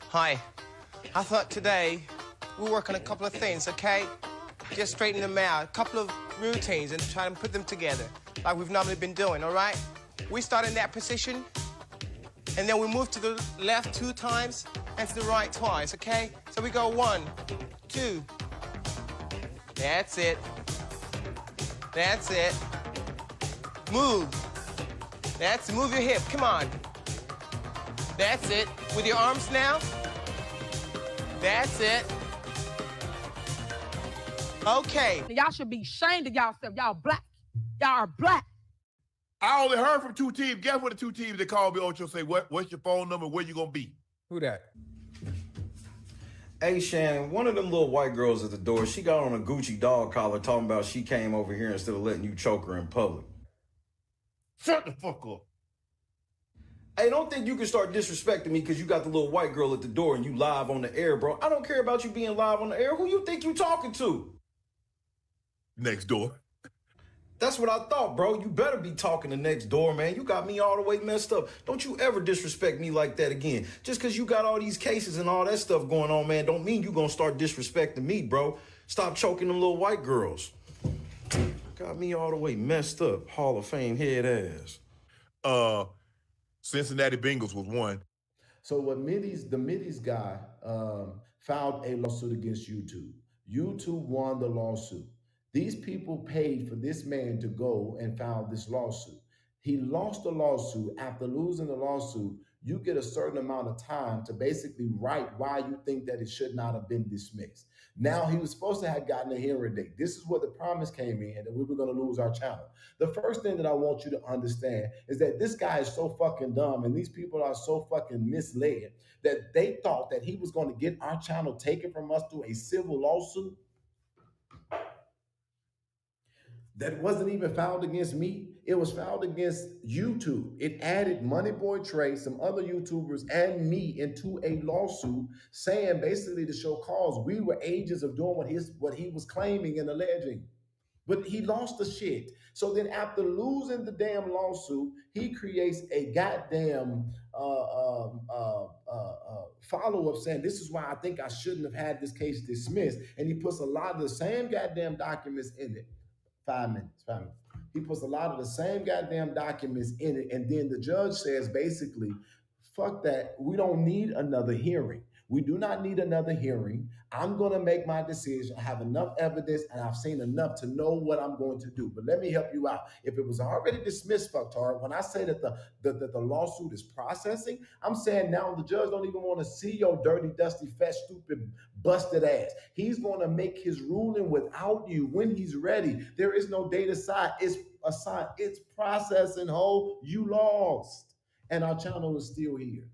Hi. I thought today we'll work on a couple of things, okay? Just straighten them out, a couple of routines, and try and put them together like we've normally been doing, all right? We start in that position, and then we move to the left 2 times and to the right twice, okay? So we go 1, 2. That's it. That's it. Move. That's it. Move your hip. Come on. That's it. With your arms now. That's it. Okay. Y'all should be ashamed of y'allself. Y'all black. Y'all are black. I only heard from 2 teams. Guess what the 2 teams that called me, Ocho, say, what's your phone number? Where you gonna be? Who that? Hey, Shannon, one of them little white girls at the door, she got on a Gucci dog collar talking about she came over here instead of letting you choke her in public. Shut the fuck up. Hey, don't think you can start disrespecting me because you got the little white girl at the door and you live on the air, bro. I don't care about you being live on the air. Who you think you talking to? Next door. That's what I thought, bro. You better be talking to next door, man. You got me all the way messed up. Don't you ever disrespect me like that again. Just because you got all these cases and all that stuff going on, man, don't mean you gonna start disrespecting me, bro. Stop choking them little white girls. Got me all the way messed up. Hall of Fame head ass. Cincinnati Bengals was one. So what the Middies guy filed a lawsuit against YouTube. YouTube won the lawsuit. These people paid for this man to go and file this lawsuit. He lost the lawsuit. After losing the lawsuit, you get a certain amount of time to basically write why you think that it should not have been dismissed. Now, he was supposed to have gotten a hearing date. This is where the promise came in, that we were going to lose our channel. The first thing that I want you to understand is that this guy is so fucking dumb and these people are so fucking misled that they thought that he was going to get our channel taken from us through a civil lawsuit that wasn't even filed against me. It was filed against YouTube. It added Money Boy Trey, some other YouTubers, and me into a lawsuit saying basically to show cause we were agents of doing what he was claiming and alleging. But he lost the shit. So then after losing the damn lawsuit, he creates a goddamn follow-up saying, this is why I think I shouldn't have had this case dismissed. And he puts a lot of the same goddamn documents in it. 5 minutes. He puts a lot of the same goddamn documents in it. And then the judge says, basically, fuck that. We don't need another hearing. We do not need another hearing. I'm going to make my decision. I have enough evidence and I've seen enough to know what I'm going to do. But let me help you out. If it was already dismissed, fucktard, when I say that the lawsuit is processing, I'm saying now the judge don't even want to see your dirty, dusty, fat, stupid, busted ass. He's going to make his ruling without you when he's ready. There is no date aside. It's assigned. It's processing, ho. You lost. And our channel is still here.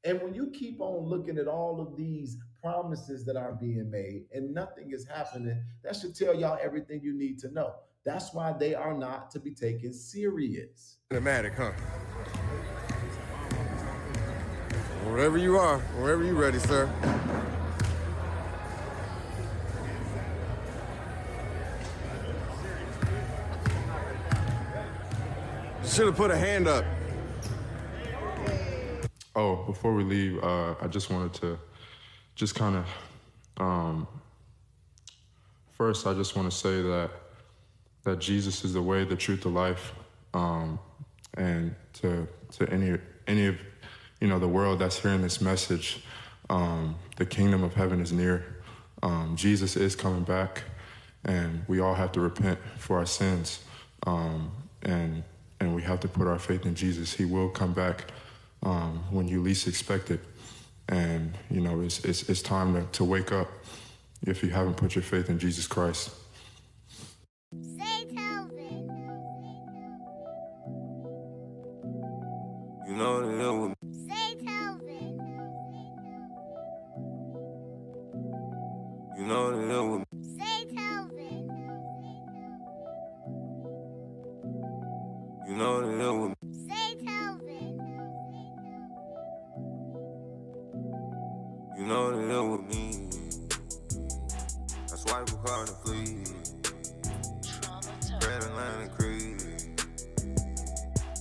And when you keep on looking at all of these promises that are being made and nothing is happening, that should tell y'all everything you need to know. That's why they are not to be taken serious. Cinematic, huh? Wherever you are, wherever you ready, sir. Should have put a hand up. Oh, before we leave, I just wanted to just kind of, first, I just want to say that Jesus is the way, the truth, the life, and to any of, the world that's hearing this message, the kingdom of heaven is near. Jesus is coming back, and we all have to repent for our sins, and we have to put our faith in Jesus. He will come back when you least expect it. And, it's time to wake up if you haven't put your faith in Jesus Christ. Say Telvin. You know the hell with Say Telvin. You know the hell with Say Telvin. You know the hell with Say Telvin. You know the hell with me. I swipe a card to flee. Red Atlantic Creed.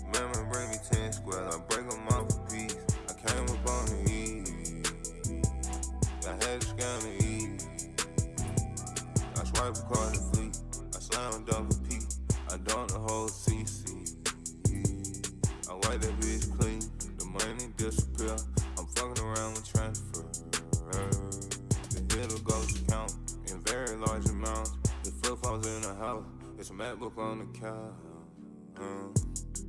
Remember, bring me 10 squares. I break them off a piece. I came up on the E. I had to scam and eat. I swipe a card and fleet. I slam and dunk a peak. I dunk the whole CC. I wipe that bitch clean. The money disappear. I'm fucking around with transfer. The hill goes to count in very large amounts. The flip-flops in the house. It's a MacBook on the couch.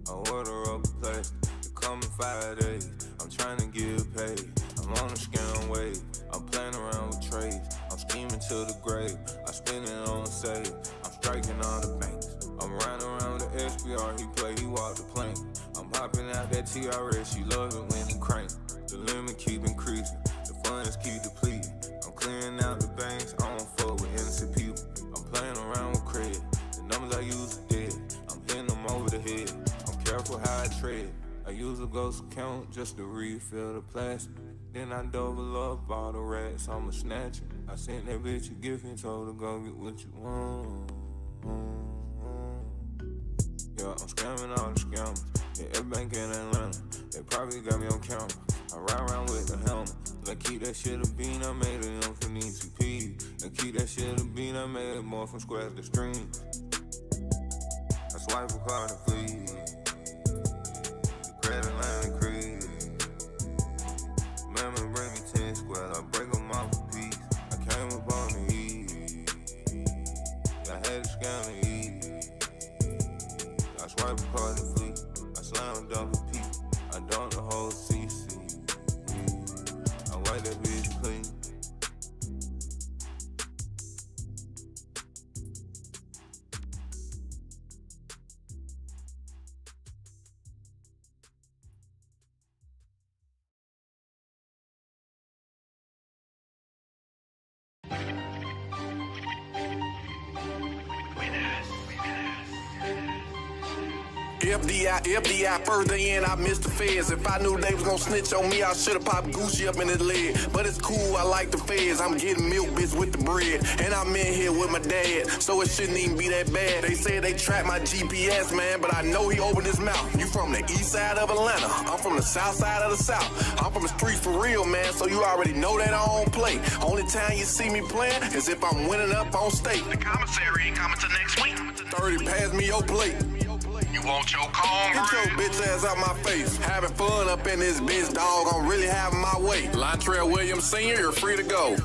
I order up a plate. It come in 5 days. I'm trying to get paid. I'm on a scam wave. I'm playing around with trades. I'm scheming to the grave. I spend it on save. I'm striking all the banks. I'm riding around with the SPR. He play, he walk the plane. I'm popping out that TRS. She love it when it crank. The limit keep increasing. The funds keep depleting. I'm clearing out the banks. I don't fuck with innocent people. I'm playing around with credit. The numbers I use are dead. I'm hitting them over the head. I'm careful how I tread. I use a ghost account just to refill the plastic. Then I double up all the rats, I'ma snatch it. I sent that bitch a gift and told her go get what you want. Yeah, I'm scamming all the scammers. Yeah, every bank in Atlanta, they probably got me on camera. I ride around with the helmet. I keep that shit a bean, I made it on from ECP. I keep that shit a bean, I made it more from squares to streams. I swipe a card and flee. The credit line increase. Remember, bring me 10 squares, I break them off a piece. I came up on the E. I had to scam and eat. I swipe a card and flee. I slam and dunk a peak. I dunk the whole CC. I wipe that bitch clean. FDI, further in, I missed the feds. If I knew they was gonna snitch on me, I should've popped Gucci up in his leg. But it's cool, I like the feds. I'm getting milk, bitch, with the bread. And I'm in here with my dad, so it shouldn't even be that bad. They said they tracked my GPS, man, but I know he opened his mouth. You from the east side of Atlanta, I'm from the south side of the south. I'm from the streets for real, man, so you already know that I don't play. Only time you see me playing is if I'm winning up on state. The commissary ain't coming till next week. 30, pass me your plate. You want your corn? Get your bitch ass out my face. Having fun up in this bitch, dog. I'm really having my way. Latrell Williams Sr., you're free to go.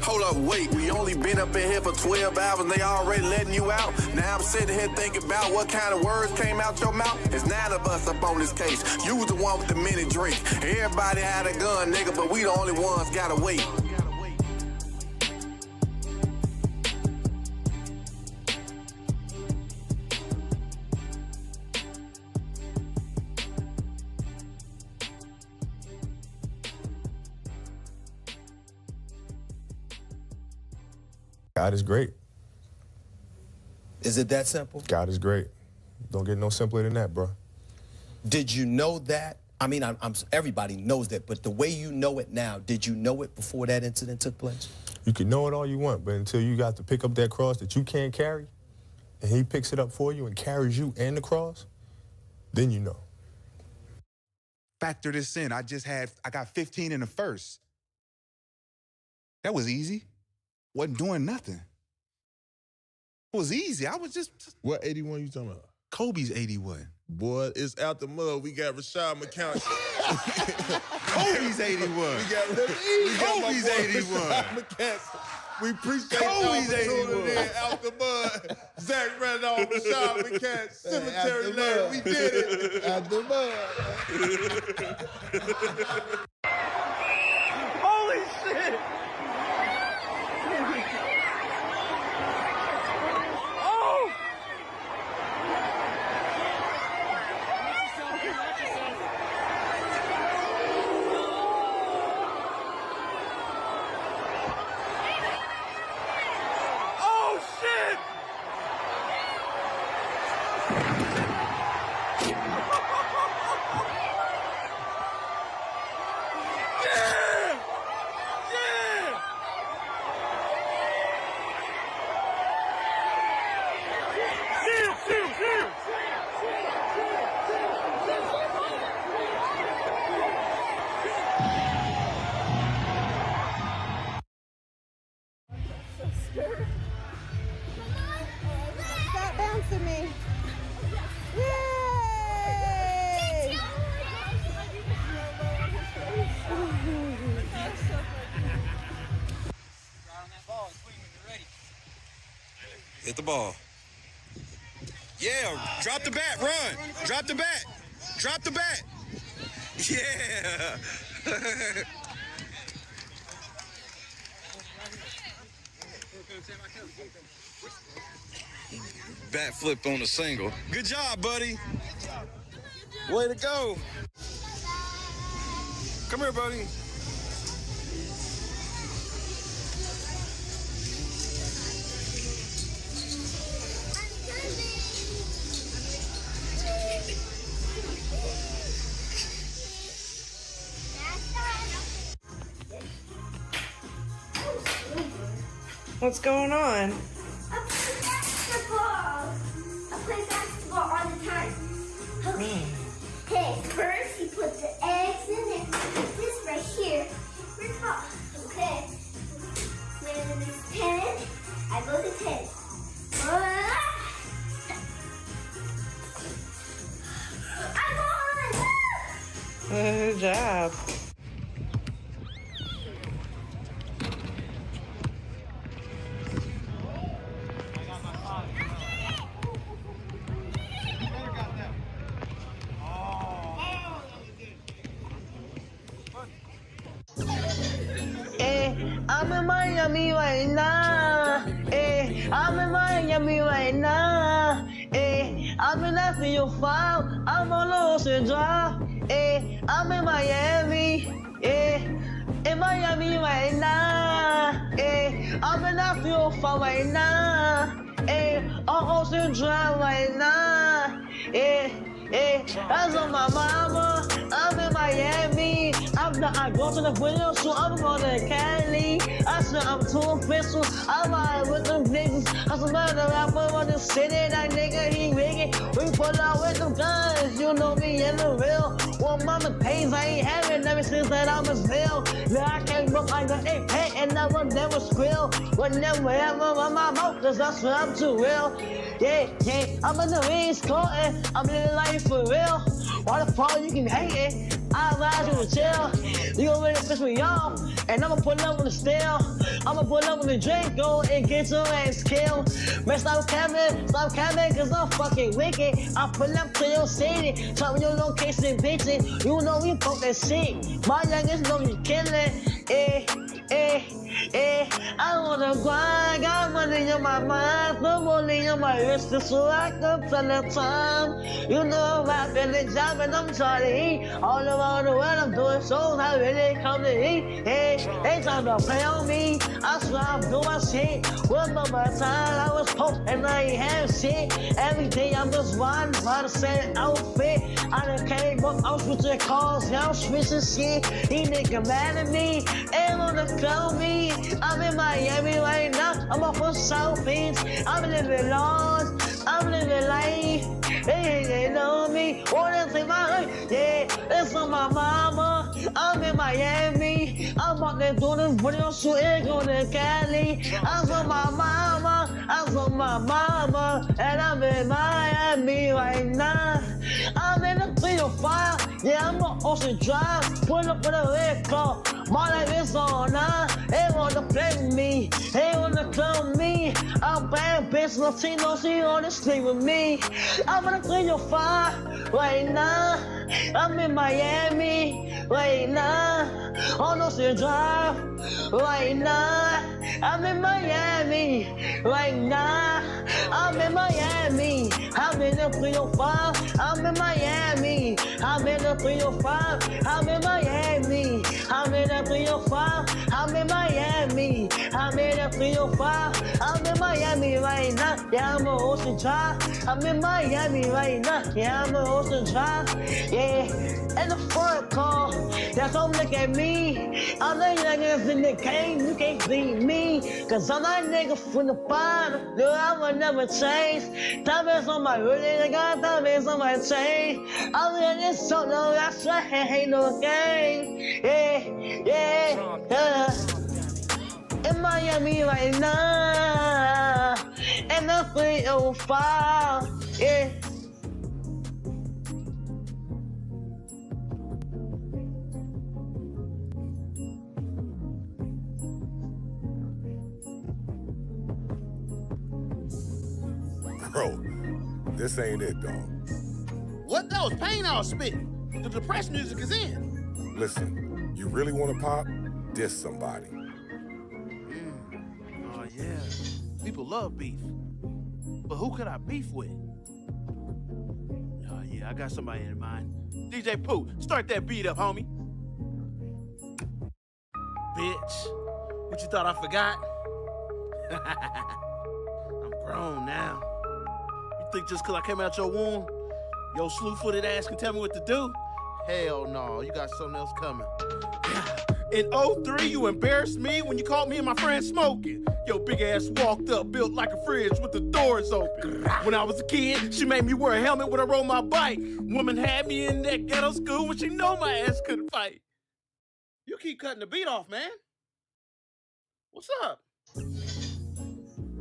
Hold up, wait. We only been up in here for 12 hours and they already letting you out. Now I'm sitting here thinking about what kind of words came out your mouth. There's 9 of us up on this case. You was the one with the mini drink. Everybody had a gun, nigga, but we the only ones gotta wait. God is great. Is it that simple? God is great. Don't get no simpler than that, bro. Did you know that? I mean, everybody knows that, but the way you know it now, did you know it before that incident took place? You can know it all you want, but until you got to pick up that cross that you can't carry, and he picks it up for you and carries you and the cross, then you know. Factor this in. I got 15 in the first. That was easy. Wasn't doing nothing. It was easy. I was just... What 81 you talking about? Kobe's 81. Boy, it's out the mud. We got Rashad McCown. Kobe's 81. Kobe's 81. We appreciate Kobe's y'all 81. in out the mud. Zach Randolph, Rashad McCown, Cemetery Lane. We did it. Out the mud. Holy shit! Hit the ball. Yeah, drop the bat, run. Drop the bat. Drop the bat. Yeah. Bat flipped on a single. Good job, buddy. Way to go. Come here, buddy. What's going on? I play basketball all the time. Okay. Hey, first you put the eggs in it. This right here. Where's ball? Okay. When it's 10, I go to 10. I won! Good job. I'm in Miami right now. I'm in Miami right now. I'm in Nashville 5. I'm on Ocean Drive. I'm in Miami. In Miami right now. I'm in Nashville 5 right now. On Ocean Drive right now. That's on my mama. I'm in Miami. I go to the window, so I'm going to Cali. I said I'm too official. I'm out with them niggas. I said, man, the rapper on the city, that nigga, he wicked. We pull out with them guns, you know me in the real. Well, mama pays, I ain't having ever since that I was real. Now I can't look like an egg and I will never squeal. Whenever ever on my mouth, cause I swear I'm too real. Yeah, I'm in the East Coast, I'm living life for real. Why the fuck you can hate it? I ride you to chill. You gon' really piss me off, and I'ma pull up on the steel. I'ma pull up on the drink, go and get your ass killed. Man, stop camming, cause I'm fucking wicked. I pull up to your city, tell me your location, bitches. You know we fuck that shit. My youngest know you killin', I wanna grind, got money on my mind, no money on my wrist, so I can tell the time. You know I'm rapping the job and I'm trying to eat. All around the world I'm doing shows, I really come to eat. They trying to play on me, I swear I'm doing my shit. Remember my time, I was poor and I ain't have shit. Every day I'm just riding by the same outfit. I done came up, I'm switching cars, now I'm switching shit. These niggas mad at me, ain't wanna call me. I'm in Miami right now, I'm off of South Beach. I'm living large, I'm living life. They know me, wanna take my life. Yeah, it's on my mama. I'm in Miami. I'm out there doing this video shooting, going to Cali. I'm on my mama, I'm on my mama, and I'm in Miami right now. I'm in the 305, yeah, I'm on Ocean Drive. Pull up with a red car, my life is on now. They wanna play with me, they wanna clone me. I'm bad bitch, Latino, she wanna sleep with me. I'm in the 305 right now. I'm in Miami right now. On Ocean Drive right now. I'm in Miami right now. I'm in Miami. I'm in the 305. I'm in Miami. I'm in the 305. I'm in Miami. I'm in the 305. I'm in Miami. I'm in the 305. I'm in Miami right now. Yeah, I'm on Ocean Drive. I'm in Miami right now. Yeah, I'm on Ocean Drive. Yeah, in the front car. That's don't look at me. I'm the youngest in the game. You can't beat me. Cause I'm that nigga from the bottom. No, I will never change. Diamonds on my hoodie. I got diamonds on my chain. I'm in this song. No, that's right. Ain't no game. Yeah. In Miami right now. And the 305. Yeah. Bro, this ain't it, dog. What? That was pain I was spitting. The depressed music is in. Listen, you really want to pop? Diss somebody. Oh, yeah. People love beef. But who could I beef with? Oh, yeah, I got somebody in mind. DJ Pooh, start that beat up, homie. Bitch, what you thought I forgot? I'm grown now. You think just because I came out your womb, your slew-footed ass can tell me what to do? Hell no, you got something else coming. In 03, you embarrassed me when you caught me and my friend smoking. Your big ass walked up, built like a fridge with the doors open. When I was a kid, she made me wear a helmet when I rode my bike. Woman had me in that ghetto school when she know my ass couldn't fight. You keep cutting the beat off, man. What's up?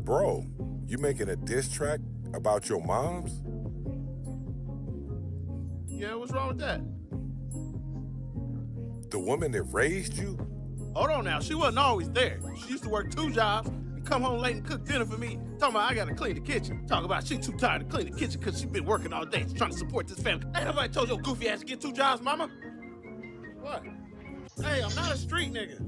Bro, you making a diss track about your moms? Yeah, what's wrong with that? The woman that raised you? Hold on now, she wasn't always there. She used to work 2 jobs and come home late and cook dinner for me. Talking about I gotta clean the kitchen. Talking about she too tired to clean the kitchen because she been working all day trying to support this family. Ain't nobody told your goofy ass to get 2 jobs, mama? What? Hey, I'm not a street nigga.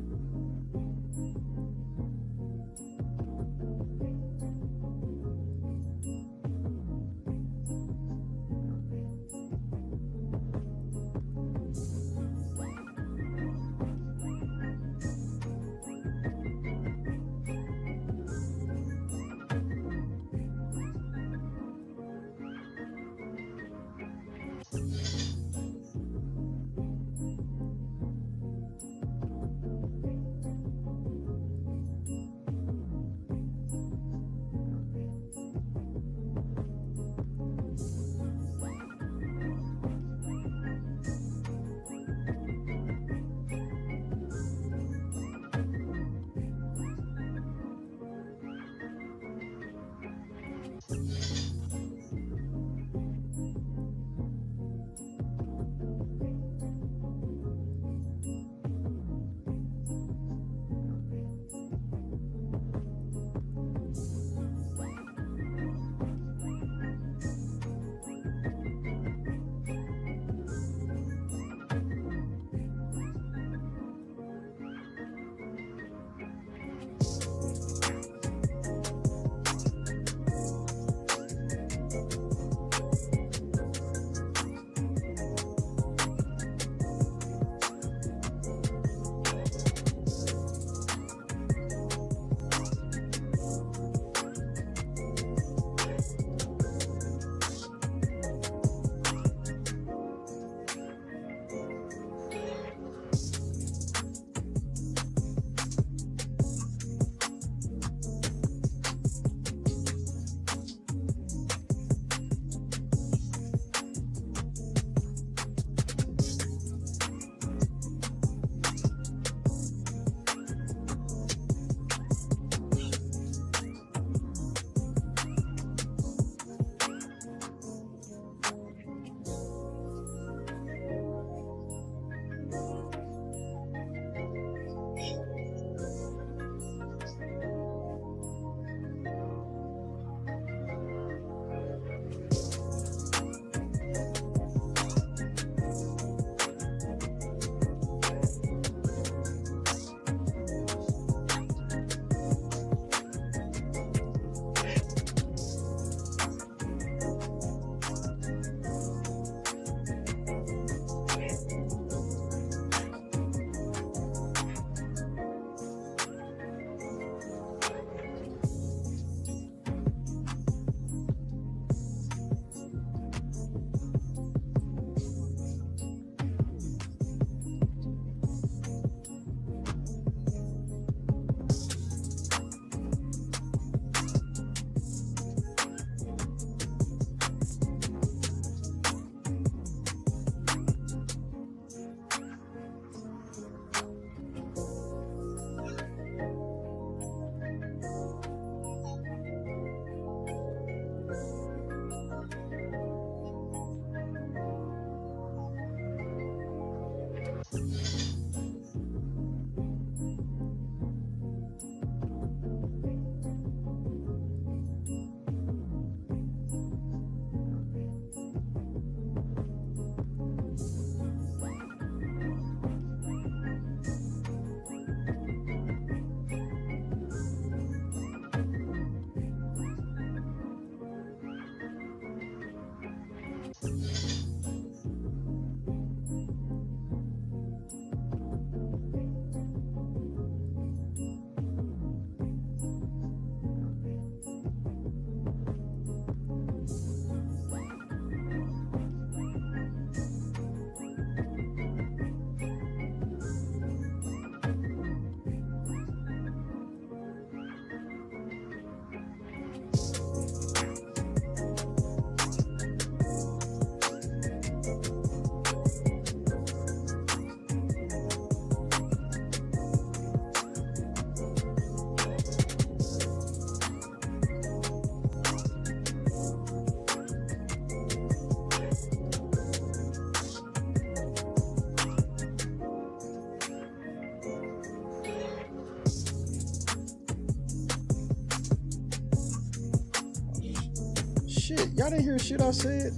shit. Y'all didn't hear shit I said.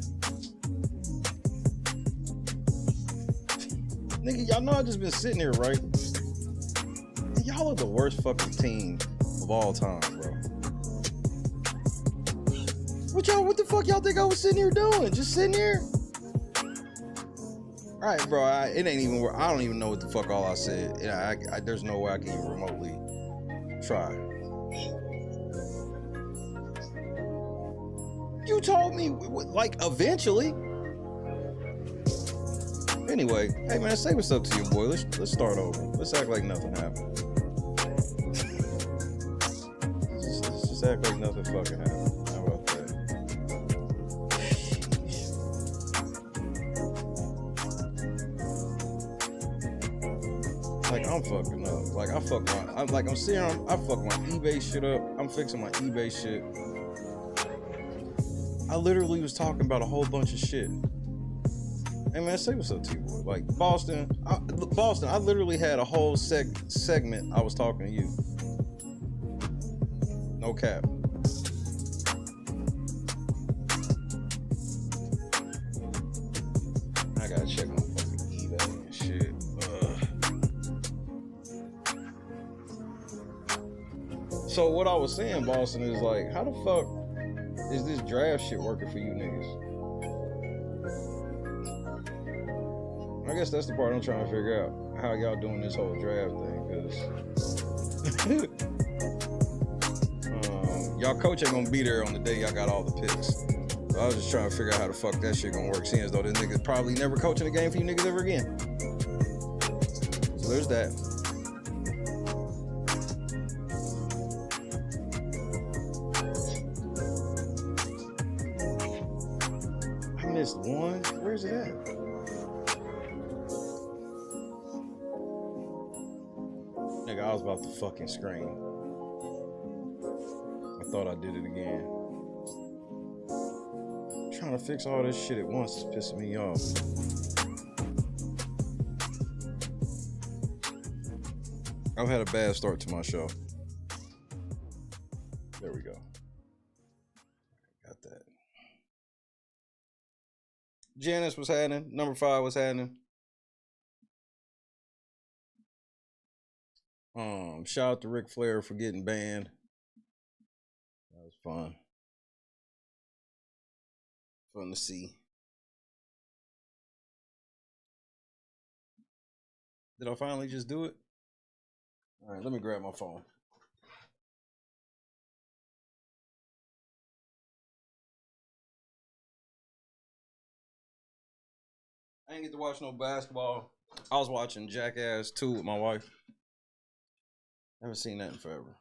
Nigga, y'all know I just been sitting here, right? And y'all are the worst fucking team of all time, bro. What the fuck y'all think I was sitting here doing? Just sitting here? All right, bro, it ain't even, I don't even know what the fuck all I said. There's no way I can even remotely try. You told me, like, eventually. Anyway, hey man, say what's up to you, boy. Let's start over. Let's act like nothing happened. Let's just act like nothing fucking happened. How about that? Like I'm fucking up. Like I'm sitting on, I fuck my eBay shit up. I'm fixing my eBay shit. I literally was talking about a whole bunch of shit. Hey man, say what's up to you, boy. Like Boston, I literally had a whole segment I was talking to you. No cap. I gotta check my fucking eBay and shit. So what I was saying, Boston, is like, how the fuck is this draft shit working for you niggas? I guess that's the part I'm trying to figure out. How y'all doing this whole draft thing, because y'all coach ain't gonna be there on the day y'all got all the picks. So I was just trying to figure out how the fuck that shit gonna work, seeing as though this nigga's probably never coaching a game for you niggas ever again. So there's that. I missed one. Where's it at? Nigga, I was about to fucking scream. I thought I did it again. Trying to fix all this shit at once is pissing me off. I've had a bad start to my show. There we go. Got that. Janice was happening. Number 5 was happening. Shout out to Ric Flair for getting banned. That was fun. Fun to see. Did I finally just do it? All right, let me grab my phone. I didn't get to watch no basketball. I was watching Jackass 2 with my wife. Haven't seen that in forever.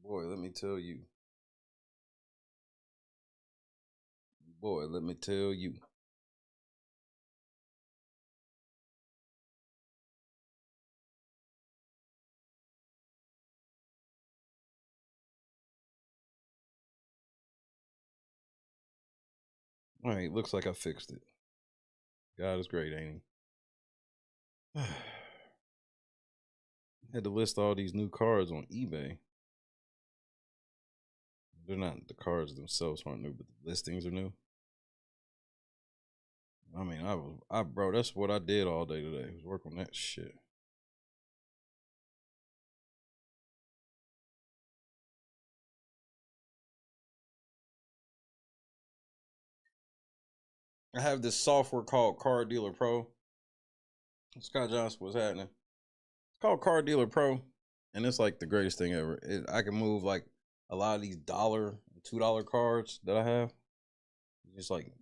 Boy, let me tell you. Boy, let me tell you. All right, looks like I fixed it. God is great, ain't he? Had to list all these new cards on eBay. They're not, the cards themselves aren't new, but the listings are new. I mean, bro, that's what I did all day today, was work on that shit. I have this software called Card Dealer Pro. Scott Johnson, what's happening? It's called Card Dealer Pro, and it's like the greatest thing ever. I can move like a lot of these $1, $2 cards that I have. Just like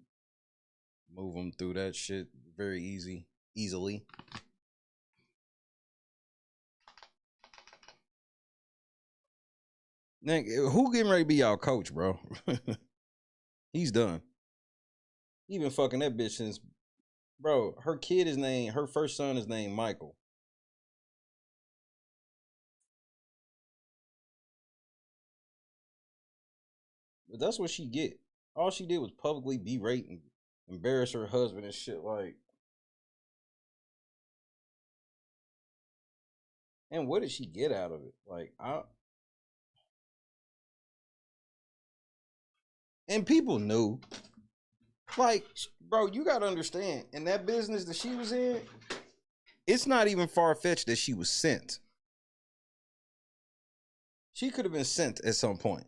move them through that shit very easily. Nigga, who getting ready to be y'all coach, bro? He's done. He been fucking that bitch since, bro, her first son is named Michael. But that's what she get. All she did was publicly berate and embarrass her husband and shit like. And what did she get out of it? Like, And people knew. Like, bro, you gotta understand, in that business that she was in, it's not even far-fetched that she was sent. She could have been sent at some point.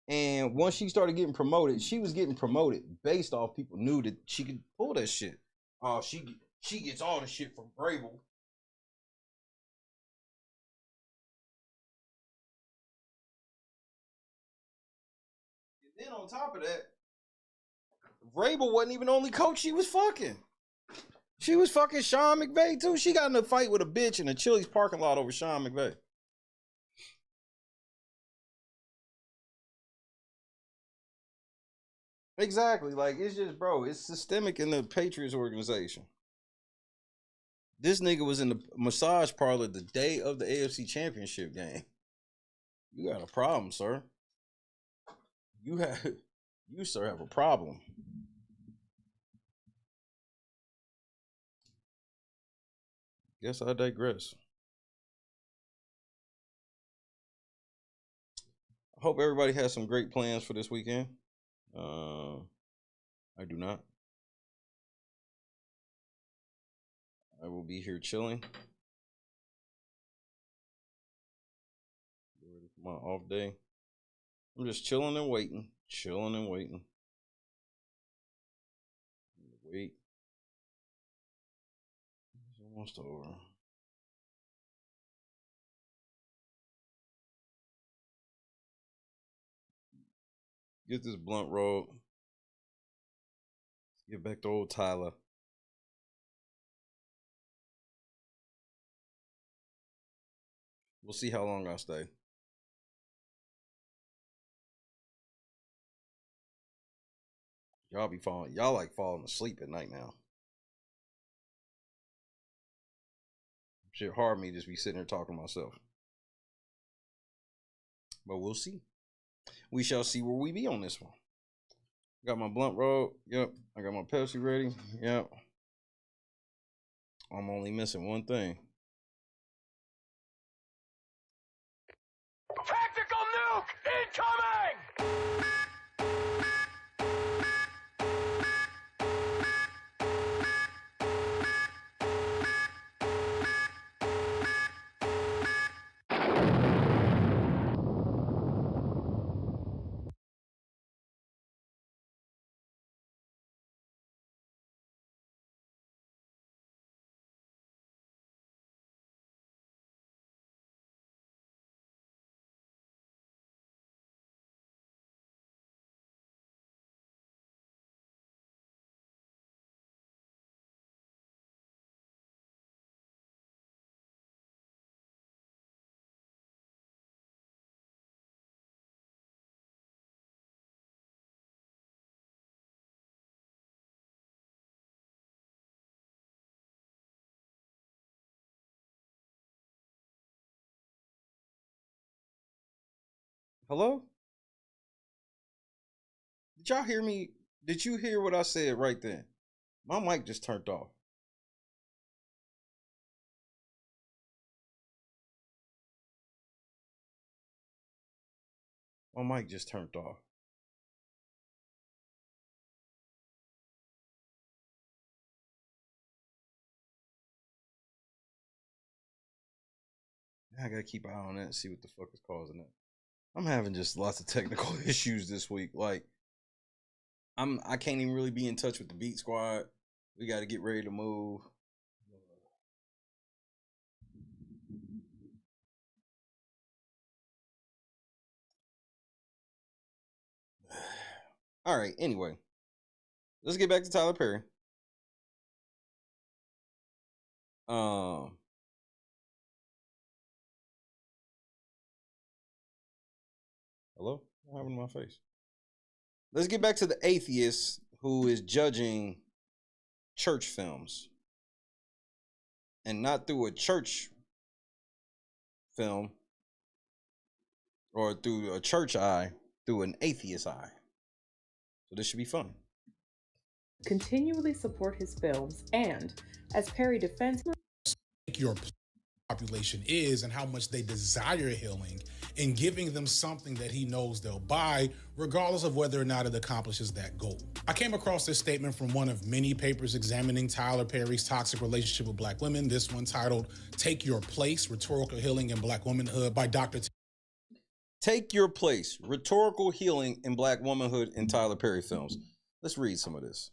And once she started getting promoted, she was getting promoted based off people knew that she could pull that shit. Oh, she gets all the shit from Vrabel. And then on top of that, Vrabel wasn't even the only coach she was fucking. She was fucking Sean McVay too. She got in a fight with a bitch in a Chili's parking lot over Sean McVay. Exactly. Like, it's just, bro, it's systemic in the Patriots organization. This nigga was in the massage parlor the day of the AFC Championship game. You got a problem, sir. You, sir, have a problem. Guess I digress. I hope everybody has some great plans for this weekend. I do not. I will be here chilling. Ready for my off day. I'm just chilling and waiting. Chilling and waiting. Wait. It's almost over. Get this blunt rolled. Get back to old Tyler. We'll see how long I stay. Y'all like falling asleep at night now. Shit hard me just be sitting here talking to myself. But we'll see. We shall see where we be on this one. Got my blunt rolled. Yep. I got my Pepsi ready. Yep. I'm only missing one thing. Tactical nuke incoming! Hello? Did y'all hear me? Did you hear what I said right then? My mic just turned off. My mic just turned off. Now I gotta keep an eye on that and see what the fuck is causing that. I'm having just lots of technical issues this week. Like, I can't even really be in touch with the Beat Squad. We got to get ready to move. All right. Anyway, let's get back to Tyler Perry. Hello? What happened to my face? Let's get back to the atheist who is judging church films. And not through a church film or through a church eye, through an atheist eye. So this should be fun. Continually support his films and, as Perry defends, your population is and how much they desire healing, and giving them something that he knows they'll buy, regardless of whether or not it accomplishes that goal. I came across this statement from one of many papers examining Tyler Perry's toxic relationship with Black women. This one titled, Take Your Place, Rhetorical Healing in Black Womanhood by Dr. Take Your Place, Rhetorical Healing in Black Womanhood in Tyler Perry Films. Let's read some of this.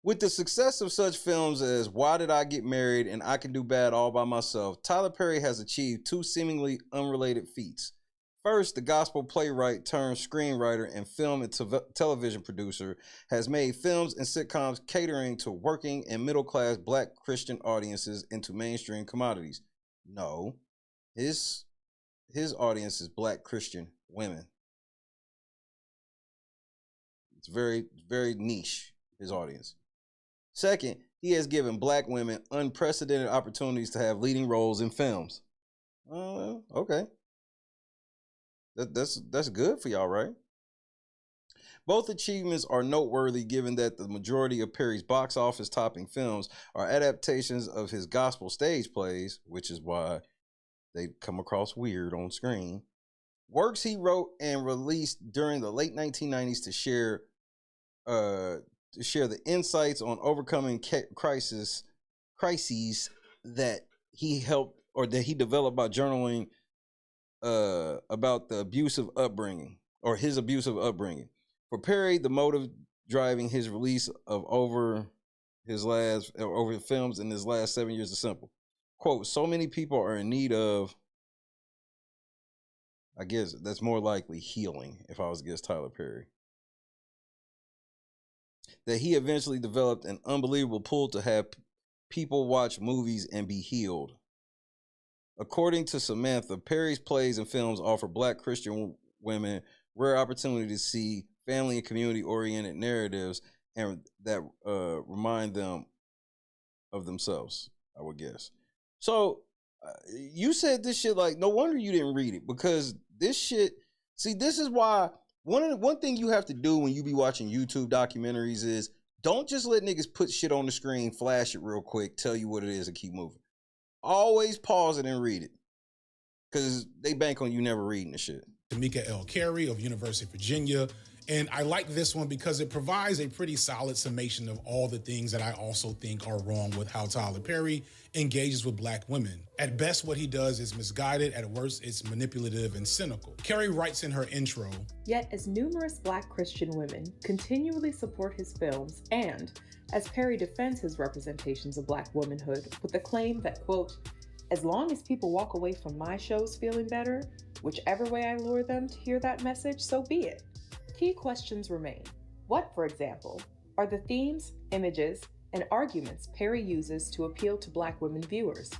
With the success of such films as Why Did I Get Married and I Can Do Bad All By Myself, Tyler Perry has achieved two seemingly unrelated feats. First, the gospel playwright turned screenwriter and film and television producer has made films and sitcoms catering to working and middle-class Black Christian audiences into mainstream commodities. No, his audience is Black Christian women. It's very, very niche, his audience. Second, he has given Black women unprecedented opportunities to have leading roles in films. Okay. That's good for y'all, right? Both achievements are noteworthy given that the majority of Perry's box office topping films are adaptations of his gospel stage plays, which is why they come across weird on screen. Works he wrote and released during the late 1990s to share the insights on overcoming crises that he helped or that he developed by journaling about the abusive upbringing or his abusive upbringing. For Perry, the motive driving his release of over films in his last 7 years is simple. Quote, so many people are in need of, I guess that's more likely healing if I was to guess Tyler Perry, that he eventually developed an unbelievable pull to have people watch movies and be healed. According to Samantha, Perry's plays and films offer Black Christian women rare opportunity to see family and community-oriented narratives and that remind them of themselves, I would guess. So you said this shit like, no wonder you didn't read it, because this shit, see, this is why one thing you have to do when you be watching YouTube documentaries is don't just let niggas put shit on the screen, flash it real quick, tell you what it is, and keep moving. Always pause it and read it, because they bank on you never reading the shit. Tamika L. Carey of University of Virginia. And I like this one because it provides a pretty solid summation of all the things that I also think are wrong with how Tyler Perry engages with Black women. At best, what he does is misguided. At worst, it's manipulative and cynical. Carey writes in her intro, Yet as numerous Black Christian women continually support his films and as Perry defends his representations of Black womanhood with the claim that, quote, as long as people walk away from my shows feeling better, whichever way I lure them to hear that message, so be it. Key questions remain. What, for example, are the themes, images, and arguments Perry uses to appeal to Black women viewers?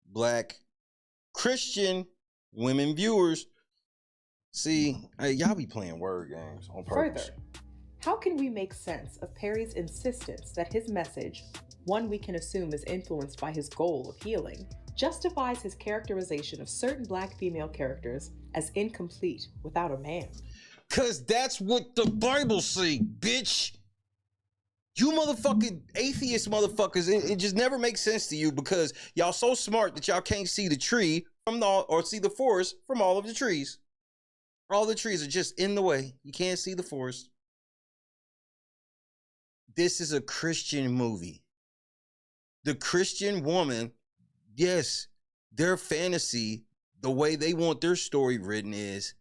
Black Christian women viewers. See, y'all be playing word games on purpose. Further, how can we make sense of Perry's insistence that his message, one we can assume is influenced by his goal of healing, justifies his characterization of certain Black female characters as incomplete without a man? Cause that's what the Bible say, bitch. You motherfucking atheist motherfuckers, it just never makes sense to you because y'all so smart that y'all can't see the tree from or see the forest from all of the trees. All the trees are just in the way. You can't see the forest. This is a Christian movie. The Christian woman, yes, their fantasy, the way they want their story written is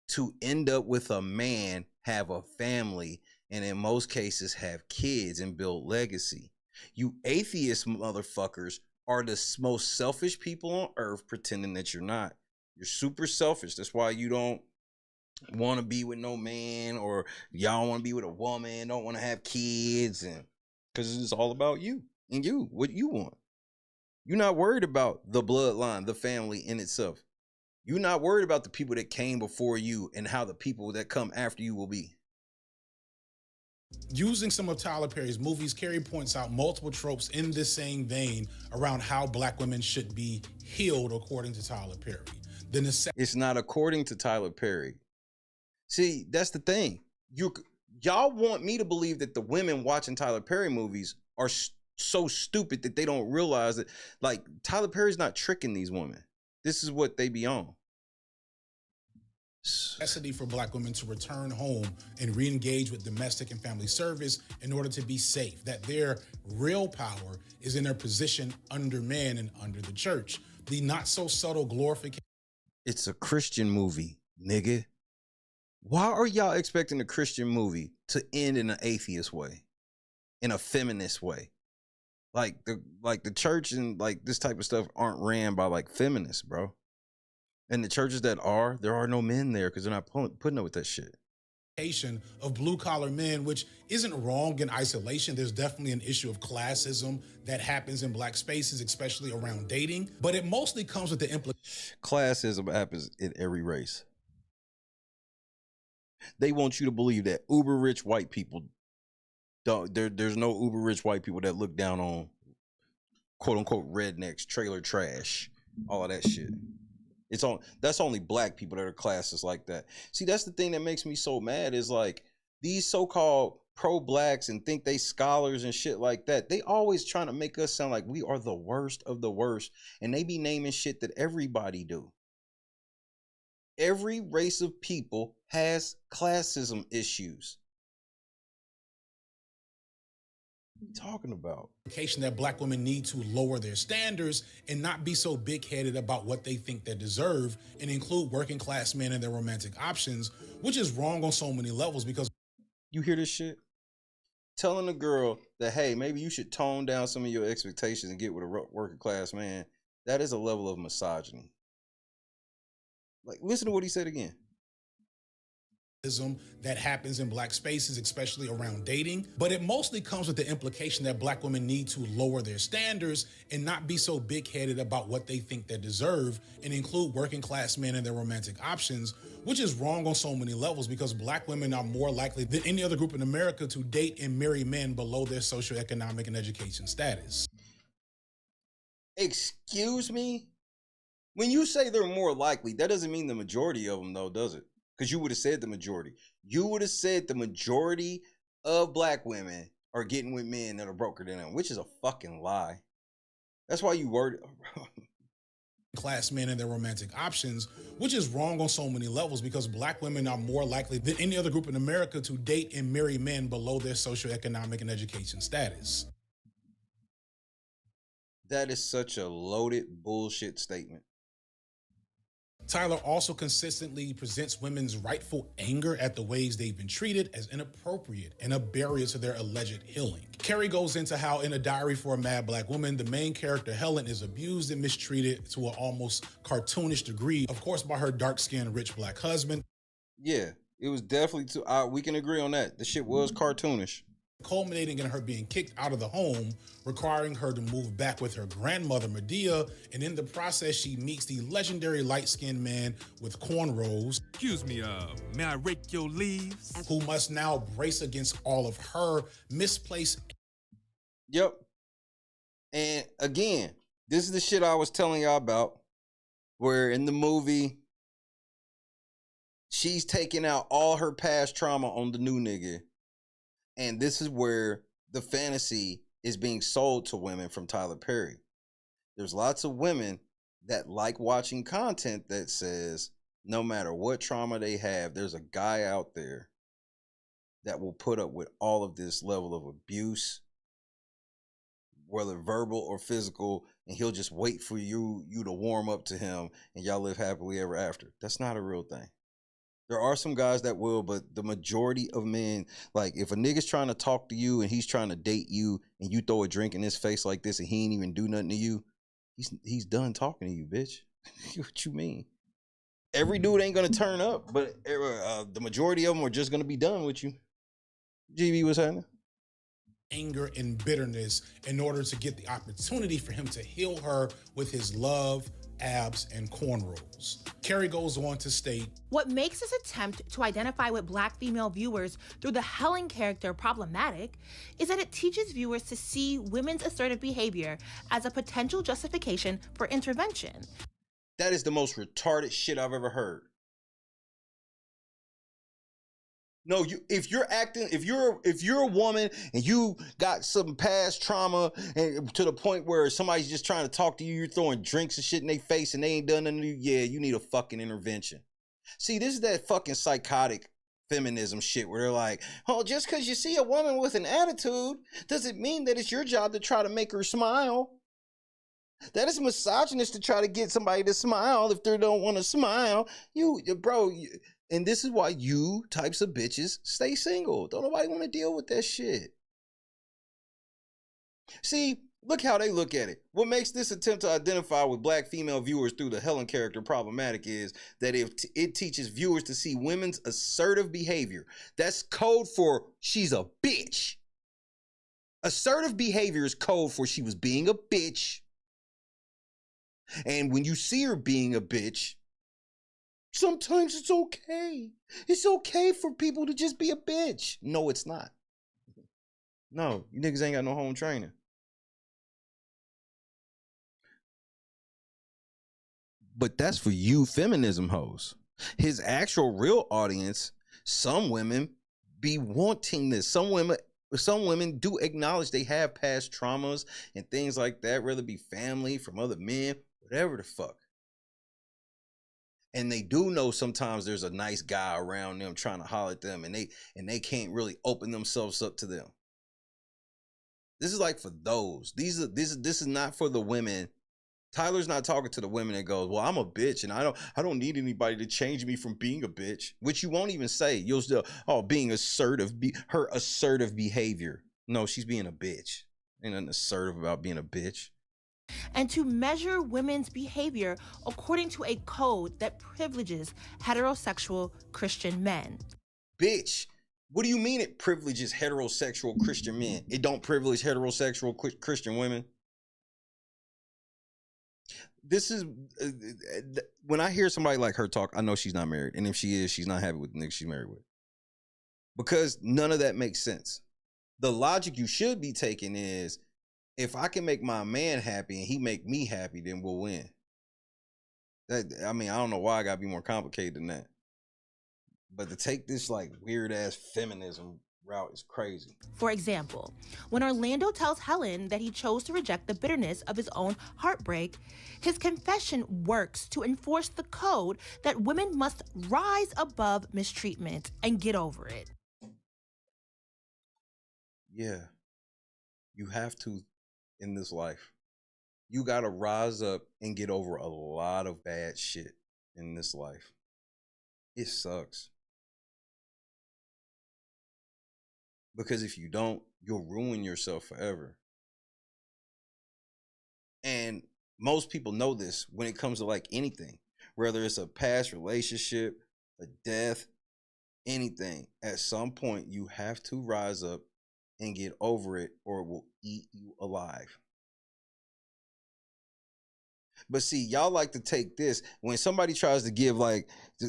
to end up with a man, have a family, and in most cases have kids and build legacy. You atheist motherfuckers are the most selfish people on earth pretending that you're not. You're super selfish. That's why you don't want to be with no man, or y'all want to be with a woman, don't want to have kids, and because it's all about you and you, what you want. You're not worried about the bloodline, the family in itself. You're not worried about the people that came before you and how the people that come after you will be. Using some of Tyler Perry's movies, Carey points out multiple tropes in this same vein around how Black women should be healed according to Tyler Perry. It's not according to Tyler Perry. See, that's the thing. Y'all want me to believe that the women watching Tyler Perry movies are so stupid that they don't realize that, like, Tyler Perry's not tricking these women. This is what they be on. Necessity for Black women to return home and re-engage with domestic and family service in order to be safe, that their real power is in their position under man and under the church. The not so subtle glorification. It's a Christian movie, nigga. Why are y'all expecting a Christian movie to end in an atheist way, in a feminist way? Like the church and like this type of stuff aren't ran by like feminists, bro. And the churches that are, there are no men there because they're not putting up with that shit. Of blue-collar men, which isn't wrong in isolation. There's definitely an issue of classism that happens in Black spaces, especially around dating. But it mostly comes with the implication. Classism happens in every race. They want you to believe that uber rich white people don't. There's no uber rich white people that look down on quote unquote rednecks, trailer trash, all of that shit. That's only Black people that are classist like that. See, that's the thing that makes me so mad is like these so-called pro-Blacks and think they scholars and shit like that. They always trying to make us sound like we are the worst of the worst, and they be naming shit that everybody do. Every race of people has classism issues. What are you talking about? That Black women need to lower their standards and not be so big-headed about what they think they deserve and include working class men in their romantic options, which is wrong on so many levels because... You hear this shit? Telling a girl that, hey, maybe you should tone down some of your expectations and get with a working class man, that is a level of misogyny. Like, listen to what he said again. That happens in Black spaces, especially around dating, but it mostly comes with the implication that Black women need to lower their standards and not be so big-headed about what they think they deserve and include working class men in their romantic options, which is wrong on so many levels because Black women are more likely than any other group in America to date and marry men below their socioeconomic and education status. Excuse me? When you say they're more likely, that doesn't mean the majority of them, though, does it? Because you would have said the majority. You would have said the majority of Black women are getting with men that are broker than them, which is a fucking lie. That's why you word class men and their romantic options, which is wrong on so many levels because Black women are more likely than any other group in America to date and marry men below their socioeconomic and education status. That is such a loaded bullshit statement. Tyler also consistently presents women's rightful anger at the ways they've been treated as inappropriate and a barrier to their alleged healing. Carrie goes into how in A Diary for a Mad Black Woman, the main character Helen is abused and mistreated to an almost cartoonish degree, of course, by her dark-skinned rich Black husband. Yeah, it was definitely we can agree on that. The shit was cartoonish. Culminating in her being kicked out of the home, requiring her to move back with her grandmother, Madea, and in the process, she meets the legendary light-skinned man with cornrows. Excuse me, may I rake your leaves? Who must now brace against all of her misplaced... Yep. And again, this is the shit I was telling y'all about, where in the movie, she's taking out all her past trauma on the new nigga. And this is where the fantasy is being sold to women from Tyler Perry. There's lots of women that like watching content that says no matter what trauma they have, there's a guy out there that will put up with all of this level of abuse, whether verbal or physical, and he'll just wait for you to warm up to him and y'all live happily ever after. That's not a real thing. There are some guys that will, but the majority of men, like if a nigga's trying to talk to you and he's trying to date you and you throw a drink in his face like this and he ain't even do nothing to you, he's done talking to you, bitch. What you mean? Every dude ain't gonna turn up, but the majority of them are just gonna be done with you. GB, what's happening? Anger and bitterness in order to get the opportunity for him to heal her with his love, abs, and cornrows. Carrie goes on to state, what makes this attempt to identify with Black female viewers through the Helen character problematic is that it teaches viewers to see women's assertive behavior as a potential justification for intervention. That is the most retarded shit I've ever heard. No, if you're a woman and you got some past trauma and to the point where somebody's just trying to talk to you, you're throwing drinks and shit in their face and they ain't done nothing to you, yeah, you need a fucking intervention. See, this is that fucking psychotic feminism shit where they're like, oh, just because you see a woman with an attitude doesn't mean that it's your job to try to make her smile. That is misogynist to try to get somebody to smile if they don't want to smile. And this is why you types of bitches stay single. Don't nobody want to deal with that shit. See, look how they look at it. What makes this attempt to identify with black female viewers through the Helen character problematic is that it teaches viewers to see women's assertive behavior. That's code for she's a bitch. Assertive behavior is code for she was being a bitch. And when you see her being a bitch, sometimes it's okay. It's okay for people to just be a bitch. No, it's not. No, you niggas ain't got no home training. But that's for you feminism hoes. His actual real audience, some women be wanting this. Some women do acknowledge they have past traumas and things like that, whether it be family, from other men, whatever the fuck. And they do know sometimes there's a nice guy around them trying to holler at them and they can't really open themselves up to them. This is like for those. This is not for the women. Tyler's not talking to the women that goes, well, I'm a bitch and I don't need anybody to change me from being a bitch, which you won't even say. You'll still, being assertive, her assertive behavior. No, she's being a bitch. Ain't nothing assertive about being a bitch. And to measure women's behavior according to a code that privileges heterosexual Christian men. Bitch, what do you mean it privileges heterosexual Christian men? It don't privilege heterosexual Christian women? This is, when I hear somebody like her talk, I know she's not married. And if she is, she's not happy with the nigga she's married with. Because none of that makes sense. The logic you should be taking is, if I can make my man happy and he make me happy, then we'll win. I don't know why I gotta be more complicated than that. But to take this like weird ass feminism route is crazy. For example, when Orlando tells Helen that he chose to reject the bitterness of his own heartbreak, his confession works to enforce the code that women must rise above mistreatment and get over it. Yeah, you have to. In this life, you gotta rise up and get over a lot of bad shit in this life. It sucks. Because if you don't, you'll ruin yourself forever. And most people know this when it comes to like anything, whether it's a past relationship, a death, anything. At some point, you have to rise up and get over it or it will eat you alive. But see, y'all like to take this when somebody tries to give, like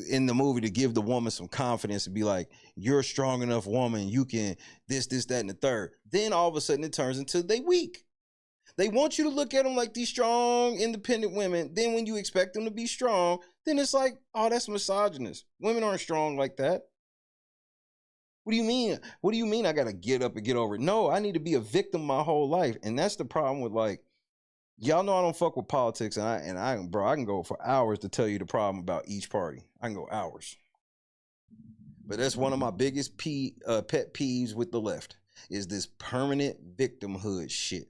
in the movie, to give the woman some confidence and be like, you're a strong enough woman, you can this, that, and the third. Then all of a sudden it turns into they weak. They want you to look at them like these strong, independent women. Then when you expect them to be strong, then it's like, oh, that's misogynist. Women aren't strong like that. What do you mean? What do you mean I got to get up and get over it? No, I need to be a victim my whole life. And that's the problem with, like, y'all know I don't fuck with politics, and I can go for hours to tell you the problem about each party. I can go hours. But that's one of my biggest pet peeves with the left is this permanent victimhood shit.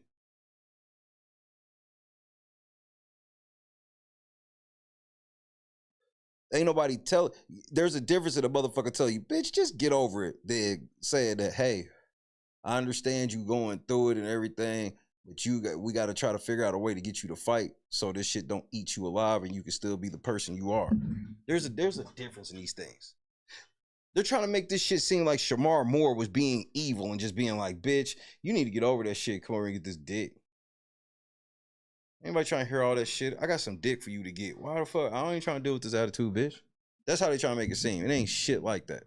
Ain't nobody there's a difference in a motherfucker tell you, bitch, just get over it. Then saying that, hey, I understand you going through it and everything, but we got to try to figure out a way to get you to fight so this shit don't eat you alive and you can still be the person you are. There's a difference in these things. They're trying to make this shit seem like Shamar Moore was being evil and just being like, bitch, you need to get over that shit. Come over and get this dick. Anybody trying to hear all that shit? I got some dick for you to get. Why the fuck? I ain't trying to deal with this attitude, bitch. That's how they trying to make it seem. It ain't shit like that.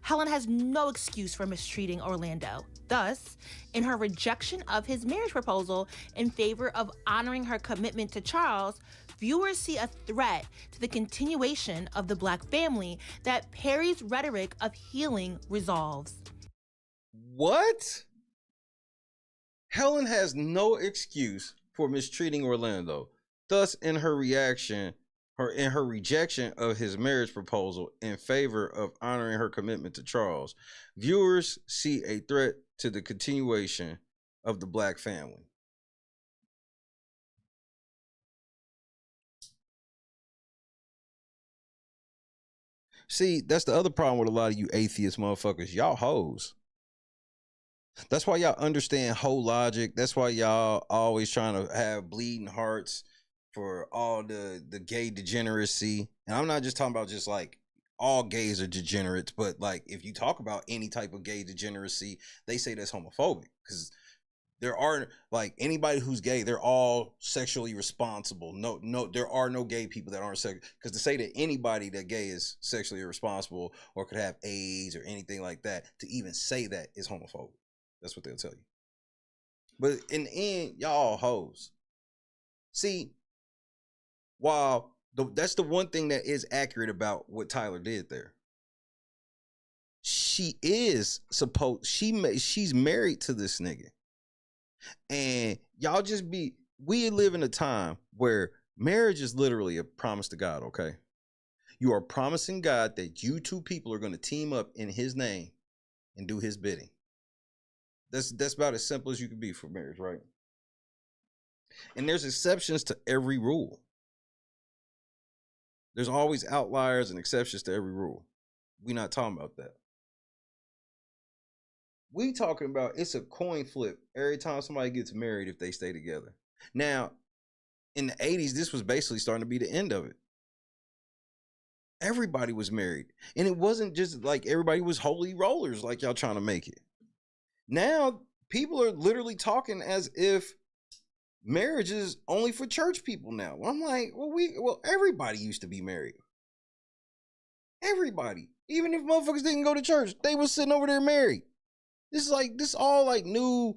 Helen has no excuse for mistreating Orlando. Thus, in her rejection of his marriage proposal in favor of honoring her commitment to Charles, viewers see a threat to the continuation of the Black family that Perry's rhetoric of healing resolves. What? Helen has no excuse for mistreating Orlando. Thus, in her rejection of his marriage proposal in favor of honoring her commitment to Charles, viewers see a threat to the continuation of the Black family. See, that's the other problem with a lot of you atheist motherfuckers. Y'all hoes. That's why y'all understand whole logic. That's why y'all always trying to have bleeding hearts for all the gay degeneracy. And I'm not just talking about just like all gays are degenerates, but like if you talk about any type of gay degeneracy, they say that's homophobic, because there are, like, anybody who's gay, they're all sexually responsible. No, there are no gay people that aren't sexual. Because to say that anybody that gay is sexually irresponsible or could have AIDS or anything like that, to even say that is homophobic. That's what they'll tell you. But in the end, y'all hoes. See, while that's the one thing that is accurate about what Tyler did there. She's married to this nigga. And y'all we live in a time where marriage is literally a promise to God, okay? You are promising God that you two people are going to team up in his name and do his bidding. That's about as simple as you can be for marriage, right? And there's exceptions to every rule. There's always outliers and exceptions to every rule. We're not talking about that. We talking about it's a coin flip every time somebody gets married if they stay together. Now, in the 80s, this was basically starting to be the end of it. Everybody was married. And it wasn't just like everybody was holy rollers like y'all trying to make it. Now, people are literally talking as if marriage is only for church people now. I'm like, well, everybody used to be married. Everybody. Even if motherfuckers didn't go to church, they was sitting over there married. This is all like new.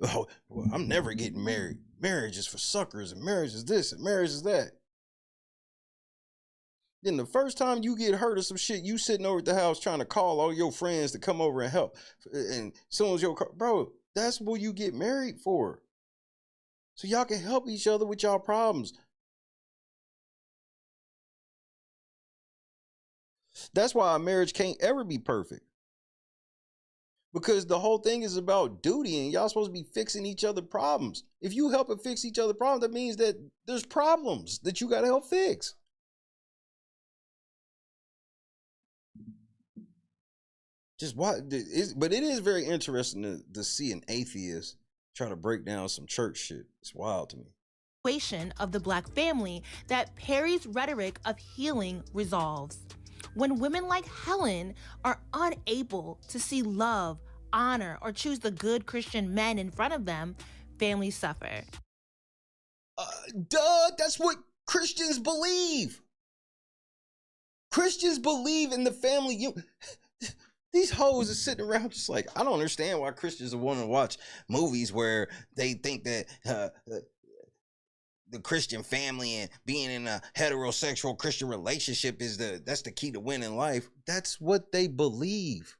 Oh, well, I'm never getting married. Marriage is for suckers, and marriage is this, and marriage is that. Then the first time you get hurt or some shit, you sitting over at the house trying to call all your friends to come over and help. And someone's bro, that's what you get married for. So y'all can help each other with y'all problems. That's why a marriage can't ever be perfect. Because the whole thing is about duty, and y'all supposed to be fixing each other's problems. If you help and fix each other's problems, that means that there's problems that you got to help fix. Just why? But it is very interesting to see an atheist try to break down some church shit. It's wild to me. Of the Black family that Perry's rhetoric of healing resolves. When women like Helen are unable to see love, honor, or choose the good Christian men in front of them, families suffer. That's what Christians believe. Christians believe in the family. These hoes are sitting around just like, I don't understand why Christians are wanting to watch movies where they think that the Christian family and being in a heterosexual Christian relationship that's the key to winning life. That's what they believe.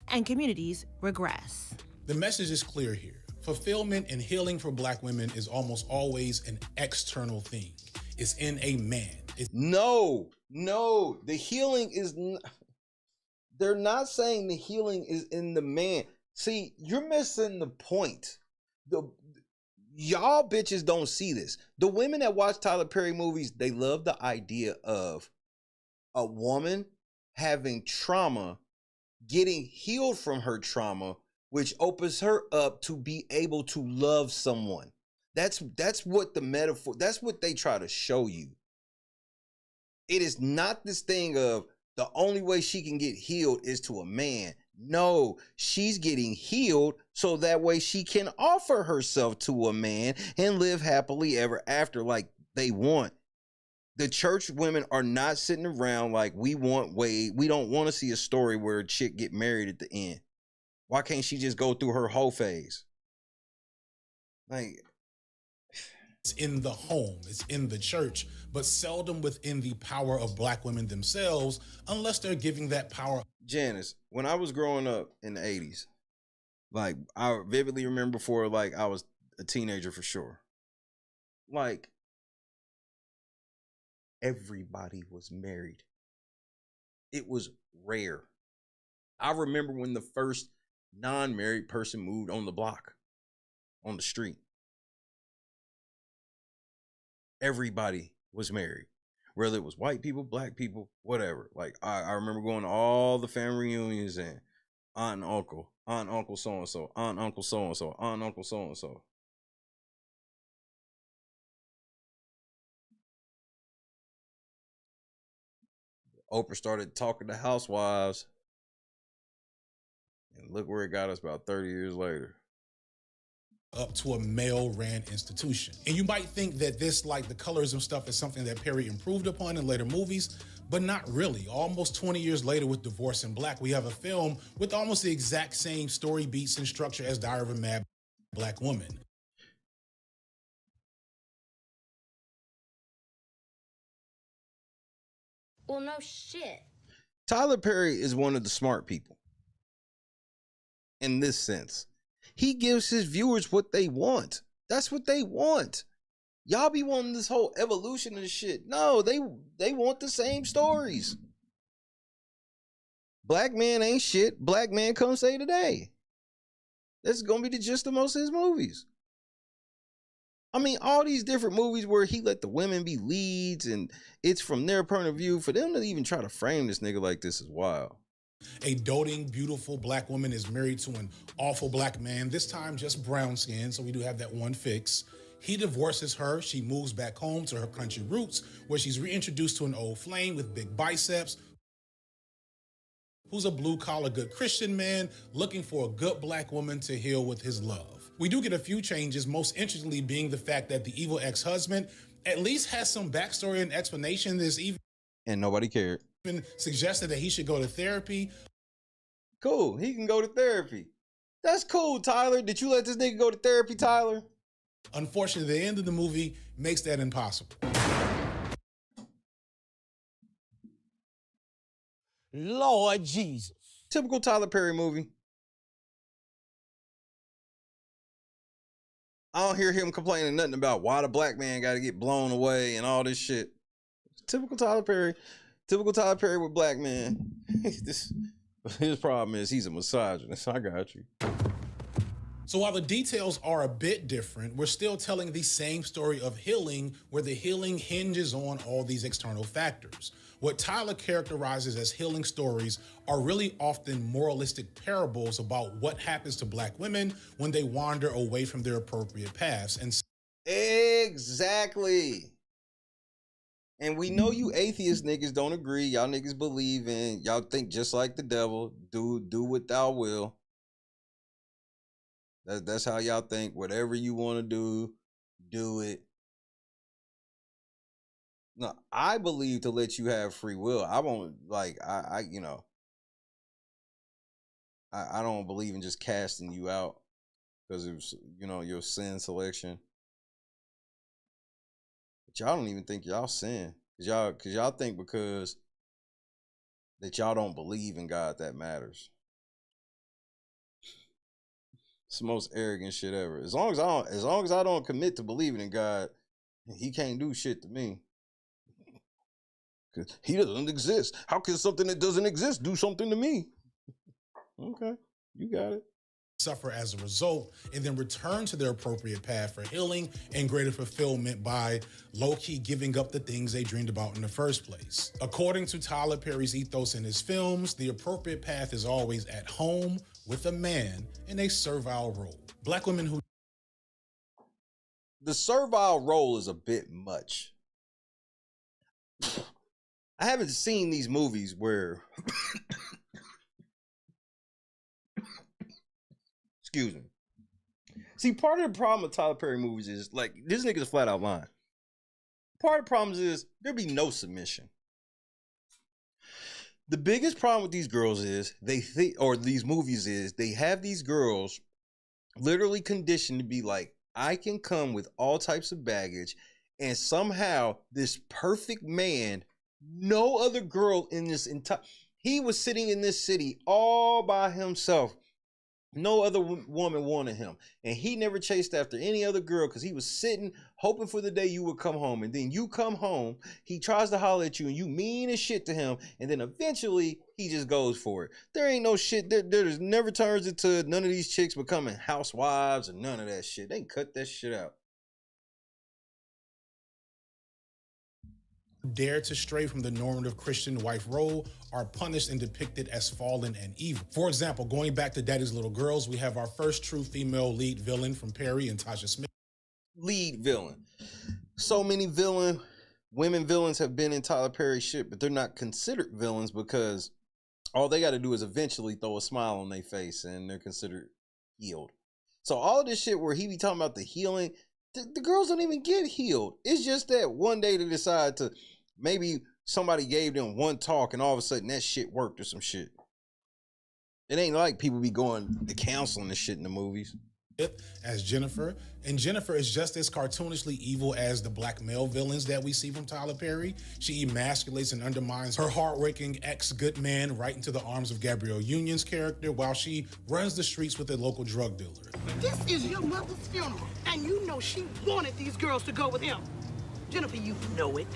And communities regress. The message is clear here. Fulfillment and healing for Black women is almost always an external thing. It's in a man. No, the healing is they're not saying the healing is in the man. See, you're missing the point. Y'all bitches don't see this. The women that watch Tyler Perry movies, they love the idea of a woman having trauma, getting healed from her trauma, which opens her up to be able to love someone. That's what the metaphor, that's what they try to show you. It is not this thing of the only way she can get healed is to a man. No, she's getting healed so that way she can offer herself to a man and live happily ever after like they want. The church women are not sitting around like we don't want to see a story where a chick get married at the end. Why can't she just go through her whole phase? Like, it's in the home, it's in the church, but seldom within the power of black women themselves, unless they're giving that power. Janice, when I was growing up in the 80s, like, I vividly remember before, like, I was a teenager for sure. Like, everybody was married. It was rare. I remember when the first non-married person moved on the block, on the street. Everybody was married, whether it was white people, black people, whatever. Like, I remember going to all the family reunions and aunt and uncle so-and-so, aunt, uncle so-and-so, aunt, uncle so-and-so. Oprah started talking to housewives, and look where it got us about 30 years later. Up to a male-ran institution. And you might think that this, like the colorism stuff, is something that Perry improved upon in later movies, but not really. Almost 20 years later with Divorce in Black, we have a film with almost the exact same story beats and structure as Diary of a Mad Black Woman. Well, no shit. Tyler Perry is one of the smart people in this sense. He gives his viewers what they want. That's what they want. Y'all be wanting this whole evolution of shit. No, they want the same stories. Black man ain't shit. Black man come say today. That's gonna be the gist of most of his movies. I mean, all these different movies where he let the women be leads and it's from their point of view, for them to even try to frame this nigga like this is wild. A doting, beautiful black woman is married to an awful black man, this time just brown skin, so we do have that one fix. He divorces her. She moves back home to her country roots, where she's reintroduced to an old flame with big biceps, who's a blue-collar, good Christian man looking for a good black woman to heal with his love. We do get a few changes, most interestingly being the fact that the evil ex-husband at least has some backstory and explanation. There's even nobody cared. Suggested that he should go to therapy. Cool, he can go to therapy. That's cool, Tyler. Did you let this nigga go to therapy, Tyler? Unfortunately, the end of the movie makes that impossible. Lord Jesus. Typical Tyler Perry movie. I don't hear him complaining nothing about why the black man got to get blown away and all this shit. Typical Tyler Perry. Typical Tyler Perry with black man. His problem is he's a misogynist. I got you. So while the details are a bit different, we're still telling the same story of healing, where the healing hinges on all these external factors. What Tyler characterizes as healing stories are really often moralistic parables about what happens to black women when they wander away from their appropriate paths. And exactly. And we know you atheist niggas don't agree. Y'all niggas believe in, y'all think just like the devil. Do what thou will. That's how y'all think. Whatever you want to do it. No, I believe to let you have free will. I won't, like, I don't believe in just casting you out because of, your sin selection. But y'all don't even think y'all sin. Cause y'all think because that y'all don't believe in God that matters. It's the most arrogant shit ever. As long as I don't commit to believing in God, he can't do shit to me. Cause he doesn't exist. How can something that doesn't exist do something to me? Okay, you got it. Suffer as a result, and then return to their appropriate path for healing and greater fulfillment by low-key giving up the things they dreamed about in the first place. According to Tyler Perry's ethos in his films, the appropriate path is always at home with a man in a servile role. Black women who... The servile role is a bit much. I haven't seen these movies where... Excuse me. See, part of the problem with Tyler Perry movies is, like, this nigga's flat out lying. Part of the problem is there be no submission. The biggest problem with these girls is these movies is they have these girls literally conditioned to be like I can come with all types of baggage, and somehow this perfect man, no other girl in this entire, he was sitting in this city all by himself. No other woman wanted him, and he never chased after any other girl because he was sitting hoping for the day you would come home. And then you come home, he tries to holler at you, and you mean as shit to him, and then eventually he just goes for it. There ain't no shit. There's never turns into none of these chicks becoming housewives and none of that shit. They can cut that shit out. Dare to stray from the normative Christian wife role are punished and depicted as fallen and evil. For example, going back to Daddy's Little Girls, we have our first true female lead villain from Perry and Tasha Smith. Lead villain. So many women villains have been in Tyler Perry shit, but they're not considered villains because all they got to do is eventually throw a smile on their face and they're considered healed. So all of this shit where he be talking about the healing, the girls don't even get healed. It's just that one day they decide to, maybe somebody gave them one talk and all of a sudden that shit worked or some shit. It ain't like people be going to counseling and shit in the movies. As Jennifer, and Jennifer is just as cartoonishly evil as the black male villains that we see from Tyler Perry. She emasculates and undermines her hardworking ex-good man right into the arms of Gabrielle Union's character while she runs the streets with a local drug dealer. This is your mother's funeral, and you know she wanted these girls to go with him. Jennifer, you know it.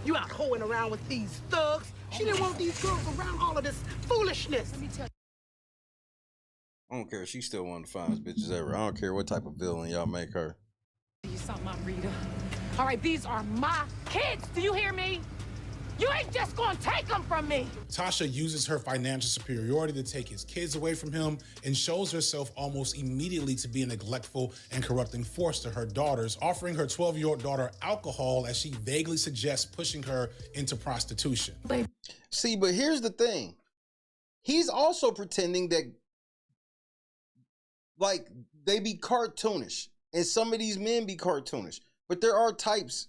You out hoeing around with these thugs. She didn't want these girls around all of this foolishness. Let me tell you. I don't care. She's still one of the finest bitches ever. I don't care what type of villain y'all make her. You saw my Rita. All right, these are my kids. Do you hear me? You ain't just gonna take them from me. Tasha uses her financial superiority to take his kids away from him and shows herself almost immediately to be a neglectful and corrupting force to her daughters, offering her 12-year-old daughter alcohol as she vaguely suggests pushing her into prostitution. See, but here's the thing. He's also pretending that, like, they be cartoonish, and some of these men be cartoonish, but there are types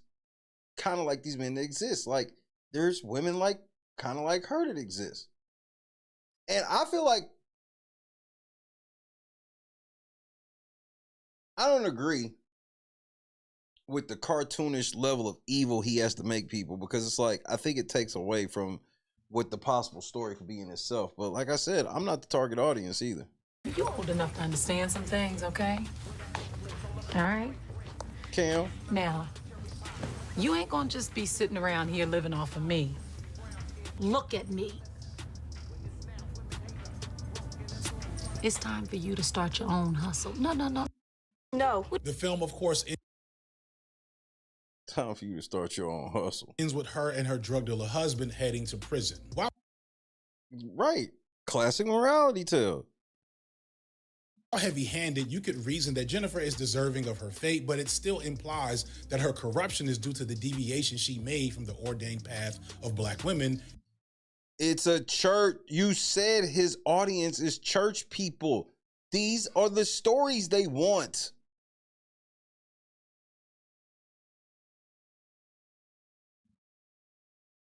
kind of like these men that exist. Like, there's women like kind of like her that exist. And I feel like I don't agree with the cartoonish level of evil he has to make people, because it's like, I think it takes away from what the possible story could be in itself. But like I said, I'm not the target audience either. You're old enough to understand some things, okay? All right? Cam? Now, you ain't gonna just be sitting around here living off of me. Look at me. It's time for you to start your own hustle. No. No. The film, of course, Time for you to start your own hustle. ends with her and her drug dealer husband heading to prison. Wow. Right. Classic morality tale. Heavy-handed, you could reason that Jennifer is deserving of her fate, but it still implies that her corruption is due to the deviation she made from the ordained path of black women. It's a church. You said his audience is church people. These are the stories they want.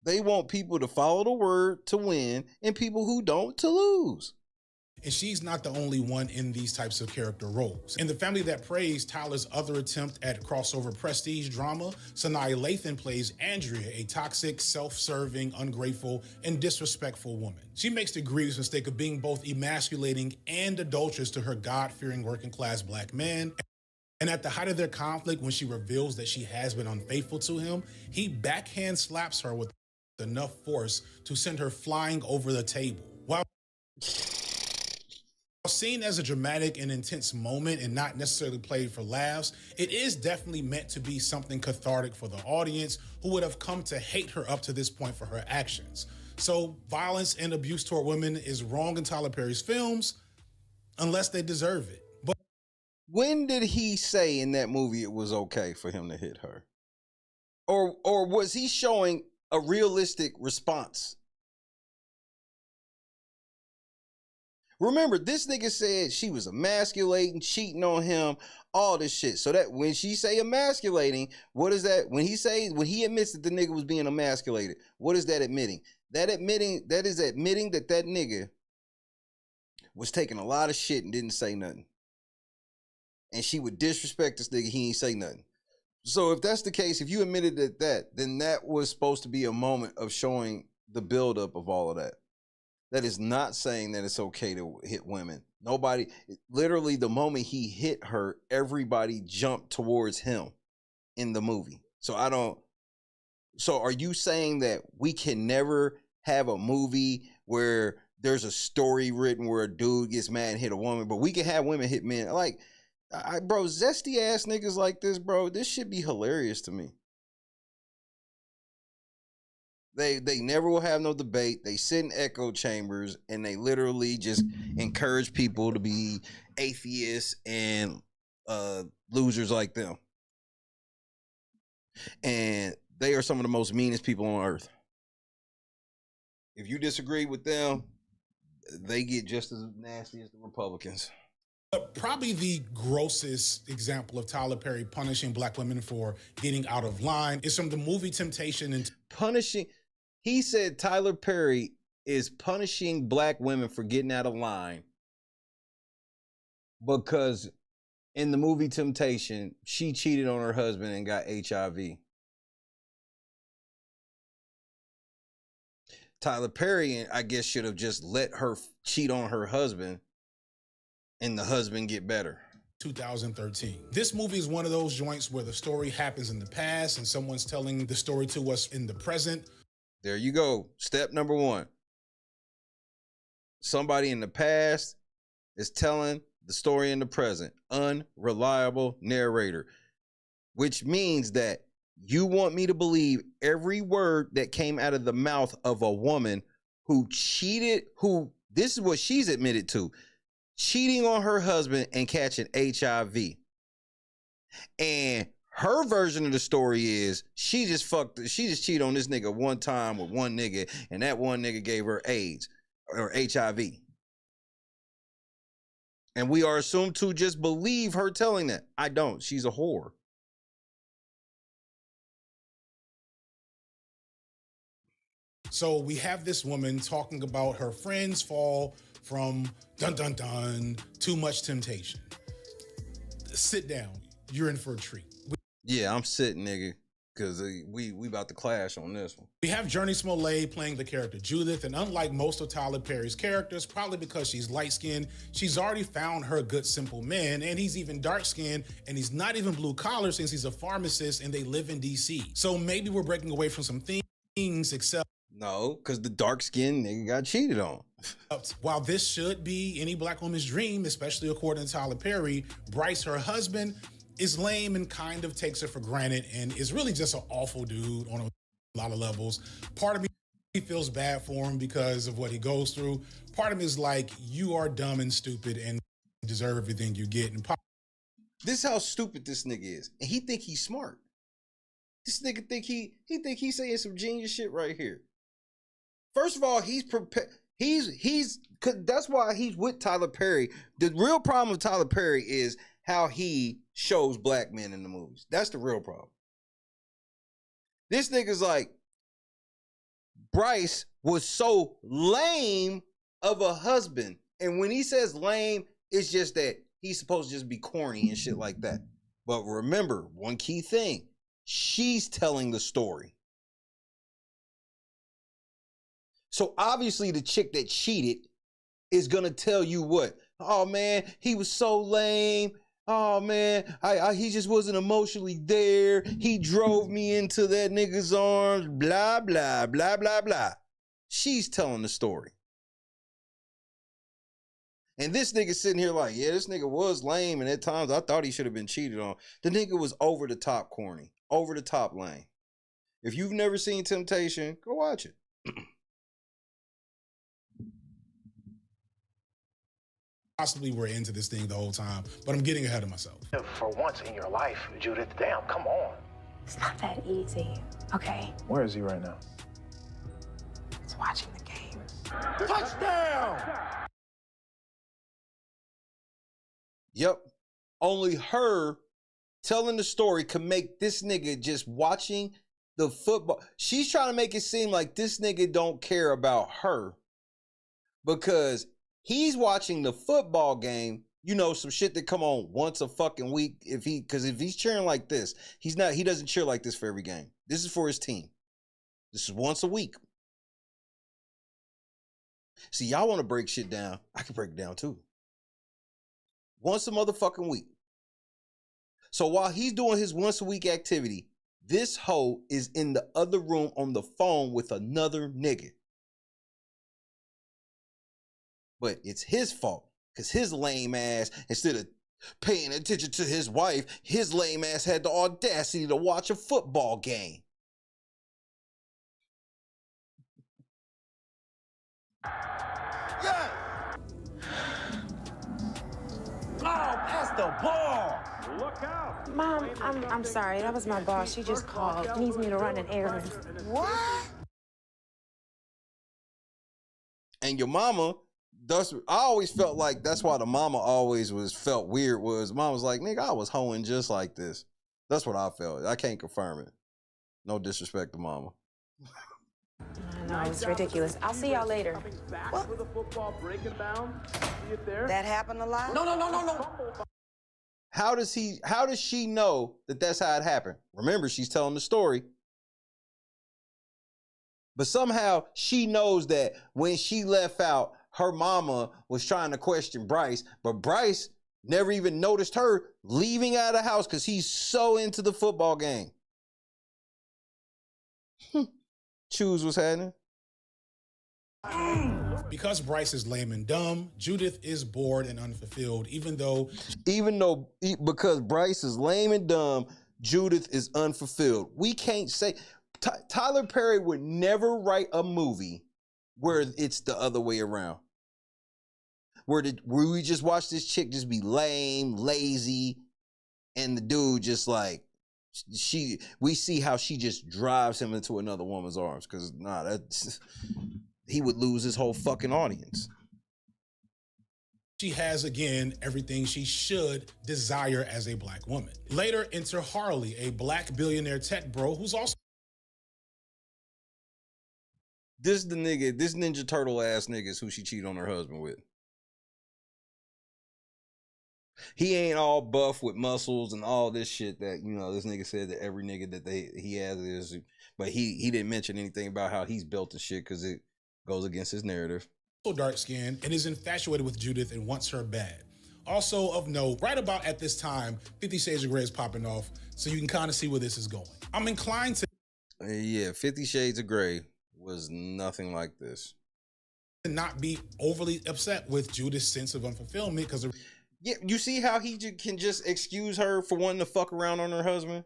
They want people to follow the word to win and people who don't to lose. And she's not the only one in these types of character roles. In The Family That Prays, Tyler's other attempt at crossover prestige drama, Sanaa Lathan plays Andrea, a toxic, self-serving, ungrateful, and disrespectful woman. She makes the grievous mistake of being both emasculating and adulterous to her God-fearing working-class black man. And at the height of their conflict, when she reveals that she has been unfaithful to him, he backhand slaps her with enough force to send her flying over the table. While seen as a dramatic and intense moment and not necessarily played for laughs, it is definitely meant to be something cathartic for the audience who would have come to hate her up to this point for her actions. So violence and abuse toward women is wrong in Tyler Perry's films unless they deserve it. But when did he say in that movie it was okay for him to hit her? Or was he showing a realistic response? Remember, this nigga said she was emasculating, cheating on him, all this shit. So that when she say emasculating, what is that? When he admits that the nigga was being emasculated, what is that admitting? That is admitting that that nigga was taking a lot of shit and didn't say nothing. and she would disrespect this nigga, he ain't say nothing. So if that's the case, if you admitted that, then that was supposed to be a moment of showing the buildup of all of that. That is not saying that it's okay to hit women. Nobody, literally the moment he hit her, everybody jumped towards him in the movie. So are you saying that we can never have a movie where there's a story written where a dude gets mad and hit a woman, but we can have women hit men? Like, bro, zesty ass niggas like this, bro, this should be hilarious to me. They never will have no debate. They sit in echo chambers and they literally just encourage people to be atheists and losers like them. And they are some of the most meanest people on earth. If you disagree with them, they get just as nasty as the Republicans. Probably the grossest example of Tyler Perry punishing black women for getting out of line is from the movie Temptation. And punishing, he said Tyler Perry is punishing black women for getting out of line because in the movie Temptation, she cheated on her husband and got HIV. Tyler Perry, I guess, should have just let her cheat on her husband and the husband get better. 2013. This movie is one of those joints where the story happens in the past and someone's telling the story to us in the present. There you go. Step number one. Somebody in the past is telling the story in the present. Unreliable narrator. Which means that you want me to believe every word that came out of the mouth of a woman who cheated, this is what she's admitted to, cheating on her husband and catching HIV. And her version of the story is she just cheated on this nigga one time with one nigga, and that one nigga gave her AIDS or HIV. And we are assumed to just believe her telling that. I don't. She's a whore. So we have this woman talking about her friends fall from too much temptation. Sit down. You're in for a treat. Yeah, I'm sitting, nigga, because we about to clash on this one. We have Journey Smollett playing the character Judith, and unlike most of Tyler Perry's characters, probably because she's light-skinned, she's already found her good, simple man, and he's even dark-skinned, and he's not even blue-collar since he's a pharmacist and they live in D.C. So maybe we're breaking away from some things, except no, because the dark-skinned nigga got cheated on. While this should be any black woman's dream, especially according to Tyler Perry, Bryce, her husband, is lame and kind of takes her for granted and is really just an awful dude on a lot of levels. Part of me feels bad for him because of what he goes through. Part of me is like, you are dumb and stupid and deserve everything you get. And this is how stupid this nigga is. And he think he's smart. This nigga think he's saying some genius shit right here. First of all, he's prepared. That's why he's with Tyler Perry. The real problem with Tyler Perry is how he shows black men in the movies. That's the real problem. This nigga's like, Bryce was so lame of a husband. And when he says lame, it's just that he's supposed to just be corny and shit like that. But remember, one key thing, she's telling the story. So obviously the chick that cheated is going to tell you what? Oh man, he was so lame. Oh man, he just wasn't emotionally there. He drove me into that nigga's arms, blah, blah, blah, blah, blah. She's telling the story. And this nigga sitting here like, yeah, this nigga was lame, and at times I thought he should have been cheated on. The nigga was over the top corny, over the top lame. If you've never seen Temptation, go watch it. Possibly we're into this thing the whole time, but I'm getting ahead of myself. For once in your life, Judith, damn, come on. It's not that easy, okay? Where is he right now? He's watching the game. Touchdown! Yep. Only her telling the story can make this nigga just watching the football. She's trying to make it seem like this nigga don't care about her because he's watching the football game you know, some shit that come on once a fucking week. Because if he's cheering like this, he doesn't cheer like this for every game. This is for his team. This is once a week. See, y'all want to break shit down. I can break it down too. Once a motherfucking week. So while he's doing his once a week activity, this hoe is in the other room on the phone with another nigga. But it's his fault. Because his lame ass, instead of paying attention to his wife, his lame ass had the audacity to watch a football game. Yeah. Oh, pass the ball. Look out. Mom, I'm sorry. That was my boss. She just called. Needs me to run an errand. What? And your mama, I always felt like that's why the mama always felt weird was mom was like, nigga, I was hoeing just like this. That's what I felt. I can't confirm it. No disrespect to mama. No, it's ridiculous. I'll see y'all later. What? That happened a lot? No. How does she know that that's how it happened? Remember, she's telling the story. But somehow she knows that when she left out, her mama was trying to question Bryce, but Bryce never even noticed her leaving out of the house because he's so into the football game. Choose what's happening. Because Bryce is lame and dumb, Judith is bored and unfulfilled, because Bryce is lame and dumb, Judith is unfulfilled. We can't say Tyler Perry would never write a movie where it's the other way around. Where we just watch this chick just be lame, lazy, and the dude just like we see how she just drives him into another woman's arms. Because he would lose his whole fucking audience. she has, again, everything she should desire as a black woman. Later, enter Harley, a black billionaire tech bro who's also... This Ninja Turtle ass nigga is who she cheated on her husband with. He ain't all buff with muscles and all this shit that, you know, this nigga said that every nigga that he has is, but he didn't mention anything about how he's built the shit because it goes against his narrative. Dark skinned and is infatuated with Judith and wants her bad. Also of note, right about at this time, 50 Shades of Grey is popping off, so you can kind of see where this is going. I'm inclined to... Yeah, 50 Shades of Grey was nothing like this. Not be overly upset with Judith's sense of unfulfillment because of... Yeah, you see how he can just excuse her for wanting to fuck around on her husband?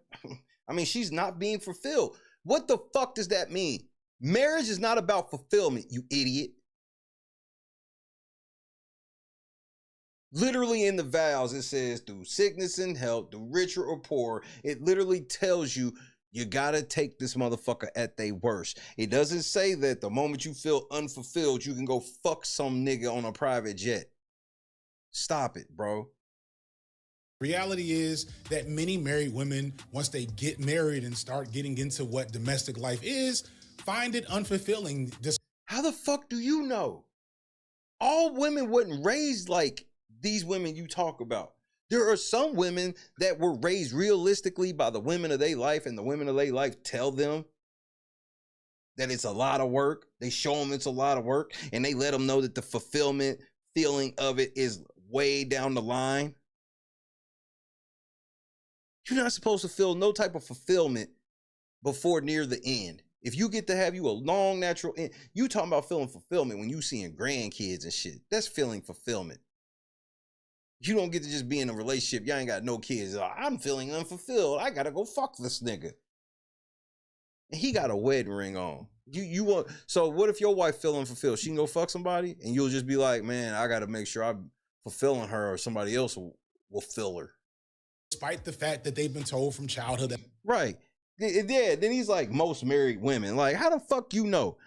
I mean, she's not being fulfilled. What the fuck does that mean? Marriage is not about fulfillment, you idiot. Literally in the vows, it says through sickness and health, through richer or poor, it literally tells you you gotta take this motherfucker at their worst. It doesn't say that the moment you feel unfulfilled, you can go fuck some nigga on a private jet. Stop it, bro. Reality is that many married women, once they get married and start getting into what domestic life is, find it unfulfilling. How the fuck do you know? All women wasn't raised like these women you talk about. There are some women that were raised realistically by the women of their life, and the women of their life tell them that it's a lot of work. They show them it's a lot of work, and they let them know that the fulfillment feeling of it is way down the line. You're not supposed to feel no type of fulfillment before near the end. If you get to have you a long natural end, you talking about feeling fulfillment when you seeing grandkids and shit. That's feeling fulfillment. You don't get to just be in a relationship. Y'all ain't got no kids. I'm feeling unfulfilled. I gotta go fuck this nigga. And he got a wedding ring on. You want, so what if your wife feel unfulfilled? She can go fuck somebody and you'll just be like, man, I gotta make sure I'm fulfilling her or somebody else will fill her. Despite the fact that they've been told from childhood that... Right. Yeah, then he's like most married women. Like, how the fuck you know?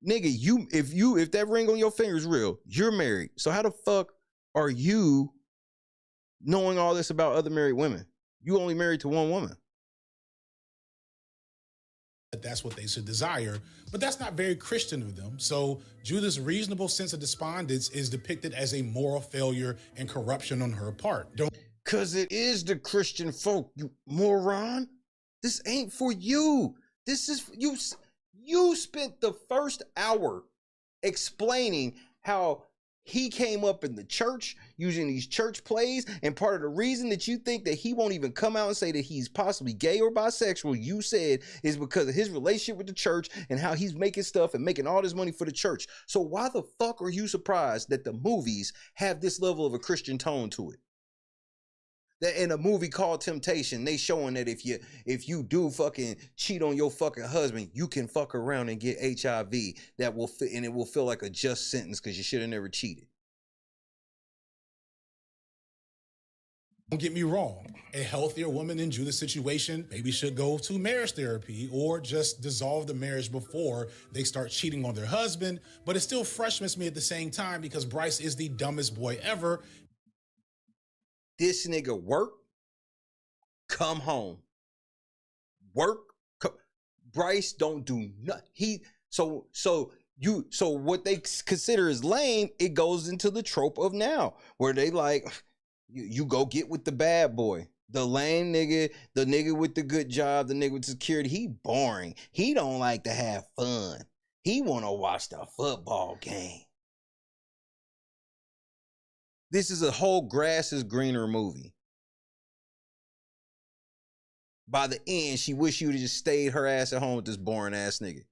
Nigga, if that ring on your finger is real, you're married. So how the fuck are you knowing all this about other married women? You only married to one woman. that's what they should desire, but that's not very Christian of them. So Judith's reasonable sense of despondence is depicted as a moral failure and corruption on her part. Cause it is the Christian folk, you moron. This ain't for you. This is you. You spent the first hour explaining how he came up in the church using these church plays, and part of the reason that you think that he won't even come out and say that he's possibly gay or bisexual, you said, is because of his relationship with the church and how he's making stuff and making all this money for the church. So why the fuck are you surprised that the movies have this level of a Christian tone to it? That in a movie called Temptation, they showing that if you do fucking cheat on your fucking husband, you can fuck around and get HIV. That will fit, and it will feel like a just sentence because you should have never cheated. Don't get me wrong. A healthier woman in Judith's situation maybe should go to marriage therapy or just dissolve the marriage before they start cheating on their husband. But it still frustrates me at the same time because Bryce is the dumbest boy ever. This nigga work, come home. Work, Bryce don't do nothing. So what they consider as lame, it goes into the trope of now, where they like, you go get with the bad boy. The lame nigga, the nigga with the good job, the nigga with security, he boring. He don't like to have fun. He want to watch the football game. This is a whole grass is greener movie. By the end, she wished she would have just stayed her ass at home with this boring ass nigga.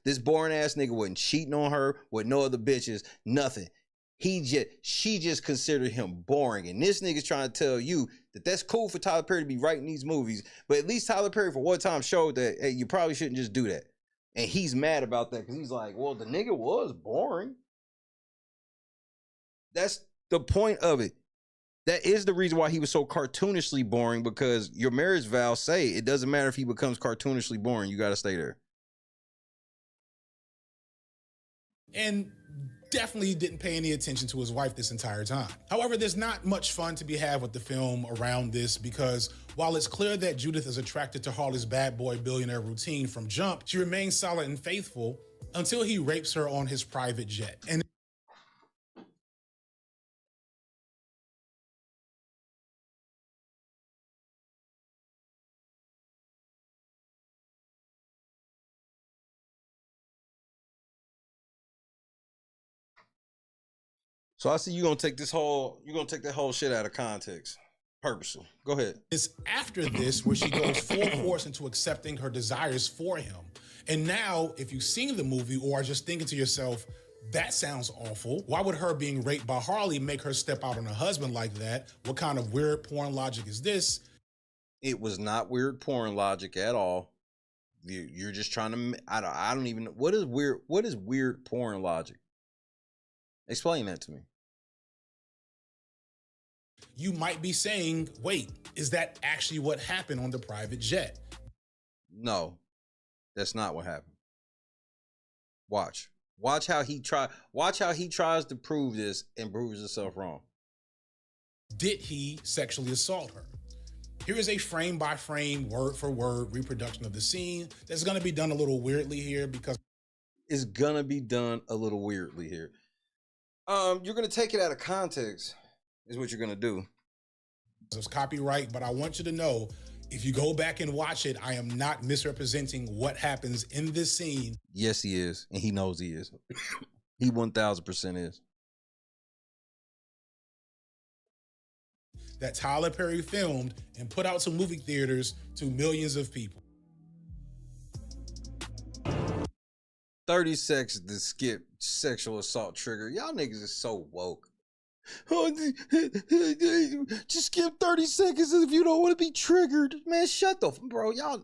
This boring ass nigga wasn't cheating on her with no other bitches, nothing. She just considered him boring. And this nigga's trying to tell you that that's cool for Tyler Perry to be writing these movies, but at least Tyler Perry for one time showed that, hey, you probably shouldn't just do that. And he's mad about that because he's like, well, the nigga was boring. That's the point of it. That is the reason why he was so cartoonishly boring, because your marriage vows say it doesn't matter if he becomes cartoonishly boring, you got to stay there. And definitely didn't pay any attention to his wife this entire time. However, there's not much fun to be had with the film around this, because while it's clear that Judith is attracted to Harley's bad boy billionaire routine from jump, she remains solid and faithful until he rapes her on his private jet. And so I see you're gonna take that whole shit out of context. Purposely. Go ahead. It's after this where she goes full force into accepting her desires for him. And now, if you've seen the movie or are just thinking to yourself, that sounds awful. Why would her being raped by Harley make her step out on her husband like that? What kind of weird porn logic is this? It was not weird porn logic at all. You're just trying to, I don't even know. What is weird porn logic? Explain that to me. You might be saying, wait, is that actually what happened on the private jet? No, that's not what happened. Watch how he tries to prove this and proves himself wrong. Did he sexually assault her? Here is a frame by frame, word for word reproduction of the scene that's going to be done a little weirdly here because it's going to be done a little weirdly here. You're going to take it out of context is what you're going to do. It's copyright, but I want you to know, if you go back and watch it, I am not misrepresenting what happens in this scene. Yes, he is. And he knows he is. He 1000% is. That Tyler Perry filmed and put out to movie theaters to millions of people. 30 seconds to skip sexual assault trigger. Y'all niggas is so woke. Just skip 30 seconds if you don't want to be triggered. Man, shut the bro. Y'all.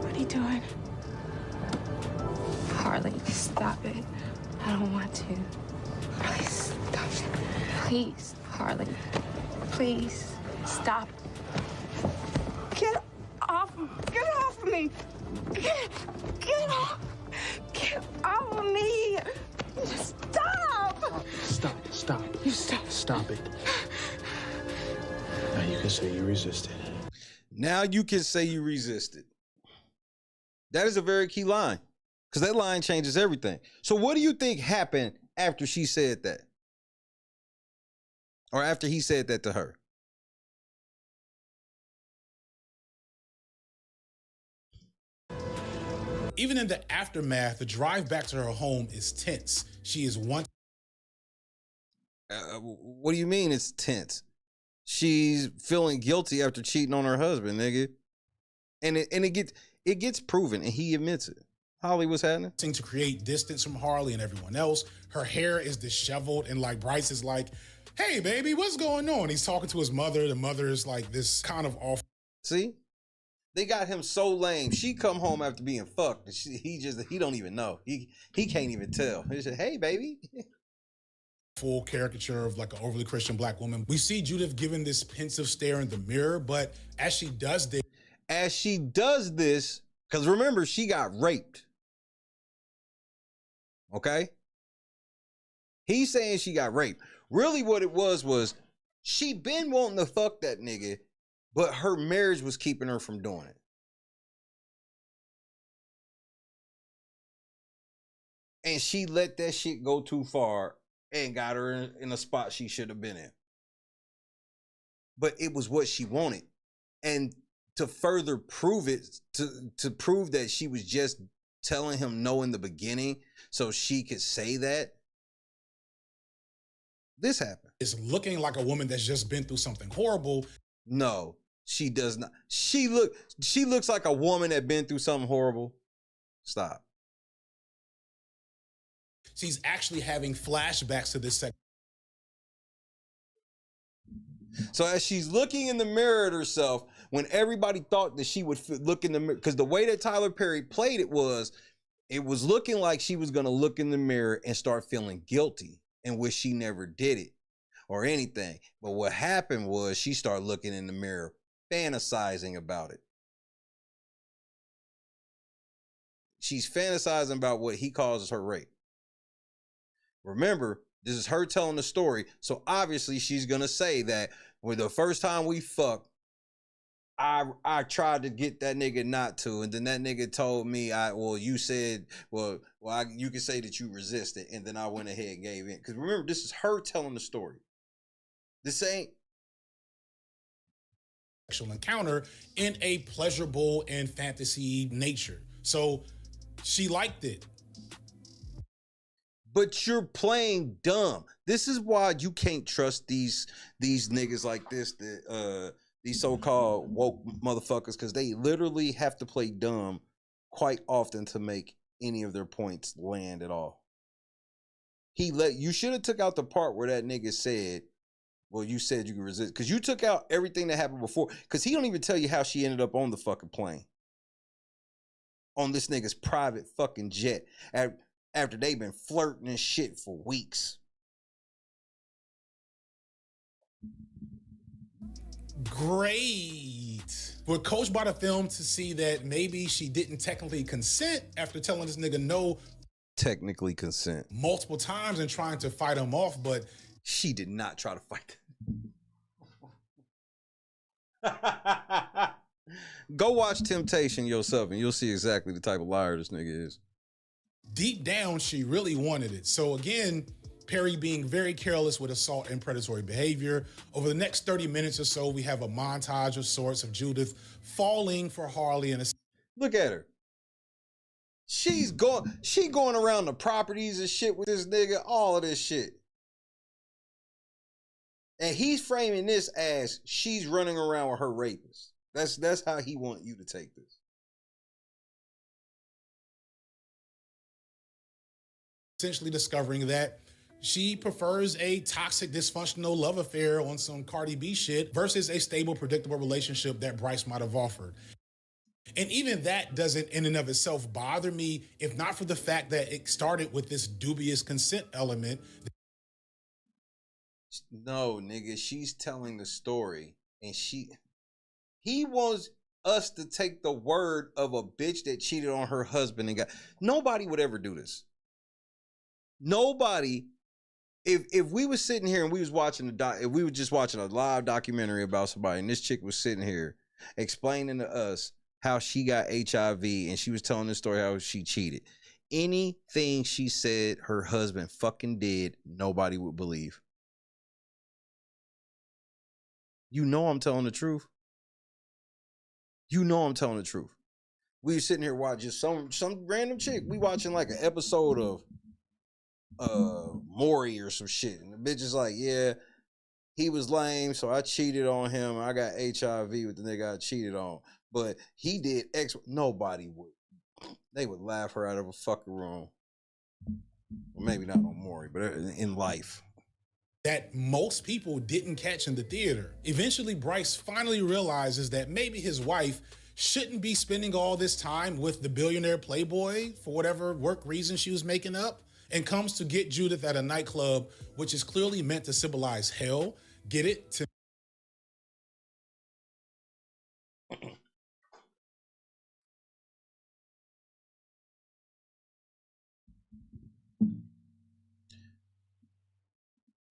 What are you doing? Harley, stop it. I don't want to. Please, stop it. Please, Harley. Please, stop. Get off of me. Get off of me. Stop. Stop. You stop. Stop it. can say you resisted. Now you can say you resisted. That is a very key line, because that line changes everything. So what do you think happened after she said that? Or after he said that to her? Even in the aftermath, the drive back to her home is tense. She is one. What do you mean it's tense? She's feeling guilty after cheating on her husband, nigga. And it gets proven, and he admits it. Holly, what's happening? To create distance from Harley and everyone else. Her hair is disheveled, and like Bryce is like, "Hey, baby, what's going on?" He's talking to his mother. The mother is like this kind of off. See? They got him so lame. She come home after being fucked. And he don't even know. He can't even tell. He said, "Hey, baby." Full caricature of like an overly Christian black woman. We see Judith giving this pensive stare in the mirror, but as she does this, because remember, she got raped. Okay? He's saying she got raped. Really what it was she been wanting to fuck that nigga, but her marriage was keeping her from doing it. And she let that shit go too far and got her in a spot she should have been in. But it was what she wanted. And to further prove it, to prove that she was just telling him no in the beginning so she could say that, this happened. It's looking like a woman that's just been through something horrible. No, she does not. She looks like a woman that been through something horrible. Stop. She's actually having flashbacks to this sex. So as she's looking in the mirror at herself, when everybody thought that she would look in the mirror, because the way that Tyler Perry played it was looking like she was going to look in the mirror and start feeling guilty and wish she never did it or anything. But what happened was she started looking in the mirror, fantasizing about it. She's fantasizing about what he calls her rape. Remember, this is her telling the story, so obviously she's going to say that, well, the first time we fucked, I tried to get that nigga not to, and then that nigga told me, you said, you could say that you resisted, and then I went ahead and gave in. Because remember, this is her telling the story. This ain't sexual encounter in a pleasurable and fantasy nature. So she liked it. But you're playing dumb. This is why you can't trust these niggas like this, these so-called woke motherfuckers, because they literally have to play dumb quite often to make any of their points land at all. You should have took out the part where that nigga said, well, you said you could resist, because you took out everything that happened before, because he don't even tell you how she ended up on the fucking plane. On this nigga's private fucking jet after they've been flirting and shit for weeks. Great. We're coached by the film to see that maybe she didn't technically consent after telling this nigga no. Technically consent. Multiple times and trying to fight him off, but she did not try to fight. Go watch Temptation yourself and you'll see exactly the type of liar this nigga is. Deep down, she really wanted it. So again, Perry being very careless with assault and predatory behavior. Over the next 30 minutes or so, we have a montage of sorts of Judith falling for Harley. And look at her. She going around the properties and shit with this nigga, all of this shit. And he's framing this as she's running around with her rapist. That's how he want you to take this. Essentially discovering that she prefers a toxic, dysfunctional love affair on some Cardi B shit versus a stable, predictable relationship that Bryce might have offered. And even that doesn't in and of itself bother me, if not for the fact that it started with this dubious consent element. No, nigga, she's telling the story and he wants us to take the word of a bitch that cheated on her husband and nobody would ever do this. Nobody if we was sitting here and we was watching if we were just watching a live documentary about somebody, and this chick was sitting here explaining to us how she got HIV, and she was telling this story how she cheated. Anything she said her husband fucking did, nobody would believe. You know I'm telling the truth. You know I'm telling the truth. We were sitting here watching some random chick. We watching like an episode of Maury or some shit, and the bitch is like, yeah, he was lame, so I cheated on him. I got HIV with the nigga I cheated on, but he did X. Nobody would. They would laugh her out of a fucking room. Well, maybe not on Maury, but in life. That most people didn't catch in the theater. Eventually, Bryce finally realizes that maybe his wife shouldn't be spending all this time with the billionaire playboy for whatever work reason she was making up, and comes to get Judith at a nightclub, which is clearly meant to symbolize hell. Get it?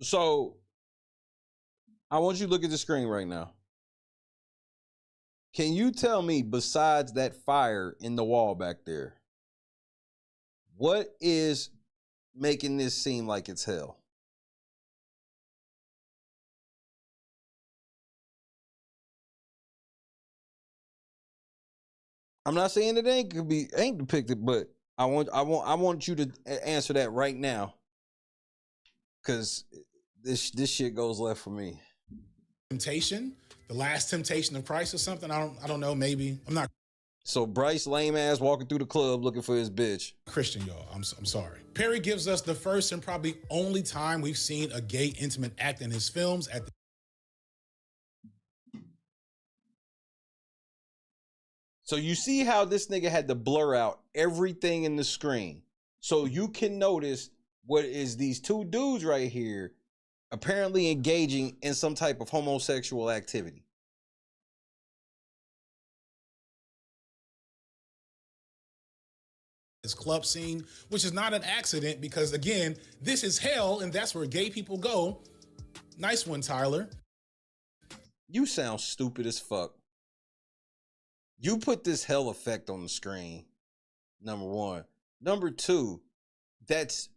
So, I want you to look at the screen right now. Can you tell me, besides that fire in the wall back there, what is making this seem like it's hell? I'm not saying it ain't depicted, but I want you to answer that right now, because this shit goes left for me. Temptation, the last temptation of Christ or something. I don't know. Maybe I'm not. So Bryce lame ass walking through the club looking for his bitch. Christian, y'all. I'm sorry. Perry gives us the first and probably only time we've seen a gay intimate act in his films at the. So you see how this nigga had to blur out everything in the screen. So you can notice what is these two dudes right here apparently engaging in some type of homosexual activity. This club scene, which is not an accident, because again, this is hell and that's where gay people go. Nice one, Tyler. You sound stupid as fuck. You put this hell effect on the screen, number one. Number two, there's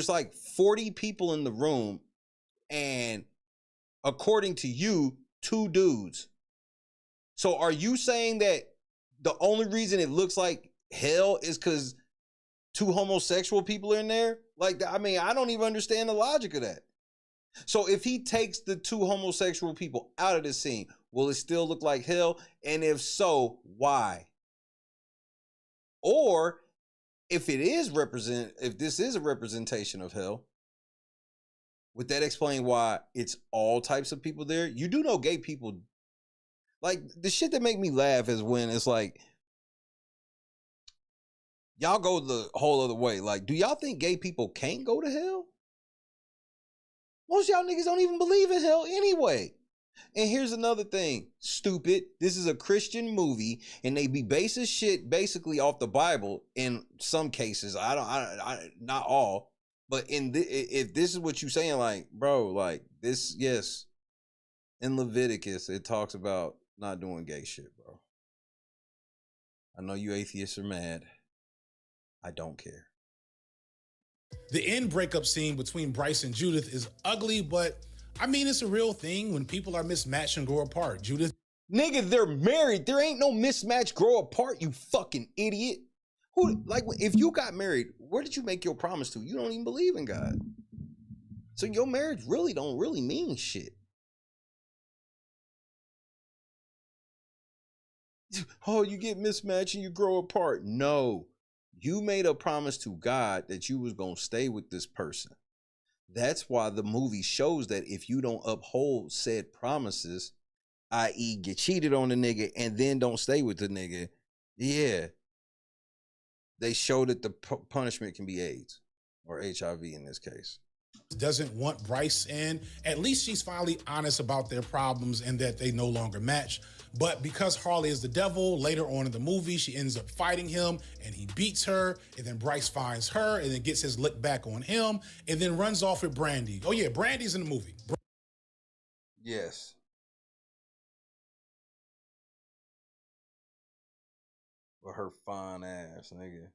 like 40 people in the room, and according to you, 2 dudes. So are you saying that the only reason it looks like hell is because 2 homosexual people are in there? Like, I mean, I don't even understand the logic of that. So if he takes the 2 homosexual people out of the scene, will it still look like hell? And if so, why? Or if this is a representation of hell, would that explain why it's all types of people there? You do know gay people, like, the shit that make me laugh is when it's like, y'all go the whole other way. Like, do y'all think gay people can't go to hell? Most y'all niggas don't even believe in hell anyway. And here's another thing, stupid. This is a Christian movie, and they be basing shit basically off the Bible in some cases. I not all, but if this is what you're saying, like, bro, like this, yes, in Leviticus it talks about not doing gay shit, bro. I know you atheists are mad. I don't care. The end breakup scene between Bryce and Judith is ugly, but I mean, it's a real thing when people are mismatched and grow apart. Judith. Nigga, they're married. There ain't no mismatch grow apart, you fucking idiot. Who, like, if you got married, where did you make your promise to? You don't even believe in God. So your marriage really don't really mean shit. Oh, you get mismatched and you grow apart. No, you made a promise to God that you was going to stay with this person. That's why the movie shows that if you don't uphold said promises, i.e. get cheated on the nigga and then don't stay with the nigga, yeah, they show that the punishment can be AIDS or HIV in this case. Doesn't want Bryce in. At least she's finally honest about their problems and that they no longer match. But because Harley is the devil, later on in the movie, she ends up fighting him and he beats her. And then Bryce finds her and then gets his lick back on him and then runs off with Brandy. Oh yeah, Brandy's in the movie. Yes. With her fine ass, nigga.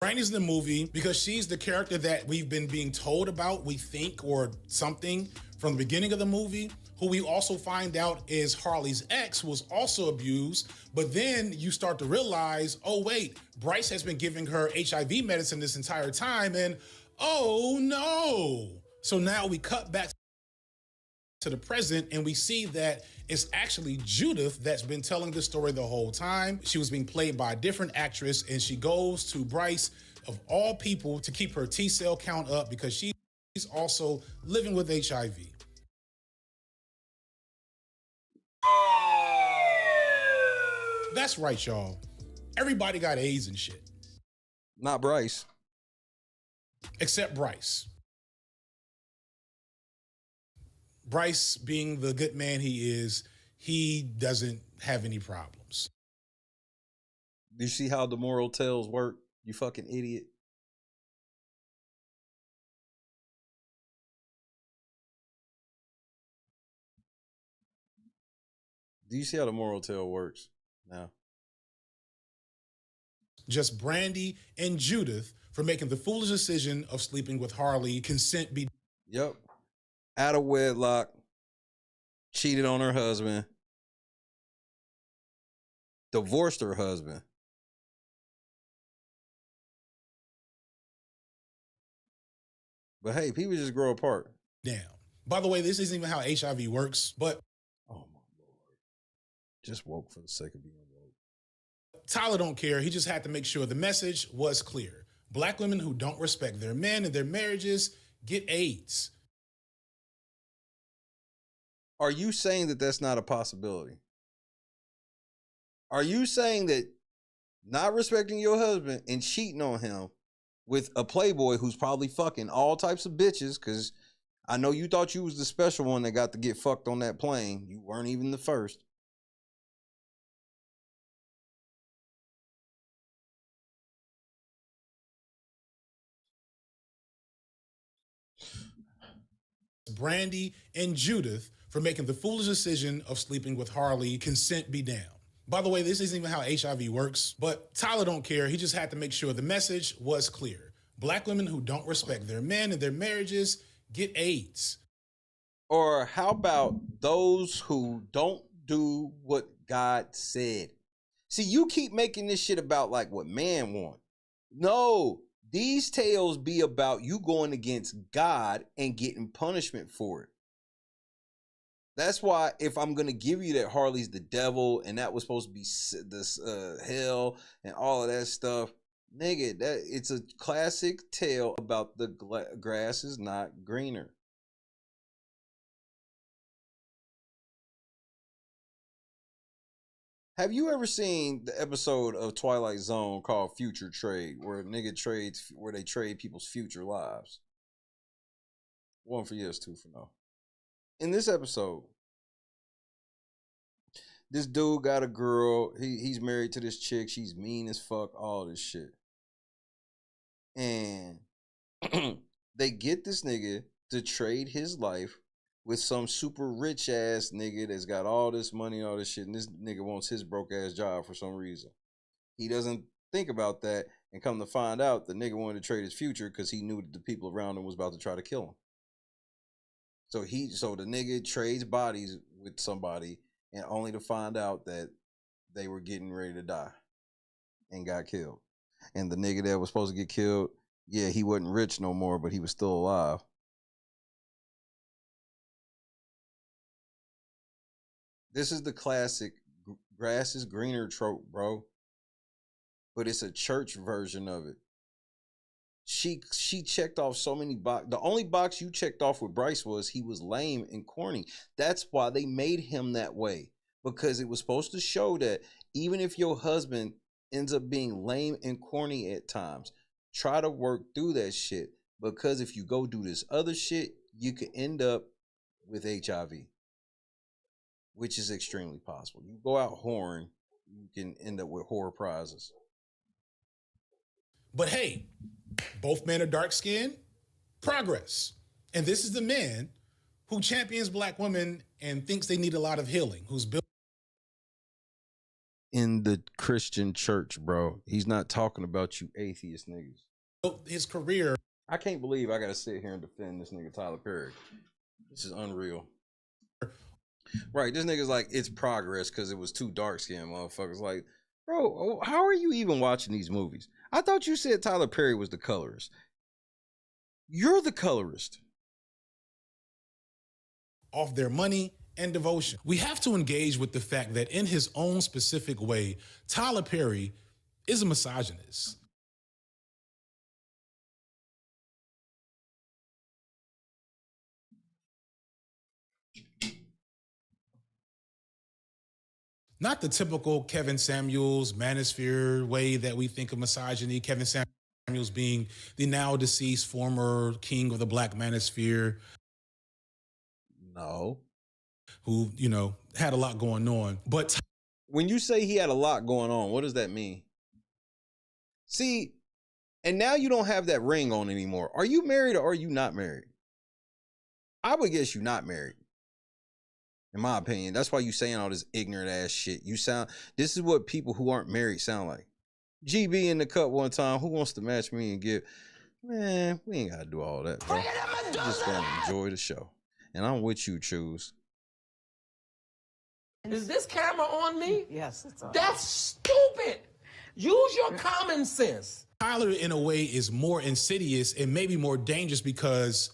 Brandy's in the movie because she's the character that we've been being told about, we think, or something from the beginning of the movie, who we also find out is Harley's ex, who was also abused. But then you start to realize, oh wait, Bryce has been giving her HIV medicine this entire time, and oh no. So now we cut back to the present and we see that it's actually Judith that's been telling the story the whole time. She was being played by a different actress, and she goes to Bryce, of all people, to keep her T-cell count up because she's also living with HIV. That's right, y'all. Everybody got AIDS and shit. Not Bryce. Except Bryce. Bryce, being the good man he is, he doesn't have any problems. Do you see how the moral tales work, you fucking idiot? Do you see how the moral tale works now? Just Brandy and Judith for making the foolish decision of sleeping with Harley. Consent be... Yep. Out of wedlock, cheated on her husband, divorced her husband. But hey, people just grow apart. Damn. By the way, this isn't even how HIV works, but... Oh my Lord. Just woke for the sake of being woke. Tyler don't care. He just had to make sure the message was clear. Black women who don't respect their men and their marriages get AIDS. Are you saying that that's not a possibility? Are you saying that not respecting your husband and cheating on him with a playboy who's probably fucking all types of bitches, because I know you thought you was the special one that got to get fucked on that plane. You weren't even the first. Brandy and Judith for making the foolish decision of sleeping with Harley. Consent be damned. By the way, this isn't even how HIV works, but Tyler don't care. He just had to make sure the message was clear. Black women who don't respect their men and their marriages get AIDS. Or how about those who don't do what God said? See, you keep making this shit about like what man want. No, these tales be about you going against God and getting punishment for it. That's why if I'm going to give you that Harley's the devil and that was supposed to be this hell and all of that stuff, nigga, that it's a classic tale about the grass is not greener. Have you ever seen the episode of Twilight Zone called Future Trade, where they trade people's future lives? One for yes, two for no. In this episode, this dude got a girl. He's married to this chick. She's mean as fuck. All this shit, and they get this nigga to trade his life with some super rich ass nigga that's got all this money, all this shit, and this nigga wants his broke ass job for some reason. He doesn't think about that, and come to find out, the nigga wanted to trade his future because he knew that the people around him was about to try to kill him. So the nigga trades bodies with somebody, and only to find out that they were getting ready to die and got killed. And the nigga that was supposed to get killed, yeah, he wasn't rich no more, but he was still alive. This is the classic grass is greener trope, bro. But it's a church version of it. She checked off so many boxes. The only box you checked off with Bryce was he was lame and corny. That's why they made him that way. Because it was supposed to show that even if your husband ends up being lame and corny at times, try to work through that shit. Because if you go do this other shit, you could end up with HIV. which is extremely possible. You go out whoring, you can end up with whore prizes. But hey, both men are dark skinned. Progress. And this is the man who champions black women and thinks they need a lot of healing, who's built In the Christian church, bro. He's not talking about you atheist niggas. his career. I can't believe I gotta sit here and defend this nigga Tyler Perry. This is unreal. Right, this nigga's like, it's progress because it was two dark-skinned motherfuckers. Like, bro, how are you even watching these movies? I thought you said Tyler Perry was the colorist. You're the colorist. Off their money and devotion. We have to engage with the fact that in his own specific way, Tyler Perry is a misogynist. Not the typical Kevin Samuels manosphere way that we think of misogyny. Kevin Samuels being the now deceased former king of the black manosphere. No. Who, you know, had a lot going on. But when you say he had a lot going on, what does that mean? See, and now you don't have that ring on anymore. Are you married or are you not married? I would guess you're not married. In my opinion, that's why you saying all this ignorant ass shit. This is what people who aren't married sound like. GB in the cut one time, who wants to match me and give? Man, we ain't gotta do all that, bro. We just gonna enjoy the show. And I'm with you, Choose. Is this camera on me? Yes, it's on. That's stupid. Use your common sense. Tyler, in a way, is more insidious and maybe more dangerous because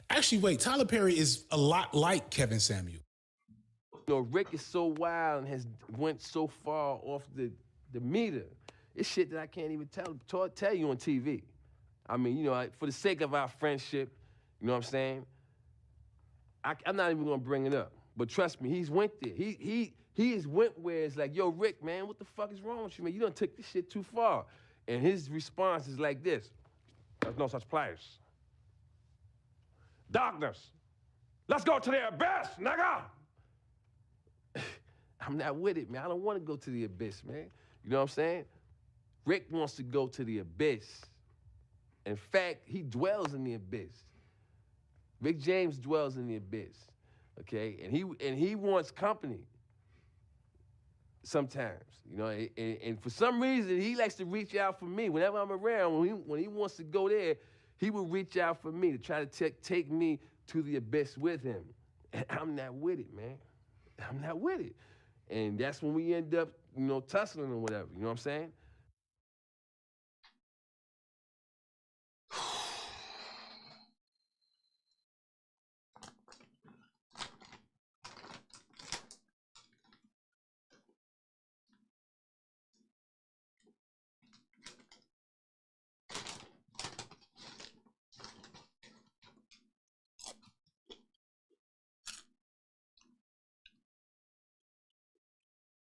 actually, wait, Tyler Perry is a lot like Kevin Samuel. You know, Rick is so wild and has went so far off the meter. It's shit that I can't even tell you on TV. I mean, you know, for the sake of our friendship, you know what I'm saying? I'm not even gonna bring it up. But trust me, he's went there. He has went where it's like, yo, Rick, man, what the fuck is wrong with you, man? You done took this shit too far. And his response is like this: there's no such place. Darkness. Let's go to the abyss, nigga. I'm not with it, man. I don't want to go to the abyss, man. You know what I'm saying? Rick wants to go to the abyss. In fact, he dwells in the abyss. Rick James dwells in the abyss, okay? And he wants company sometimes, you know? And for some reason, he likes to reach out for me. Whenever I'm around, when he wants to go there, he will reach out for me to try to take me to the abyss with him. And I'm not with it, man. I'm not with it. And that's when we end up, you know, tussling or whatever, you know what I'm saying?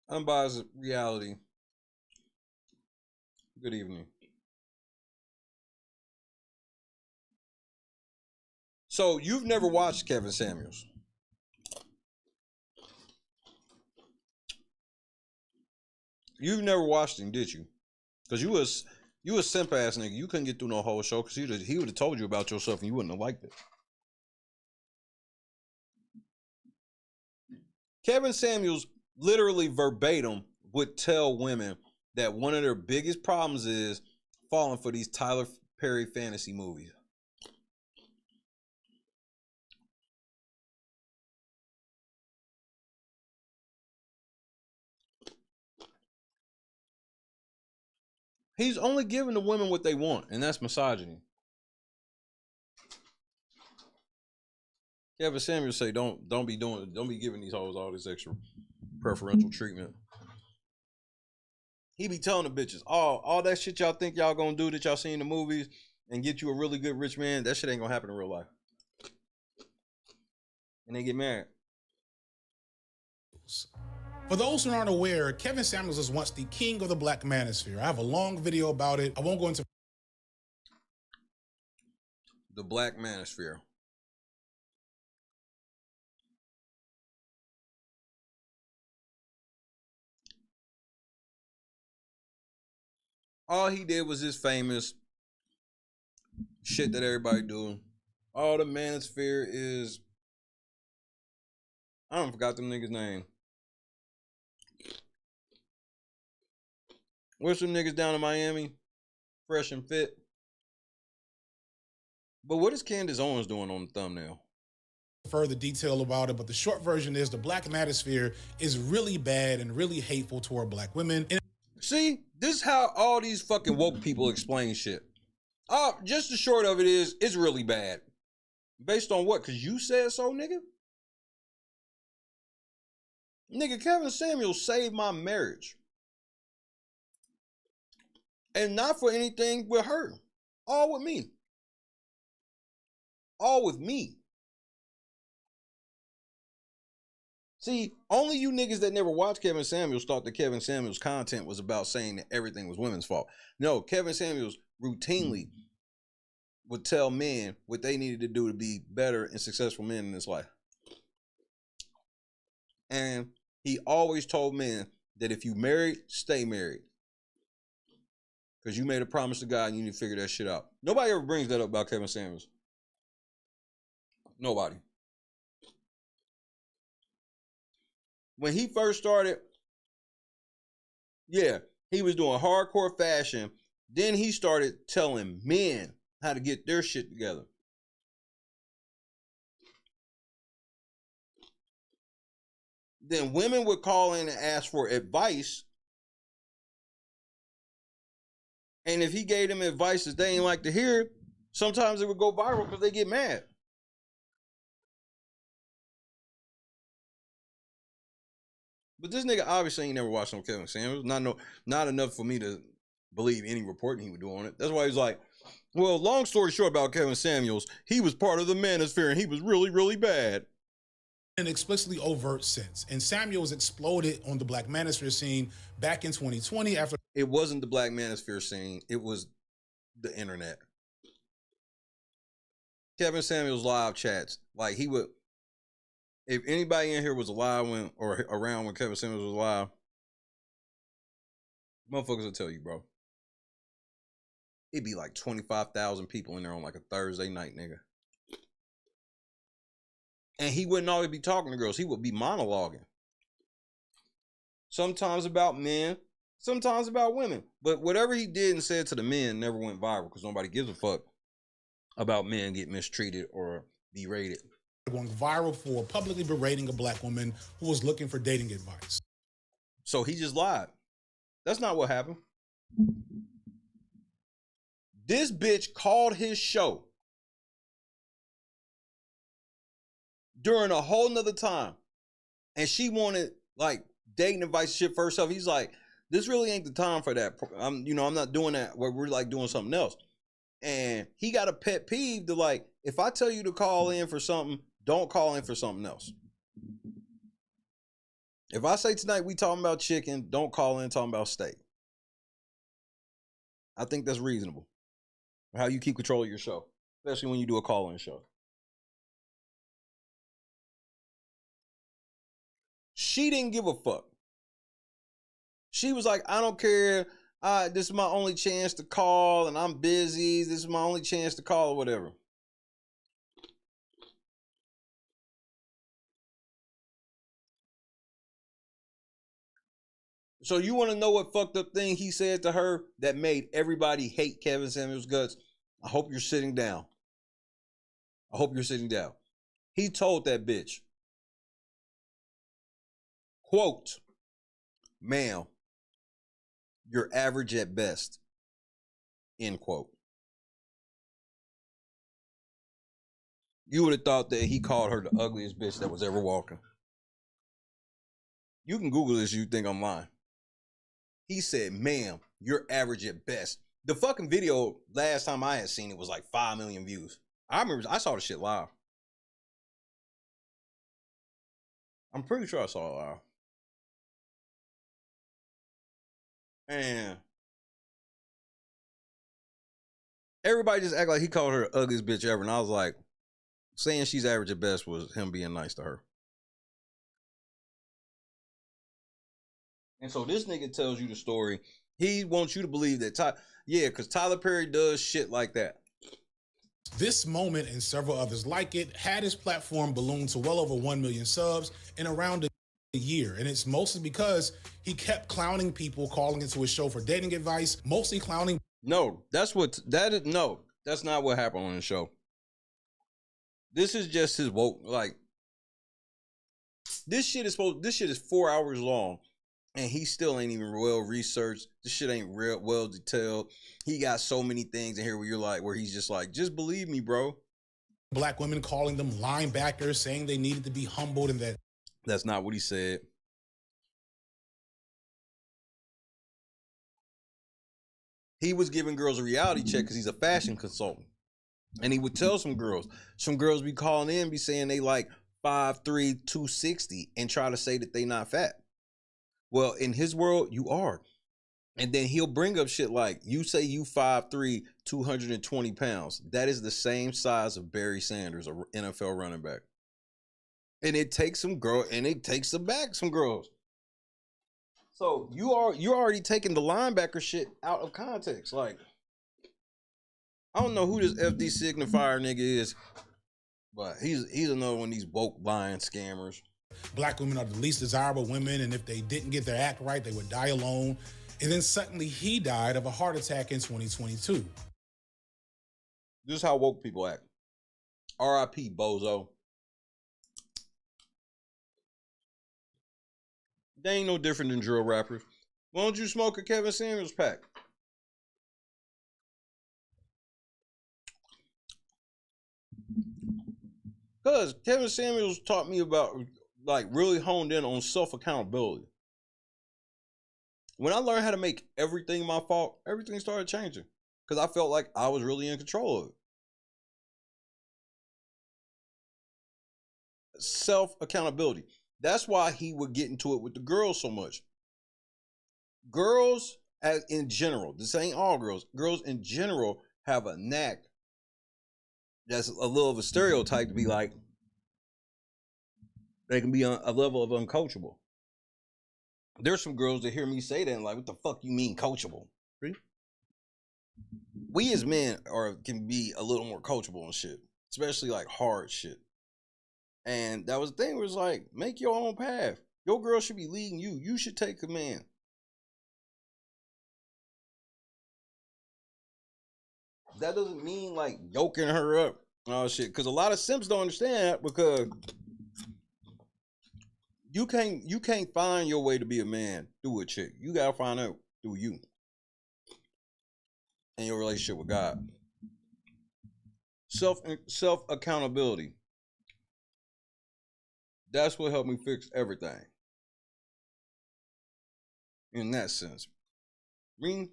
Unbiased reality. Good evening. So you've never watched Kevin Samuels? You've never watched him, did you? Because you a simp ass nigga. You couldn't get through no whole show because he would have told you about yourself and you wouldn't have liked it. Kevin Samuels literally verbatim would tell women that one of their biggest problems is falling for these Tyler Perry fantasy movies. He's only giving the women what they want, and that's misogyny. Kevin Samuels say don't be giving these hoes all this extra preferential treatment. He be telling the bitches, all that shit y'all think y'all gonna do that y'all see in the movies and get you a really good rich man, that shit ain't gonna happen in real life. And they get married. For those who aren't aware, Kevin Samuels was once the king of the black manosphere. I have a long video about it. I won't go into the black manosphere. All he did was his famous shit that everybody doing. Oh, the manosphere is, I don't forgot them niggas' name. Where's some niggas down in Miami? Fresh and fit. But what is Candace Owens doing on the thumbnail? Further detail about it, but the short version is the black manosphere is really bad and really hateful toward black women. See, this is how all these fucking woke people explain shit. Just the short of it is, it's really bad. Based on what? Because you said so, nigga? Nigga, Kevin Samuels saved my marriage. And not for anything with her. All with me. All with me. See, only you niggas that never watched Kevin Samuels thought that Kevin Samuels' content was about saying that everything was women's fault. No, Kevin Samuels routinely would tell men what they needed to do to be better and successful men in this life. And he always told men that if you married, stay married. Because you made a promise to God and you need to figure that shit out. Nobody ever brings that up about Kevin Samuels. Nobody. When he first started, yeah, he was doing hardcore fashion. Then he started telling men how to get their shit together. Then women would call in and ask for advice. And if he gave them advice that they ain't like to hear, sometimes it would go viral because they get mad. But this nigga obviously ain't never watched no Kevin Samuels. Not enough for me to believe any reporting he would do on it. That's why he's like, well, long story short about Kevin Samuels, he was part of the manosphere and he was really, really bad. An explicitly overt sense. And Samuels exploded on the black manosphere scene back in 2020 after... It wasn't the black manosphere scene. It was the internet. Kevin Samuels live chats. Like he would... If anybody in here was alive when or around when Kevin Samuels was alive, motherfuckers will tell you, bro. It'd be like 25,000 people in there on like a Thursday night, nigga. And he wouldn't always be talking to girls. He would be monologuing. Sometimes about men, sometimes about women. But whatever he did and said to the men never went viral because nobody gives a fuck about men getting mistreated or berated. Going viral for publicly berating a black woman who was looking for dating advice. So he just lied. That's not what happened. This bitch called his show during a whole nother time. And she wanted like dating advice shit for herself. He's like, this really ain't the time for that. I'm not doing that where we're like doing something else. And he got a pet peeve to like, if I tell you to call in for something, don't call in for something else. If I say tonight we talking about chicken, don't call in talking about steak. I think that's reasonable. How you keep control of your show, especially when you do a call-in show. She didn't give a fuck. She was like, I don't care. This is my only chance to call and I'm busy. This is my only chance to call or whatever. So you want to know what fucked up thing he said to her that made everybody hate Kevin Samuels' guts? I hope you're sitting down. I hope you're sitting down. He told that bitch, quote, ma'am, you're average at best, end quote. You would have thought that he called her the ugliest bitch that was ever walking. You can Google this, you think I'm lying. He said, ma'am, you're average at best. The fucking video, last time I had seen it, was like 5 million views. I remember, I saw the shit live. I'm pretty sure I saw it live. And everybody just act like he called her the ugliest bitch ever. And I was like, saying she's average at best was him being nice to her. And so this nigga tells you the story He wants you to believe that because Tyler Perry does shit like that. This moment and several others like it had his platform balloon to well over 1 million subs in around a year. And it's mostly because he kept clowning people calling into his show for dating advice, mostly clowning. No, that's not what happened on the show. This is just his woke, like, this shit is 4 hours long. And he still ain't even well researched. This shit ain't real well detailed. He got so many things in here where he's just like, just believe me, bro. Black women calling them linebackers, saying they needed to be humbled, and that's not what he said. He was giving girls a reality check because he's a fashion consultant. And he would tell some girls be calling in, be saying they like 5'3", 260, and try to say that they not fat. Well, in his world, you are. And then he'll bring up shit like, you say you 5'3", 220 pounds. That is the same size of Barry Sanders, an NFL running back. And it takes some girl, and it takes back some girls. So you're already taking the linebacker shit out of context. Like, I don't know who this FD Signifier nigga is, but he's another one of these woke lying scammers. Black women are the least desirable women, and if they didn't get their act right, they would die alone. And then suddenly he died of a heart attack in 2022. This is how woke people act. R.I.P. bozo. They ain't no different than drill rappers. Why don't you smoke a Kevin Samuels pack? Because Kevin Samuels taught me about, like, really honed in on self-accountability. When I learned how to make everything my fault, everything started changing. Because I felt like I was really in control of it. Self-accountability. That's why he would get into it with the girls so much. Girls, as in general, this ain't all girls. Girls in general have a knack. That's a little of a stereotype to be like, they can be on a level of uncoachable. There's some girls that hear me say that and like, what the fuck you mean coachable? See? We as men can be a little more coachable and shit, especially like hard shit. And that was the thing, where it's like, make your own path. Your girl should be leading you. You should take command. That doesn't mean like yoking her up and all shit. Because a lot of simps don't understand that, because you can't find your way to be a man through a chick. You gotta find out through you and your relationship with God. Self accountability. That's what helped me fix everything. In that sense. I mean,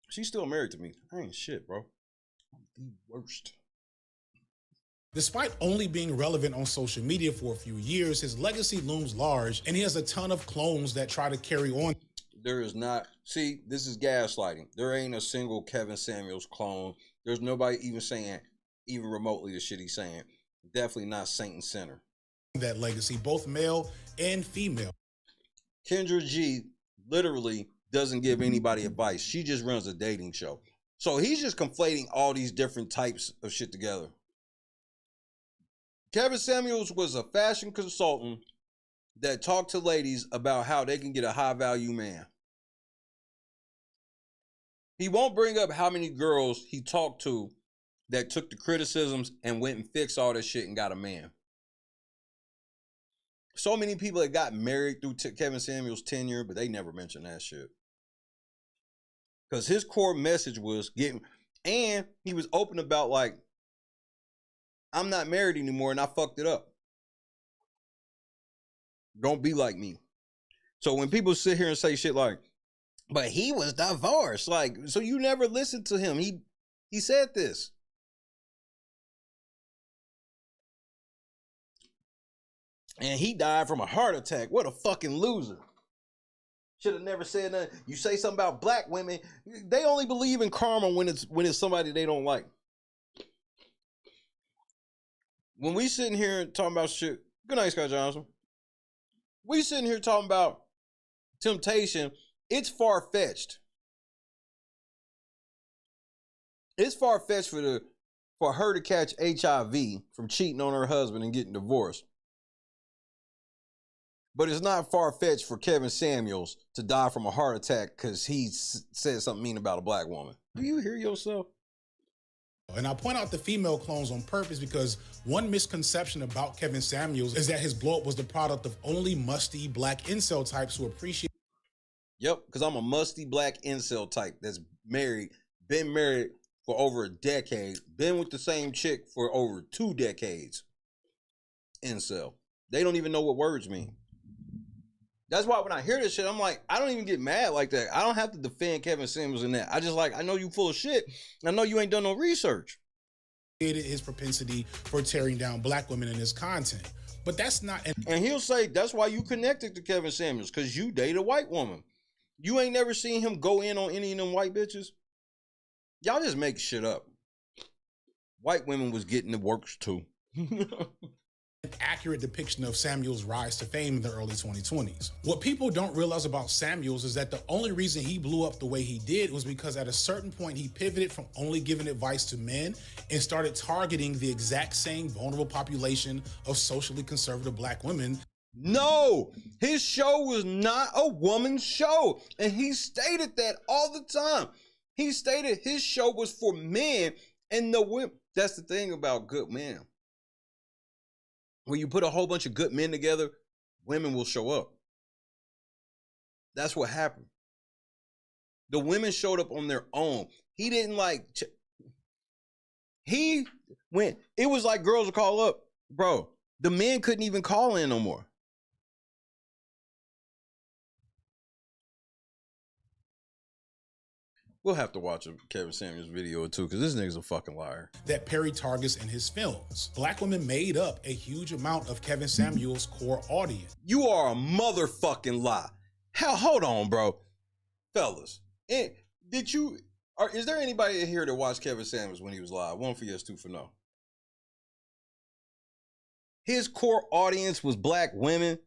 she's still married to me. I ain't shit, bro. I'm the worst. Despite only being relevant on social media for a few years, his legacy looms large, and he has a ton of clones that try to carry on. There is not. See, this is gaslighting. There ain't a single Kevin Samuels clone. There's nobody even saying, even remotely, the shit he's saying. Definitely not Saint and Sinner. That legacy, both male and female. Kendra G literally doesn't give anybody advice. She just runs a dating show. So he's just conflating all these different types of shit together. Kevin Samuels was a fashion consultant that talked to ladies about how they can get a high value man. He won't bring up how many girls he talked to that took the criticisms and went and fixed all this shit and got a man. So many people that got married through Kevin Samuels' tenure, but they never mentioned that shit. Because his core message was getting, and he was open about like, I'm not married anymore and I fucked it up. Don't be like me. So when people sit here and say shit like, but he was divorced, like, so you never listened to him. He said this. And he died from a heart attack. What a fucking loser. Should have never said nothing. You say something about black women, they only believe in karma when it's somebody they don't like. When we sitting here talking about shit, good night, Scott Johnson. We sitting here talking about temptation, it's far-fetched. It's far-fetched for her to catch HIV from cheating on her husband and getting divorced. But it's not far-fetched for Kevin Samuels to die from a heart attack because he said something mean about a black woman. Do you hear yourself? And I point out the female clones on purpose because one misconception about Kevin Samuels is that his blow-up was the product of only musty black incel types who appreciate. Yep, because I'm a musty black incel type that's married, been married for over a decade, been with the same chick for over 2 decades. Incel. They don't even know what words mean. That's why when I hear this shit, I'm like, I don't even get mad like that. I don't have to defend Kevin Samuels in that. I just like, I know you full of shit. I know you ain't done no research. His propensity for tearing down black women in his content. But that's not... And he'll say, that's why you connected to Kevin Samuels, because you date a white woman. You ain't never seen him go in on any of them white bitches? Y'all just make shit up. White women was getting the works too. Accurate depiction of Samuel's rise to fame in the early 2020s. What people don't realize about Samuels is that the only reason he blew up the way he did was because at a certain point he pivoted from only giving advice to men and started targeting the exact same vulnerable population of socially conservative black women. No, his show was not a woman's show. And he stated that all the time. He stated his show was for men and the women. That's the thing about good men. When you put a whole bunch of good men together, women will show up. That's what happened. The women showed up on their own. He didn't like... He went... It was like girls would call up. Bro, the men couldn't even call in no more. We'll have to watch a Kevin Samuels video or two because this nigga's a fucking liar. That Perry targets in his films. Black women made up a huge amount of Kevin Samuels' core audience. You are a motherfucking lie. Hell, hold on, bro. Fellas, is there anybody here that watched Kevin Samuels when he was live? 1 for yes, 2 for no. His core audience was black women.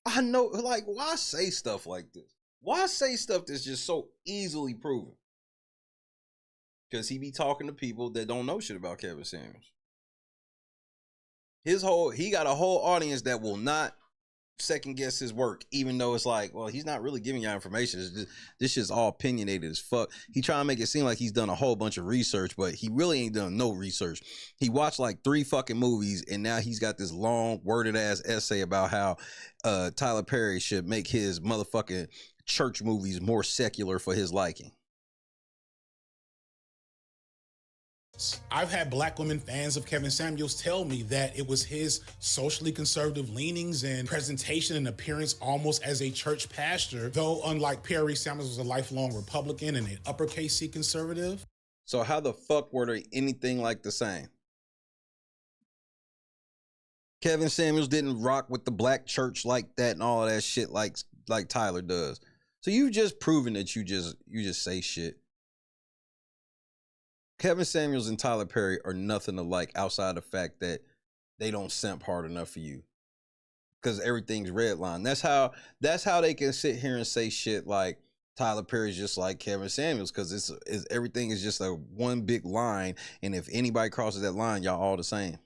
I know, like, why say stuff like this? Why say stuff that's just so easily proven? Because he be talking to people that don't know shit about Kevin Samuels. He got a whole audience that will not second guess his work, even though it's like, well, he's not really giving y'all information. This shit's all opinionated as fuck. He trying to make it seem like he's done a whole bunch of research, but he really ain't done no research. He watched like 3 fucking movies, and now he's got this long worded ass essay about how Tyler Perry should make his motherfucking church movies more secular for his liking. I've had black women fans of Kevin Samuels tell me that it was his socially conservative leanings and presentation and appearance almost as a church pastor, though unlike Perry, Samuels was a lifelong Republican and an uppercase C conservative. So how the fuck were they anything like the same? Kevin Samuels didn't rock with the black church like that and all of that shit like Tyler does. So you've just proven that you just say shit. Kevin Samuels and Tyler Perry are nothing alike outside the fact that they don't simp hard enough for you. Because everything's redline. That's how they can sit here and say shit like Tyler Perry's just like Kevin Samuels, because everything is just a one big line, and if anybody crosses that line, y'all all the same.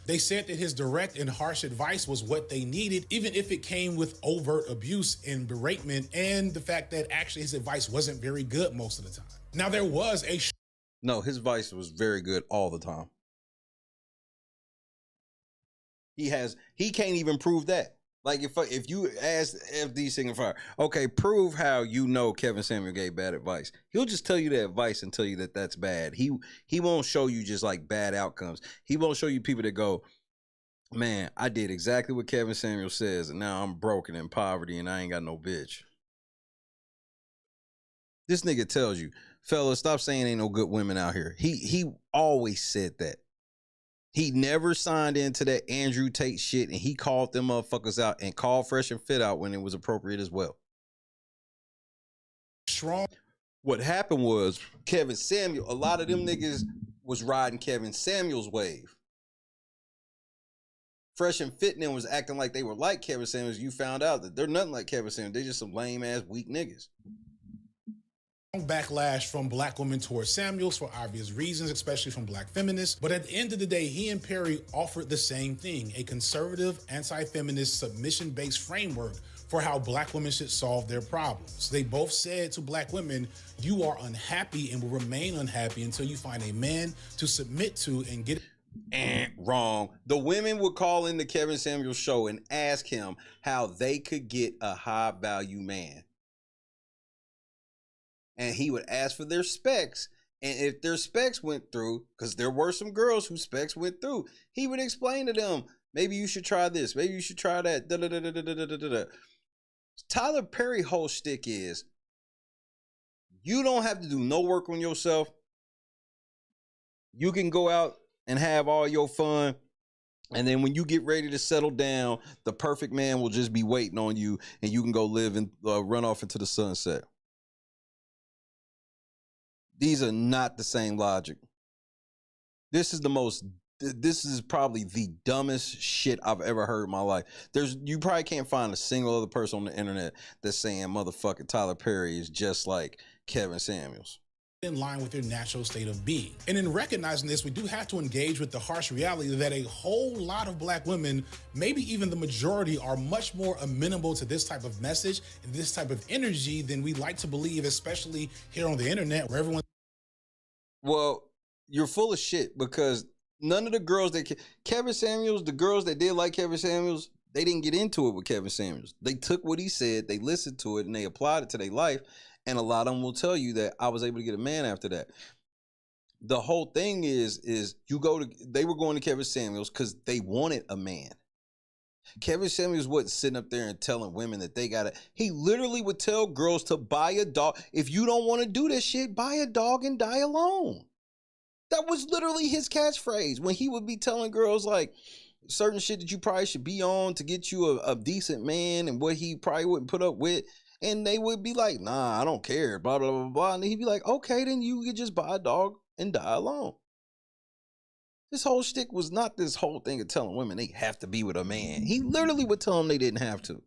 They said that his direct and harsh advice was what they needed, even if it came with overt abuse and beratement, and the fact that actually his advice wasn't very good most of the time. Now, there was a... No, his advice was very good all the time. He can't even prove that. Like, if you ask FD Signifier, okay, prove how you know Kevin Samuel gave bad advice. He'll just tell you the advice and tell you that that's bad. He won't show you just like bad outcomes. He won't show you people that go, man, I did exactly what Kevin Samuel says, and now I'm broken in poverty and I ain't got no bitch. This nigga tells you, fellas, stop saying ain't no good women out here. He always said that. He never signed into that Andrew Tate shit, and he called them motherfuckers out and called Fresh and Fit out when it was appropriate as well. Strong. What happened was Kevin Samuel, a lot of them niggas was riding Kevin Samuel's wave. Fresh and Fit and was acting like they were like Kevin Samuels. You found out that they're nothing like Kevin Samuels. They're just some lame ass weak niggas. backlash from black women towards Samuels for obvious reasons, especially from black feminists. But at the end of the day, he and Perry offered the same thing, a conservative, anti-feminist, submission-based framework for how black women should solve their problems. They both said to black women, you are unhappy and will remain unhappy until you find a man to submit to and get... Wrong. The women would call in the Kevin Samuels show and ask him how they could get a high-value man. And he would ask for their specs. And if their specs went through, because there were some girls whose specs went through, he would explain to them, maybe you should try this, maybe you should try that. Da, da, da, da, da, da, da, da. Tyler Perry whole shtick is, you don't have to do no work on yourself. You can go out and have all your fun. And then when you get ready to settle down, the perfect man will just be waiting on you and you can go live and run off into the sunset. These are not the same logic. This is probably the dumbest shit I've ever heard in my life. You probably can't find a single other person on the internet that's saying motherfucking Tyler Perry is just like Kevin Samuels. In line with their natural state of being. And in recognizing this, we do have to engage with the harsh reality that a whole lot of black women, maybe even the majority, are much more amenable to this type of message and this type of energy than we like to believe, especially here on the internet where everyone... Well, you're full of shit, because none of the girls that Kevin Samuels, the girls that did like Kevin Samuels, they didn't get into it with Kevin Samuels. They took what he said, they listened to it, and they applied it to their life. And a lot of them will tell you that I was able to get a man after that. The whole thing is they were going to Kevin Samuels because they wanted a man. Kevin Samuels wasn't sitting up there and telling women that they got it. He literally would tell girls to buy a dog. If you don't want to do this shit, buy a dog and die alone. That was literally his catchphrase when he would be telling girls like certain shit that you probably should be on to get you a decent man and what he probably wouldn't put up with. And they would be like, nah, I don't care, blah, blah, blah, blah. And he'd be like, okay, then you could just buy a dog and die alone. This whole shtick was not this whole thing of telling women they have to be with a man. He literally would tell them they didn't have to.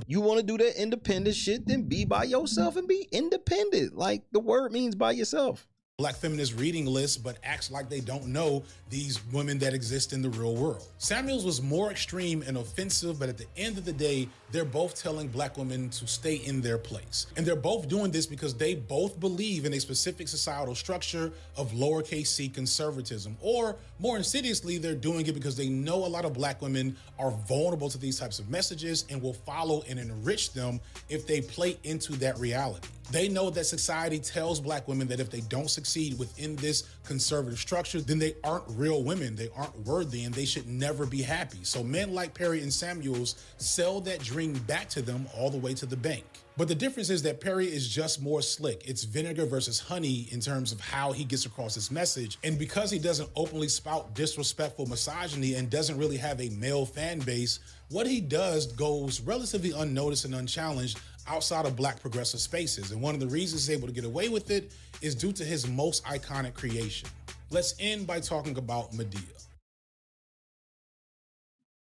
You want to do that independent shit, then be by yourself and be independent. Like the word means by yourself. Black feminist reading list, but acts like they don't know these women that exist in the real world. Samuels was more extreme and offensive, but at the end of the day, they're both telling black women to stay in their place. And they're both doing this because they both believe in a specific societal structure of lowercase c conservatism. Or more insidiously, they're doing it because they know a lot of black women are vulnerable to these types of messages and will follow and enrich them if they play into that reality. They know that society tells black women that if they don't succeed within this conservative structure, then they aren't real women, they aren't worthy, and they should never be happy. So men like Perry and Samuels sell that dream back to them all the way to the bank. But the difference is that Perry is just more slick. It's vinegar versus honey in terms of how he gets across his message. And because he doesn't openly spout disrespectful misogyny and doesn't really have a male fan base, what he does goes relatively unnoticed and unchallenged outside of black progressive spaces. And one of the reasons he's able to get away with it is due to his most iconic creation. Let's end by talking about Madea.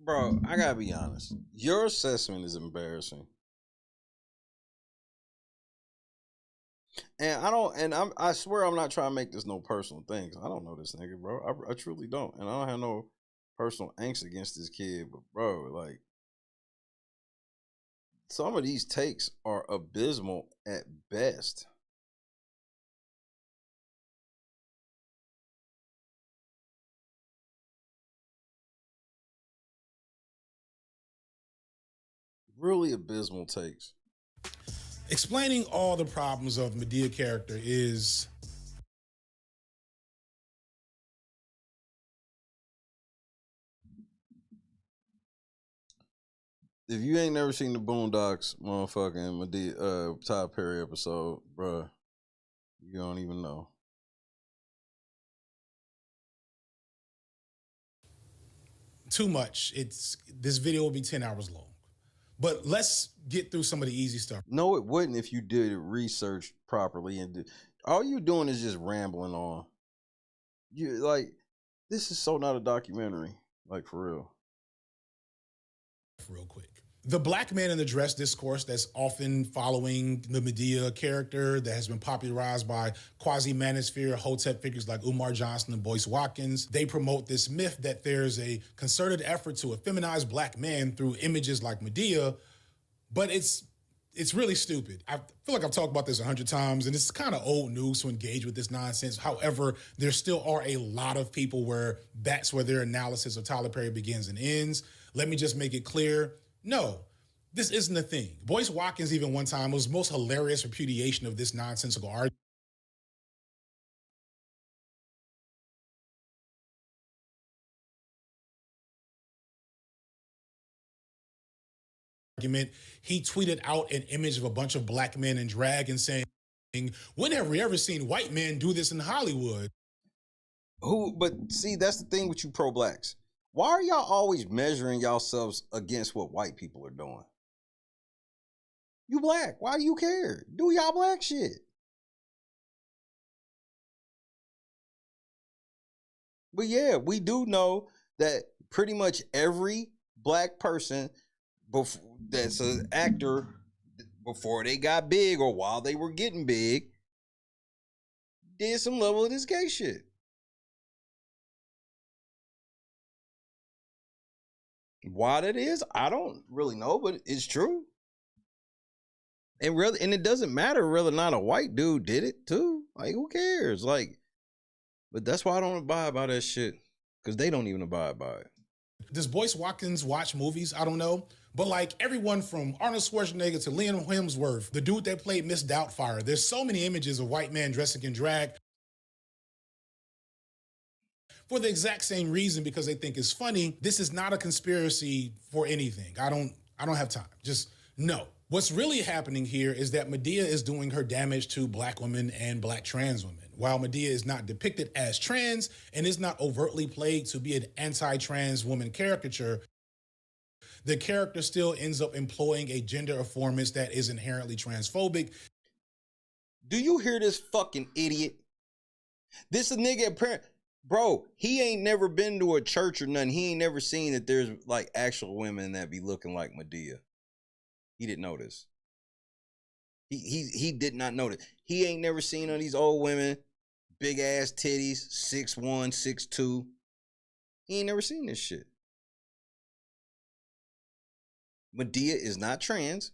Bro, I gotta be honest. Your assessment is embarrassing. And I swear I'm not trying to make this no personal thing. I don't know this nigga, bro. I truly don't. And I don't have no personal angst against this kid, but bro, like, some of these takes are abysmal at best. Really abysmal takes. Explaining all the problems of Madea character is if you ain't never seen the Boondocks motherfucking Madea Tyler Perry episode, bruh, you don't even know. Too much. This video will be 10 hours long. But let's get through some of the easy stuff. No, it wouldn't if you did research properly. And all you're doing is just rambling on. You like, this is so not a documentary. Like, for real. Real quick. The black man in the dress discourse that's often following the Madea character that has been popularized by quasi-manosphere Hotep figures like Umar Johnson and Boyce Watkins. They promote this myth that there's a concerted effort to effeminize black men through images like Madea, but it's really stupid. I feel like I've talked about this 100 times, and it's kind of old news to engage with this nonsense. However, there still are a lot of people where that's where their analysis of Tyler Perry begins and ends. Let me just make it clear. No, this isn't a thing. Boyce Watkins even one time was the most hilarious repudiation of this nonsensical argument. He tweeted out an image of a bunch of black men in drag and saying, when have we ever seen white men do this in Hollywood? But see, that's the thing with you pro-blacks. Why are y'all always measuring yourselves against what white people are doing? You black. Why do you care? Do y'all black shit. But yeah, we do know that pretty much every black person that's an actor before they got big or while they were getting big did some level of this gay shit. Why that is, I don't really know, but it's true. And it doesn't matter whether or not a white dude did it too. Like, who cares? Like, but that's why I don't abide by that shit, because they don't even abide by it. Does Boyce Watkins watch movies? I don't know. But like everyone from Arnold Schwarzenegger to Liam Hemsworth, the dude that played Miss Doubtfire, there's so many images of white men dressing in drag for the exact same reason, because they think it's funny. This is not a conspiracy for anything. I don't have time. Just no. What's really happening here is that Madea is doing her damage to black women and black trans women. While Madea is not depicted as trans and is not overtly played to be an anti-trans woman caricature, the character still ends up employing a gender affirmance that is inherently transphobic. Do you hear this fucking idiot? This a nigga apparently. Bro, he ain't never been to a church or nothing. He ain't never seen that there's like actual women that be looking like Madea. He didn't know this. He did not know that. He ain't never seen none of these old women, big ass titties, 6'1", 6'2". He ain't never seen this shit. Madea is not trans.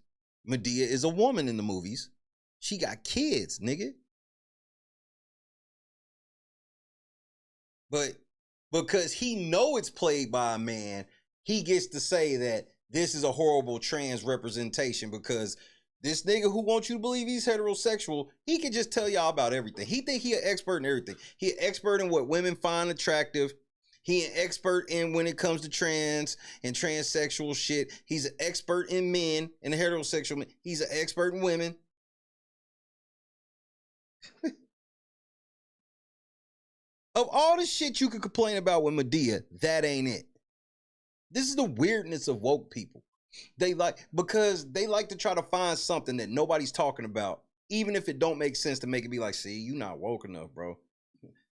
Madea is a woman in the movies. She got kids, nigga. But because he know it's played by a man, he gets to say that this is a horrible trans representation, because this nigga who wants you to believe he's heterosexual, he can just tell y'all about everything. He think he an expert in everything. He an expert in what women find attractive. He an expert in when it comes to trans and transsexual shit. He's an expert in men and heterosexual men. He's an expert in women. Of all the shit you could complain about with Madea, that ain't it. This is the weirdness of woke people. Because they like to try to find something that nobody's talking about, even if it don't make sense, to make it be like, see, you not woke enough, bro.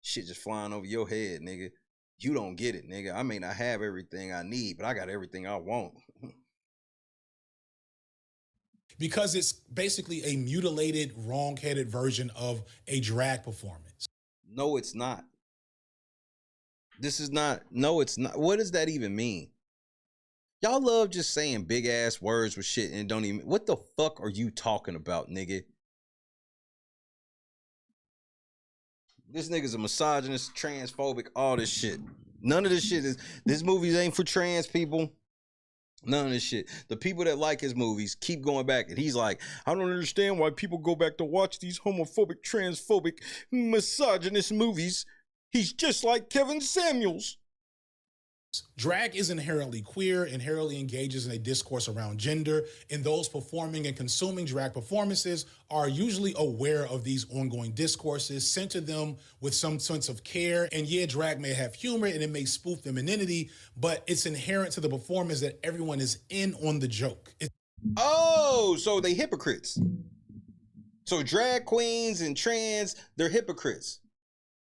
Shit just flying over your head, nigga. You don't get it, nigga. I may not have everything I need, but I got everything I want. Because it's basically a mutilated, wrong-headed version of a drag performance. No, it's not. This is not. No, it's not. What does that even mean? Y'all love just saying big ass words with shit and don't even. What the fuck are you talking about, nigga? This nigga's a misogynist, transphobic, all this shit. None of this shit is. This movies ain't for trans people. None of this shit. The people that like his movies keep going back, and he's like, I don't understand why people go back to watch these homophobic, transphobic, misogynist movies. He's just like Kevin Samuels. Drag is inherently queer, inherently engages in a discourse around gender, and those performing and consuming drag performances are usually aware of these ongoing discourses, center them with some sense of care. And yeah, drag may have humor and it may spoof femininity, but it's inherent to the performance that everyone is in on the joke. Oh, so they hypocrites. So drag queens and trans, they're hypocrites.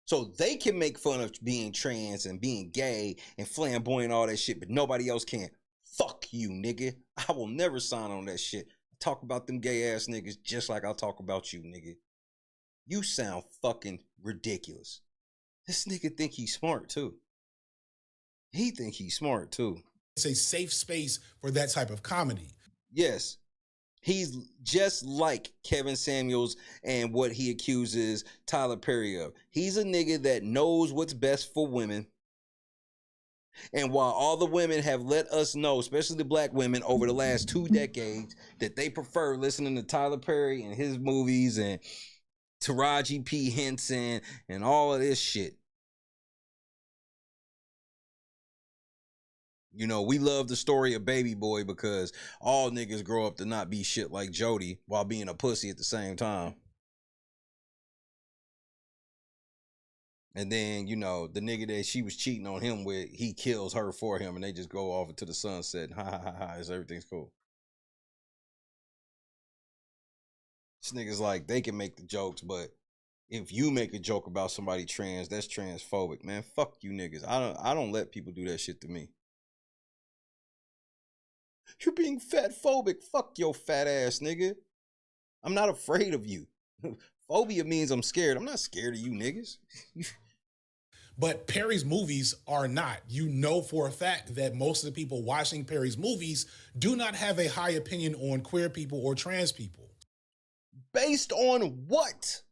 So they can make fun of being trans and being gay and flamboyant, all that shit, but nobody else can. Fuck you, nigga. I will never sign on that shit. I talk about them gay ass niggas just like I talk about you, nigga. You sound fucking ridiculous. This nigga think he's smart too. He think he's smart too. It's a safe space for that type of comedy. Yes. He's just like Kevin Samuels and what he accuses Tyler Perry of. He's a nigga that knows what's best for women. And while all the women have let us know, especially the black women over the last 2 decades, that they prefer listening to Tyler Perry and his movies and Taraji P. Henson and all of this shit. You know, we love the story of Baby Boy because all niggas grow up to not be shit like Jody while being a pussy at the same time. And then, you know, the nigga that she was cheating on him with, he kills her for him and they just go off into the sunset. Ha ha ha ha, everything's cool. This nigga's like, they can make the jokes, but if you make a joke about somebody trans, that's transphobic, man. Fuck you niggas. I don't let people do that shit to me. You're being fat phobic. Fuck your fat ass, nigga. I'm not afraid of you. Phobia means I'm scared. I'm not scared of you niggas. But Perry's movies are not. You know for a fact that most of the people watching Perry's movies do not have a high opinion on queer people or trans people. Based on what?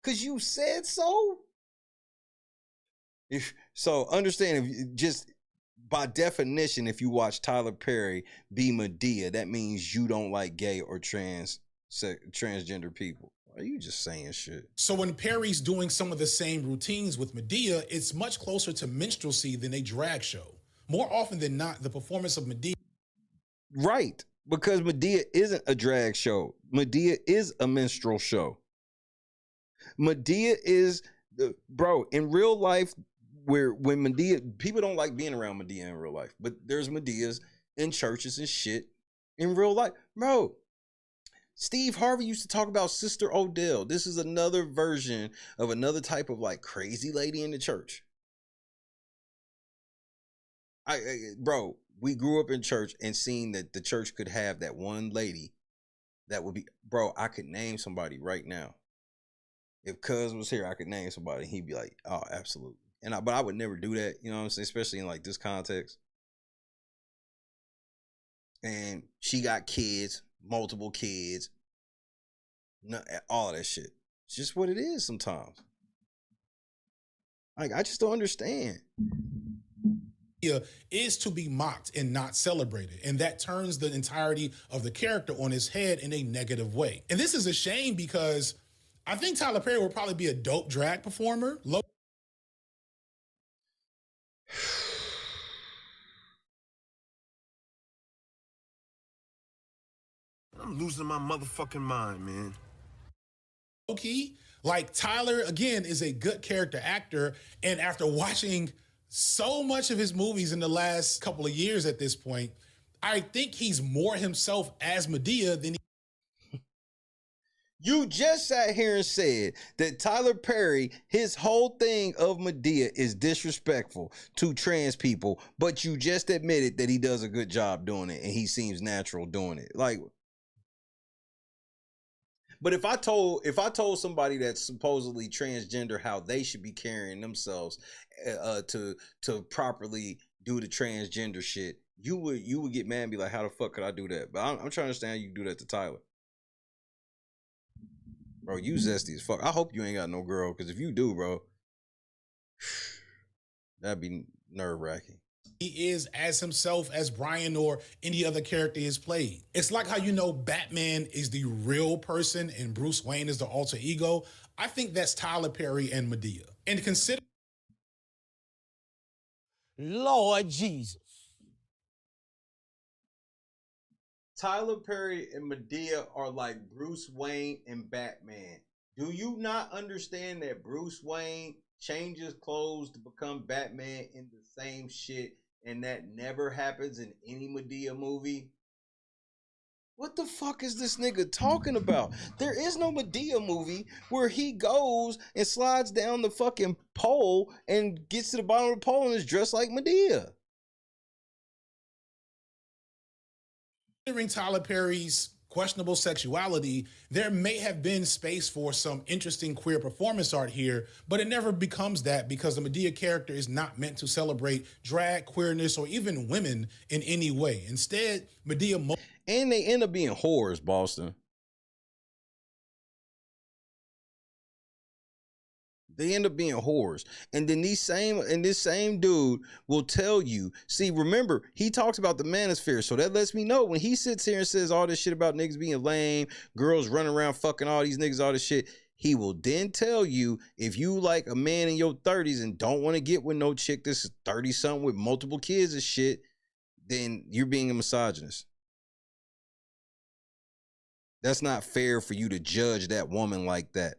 Because you said so? So understand, if just by definition, if you watch Tyler Perry be Madea, that means you don't like gay or transgender people. Are you just saying shit? So when Perry's doing some of the same routines with Madea, it's much closer to minstrelsy than a drag show. More often than not, the performance of Madea. Right, because Madea isn't a drag show. Madea is a minstrel show. Madea is, bro, in real life, when Madea, people don't like being around Madea in real life, but there's Madeas in churches and shit in real life. Bro, Steve Harvey used to talk about Sister Odell. This is another version of another type of like crazy lady in the church. Bro, we grew up in church and seen that the church could have that one lady that would be, bro, I could name somebody right now. If Cuz was here, I could name somebody. He'd be like, oh, absolutely. But I would never do that, you know what I'm saying? Especially in like this context. And she got kids, multiple kids, all of that shit. It's just what it is sometimes. Like, I just don't understand. Is to be mocked and not celebrated. And that turns the entirety of the character on his head in a negative way. And this is a shame because I think Tyler Perry would probably be a dope drag performer. I'm losing my motherfucking mind, man. Okay, like Tyler, again, is a good character actor. And after watching so much of his movies in the last couple of years at this point, I think he's more himself as Madea than he. You just sat here and said that Tyler Perry, his whole thing of Madea is disrespectful to trans people, but you just admitted that he does a good job doing it and he seems natural doing it. Like, but if I told somebody that's supposedly transgender how they should be carrying themselves to properly do the transgender shit, you would get mad and be like, how the fuck could I do that? But I'm trying to understand how you do that to Tyler. Bro, you zesty as fuck. I hope you ain't got no girl, because if you do, bro, that'd be nerve-wracking. He is as himself as Brian or any other character is played. It's like how, you know, Batman is the real person and Bruce Wayne is the alter ego. I think that's Tyler Perry and Madea. And consider... Lord Jesus. Tyler Perry and Madea are like Bruce Wayne and Batman. Do you not understand that Bruce Wayne changes clothes to become Batman in the same shit, and that never happens in any Madea movie? What the fuck is this nigga talking about? There is no Madea movie where he goes and slides down the fucking pole and gets to the bottom of the pole and is dressed like Madea. Considering Tyler Perry's questionable sexuality, there may have been space for some interesting queer performance art here, but it never becomes that because the Madea character is not meant to celebrate drag, queerness, or even women in any way. Instead, Madea... And they end up being whores, Boston. They end up being whores. And then this same dude will tell you, see, remember, he talks about the manosphere. So that lets me know when he sits here and says all this shit about niggas being lame, girls running around fucking all these niggas, all this shit. He will then tell you, if you like a man in your 30s and don't want to get with no chick that's 30-something with multiple kids and shit, then you're being a misogynist. That's not fair for you to judge that woman like that.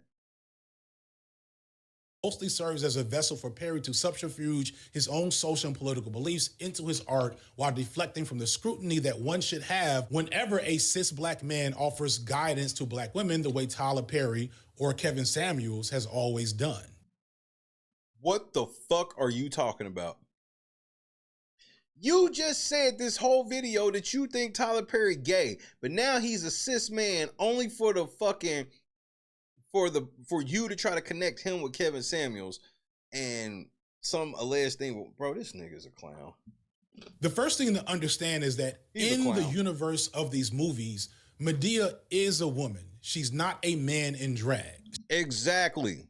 Mostly serves as a vessel for Perry to subterfuge his own social and political beliefs into his art while deflecting from the scrutiny that one should have whenever a cis black man offers guidance to black women the way Tyler Perry or Kevin Samuels has always done. What the fuck are you talking about? You just said this whole video that you think Tyler Perry gay, but now he's a cis man only for the fucking... for you to try to connect him with Kevin Samuels and some alleged thing. Bro, this nigga's a clown. The first thing to understand is that in the universe of these movies, Madea is a woman. She's not a man in drag. Exactly.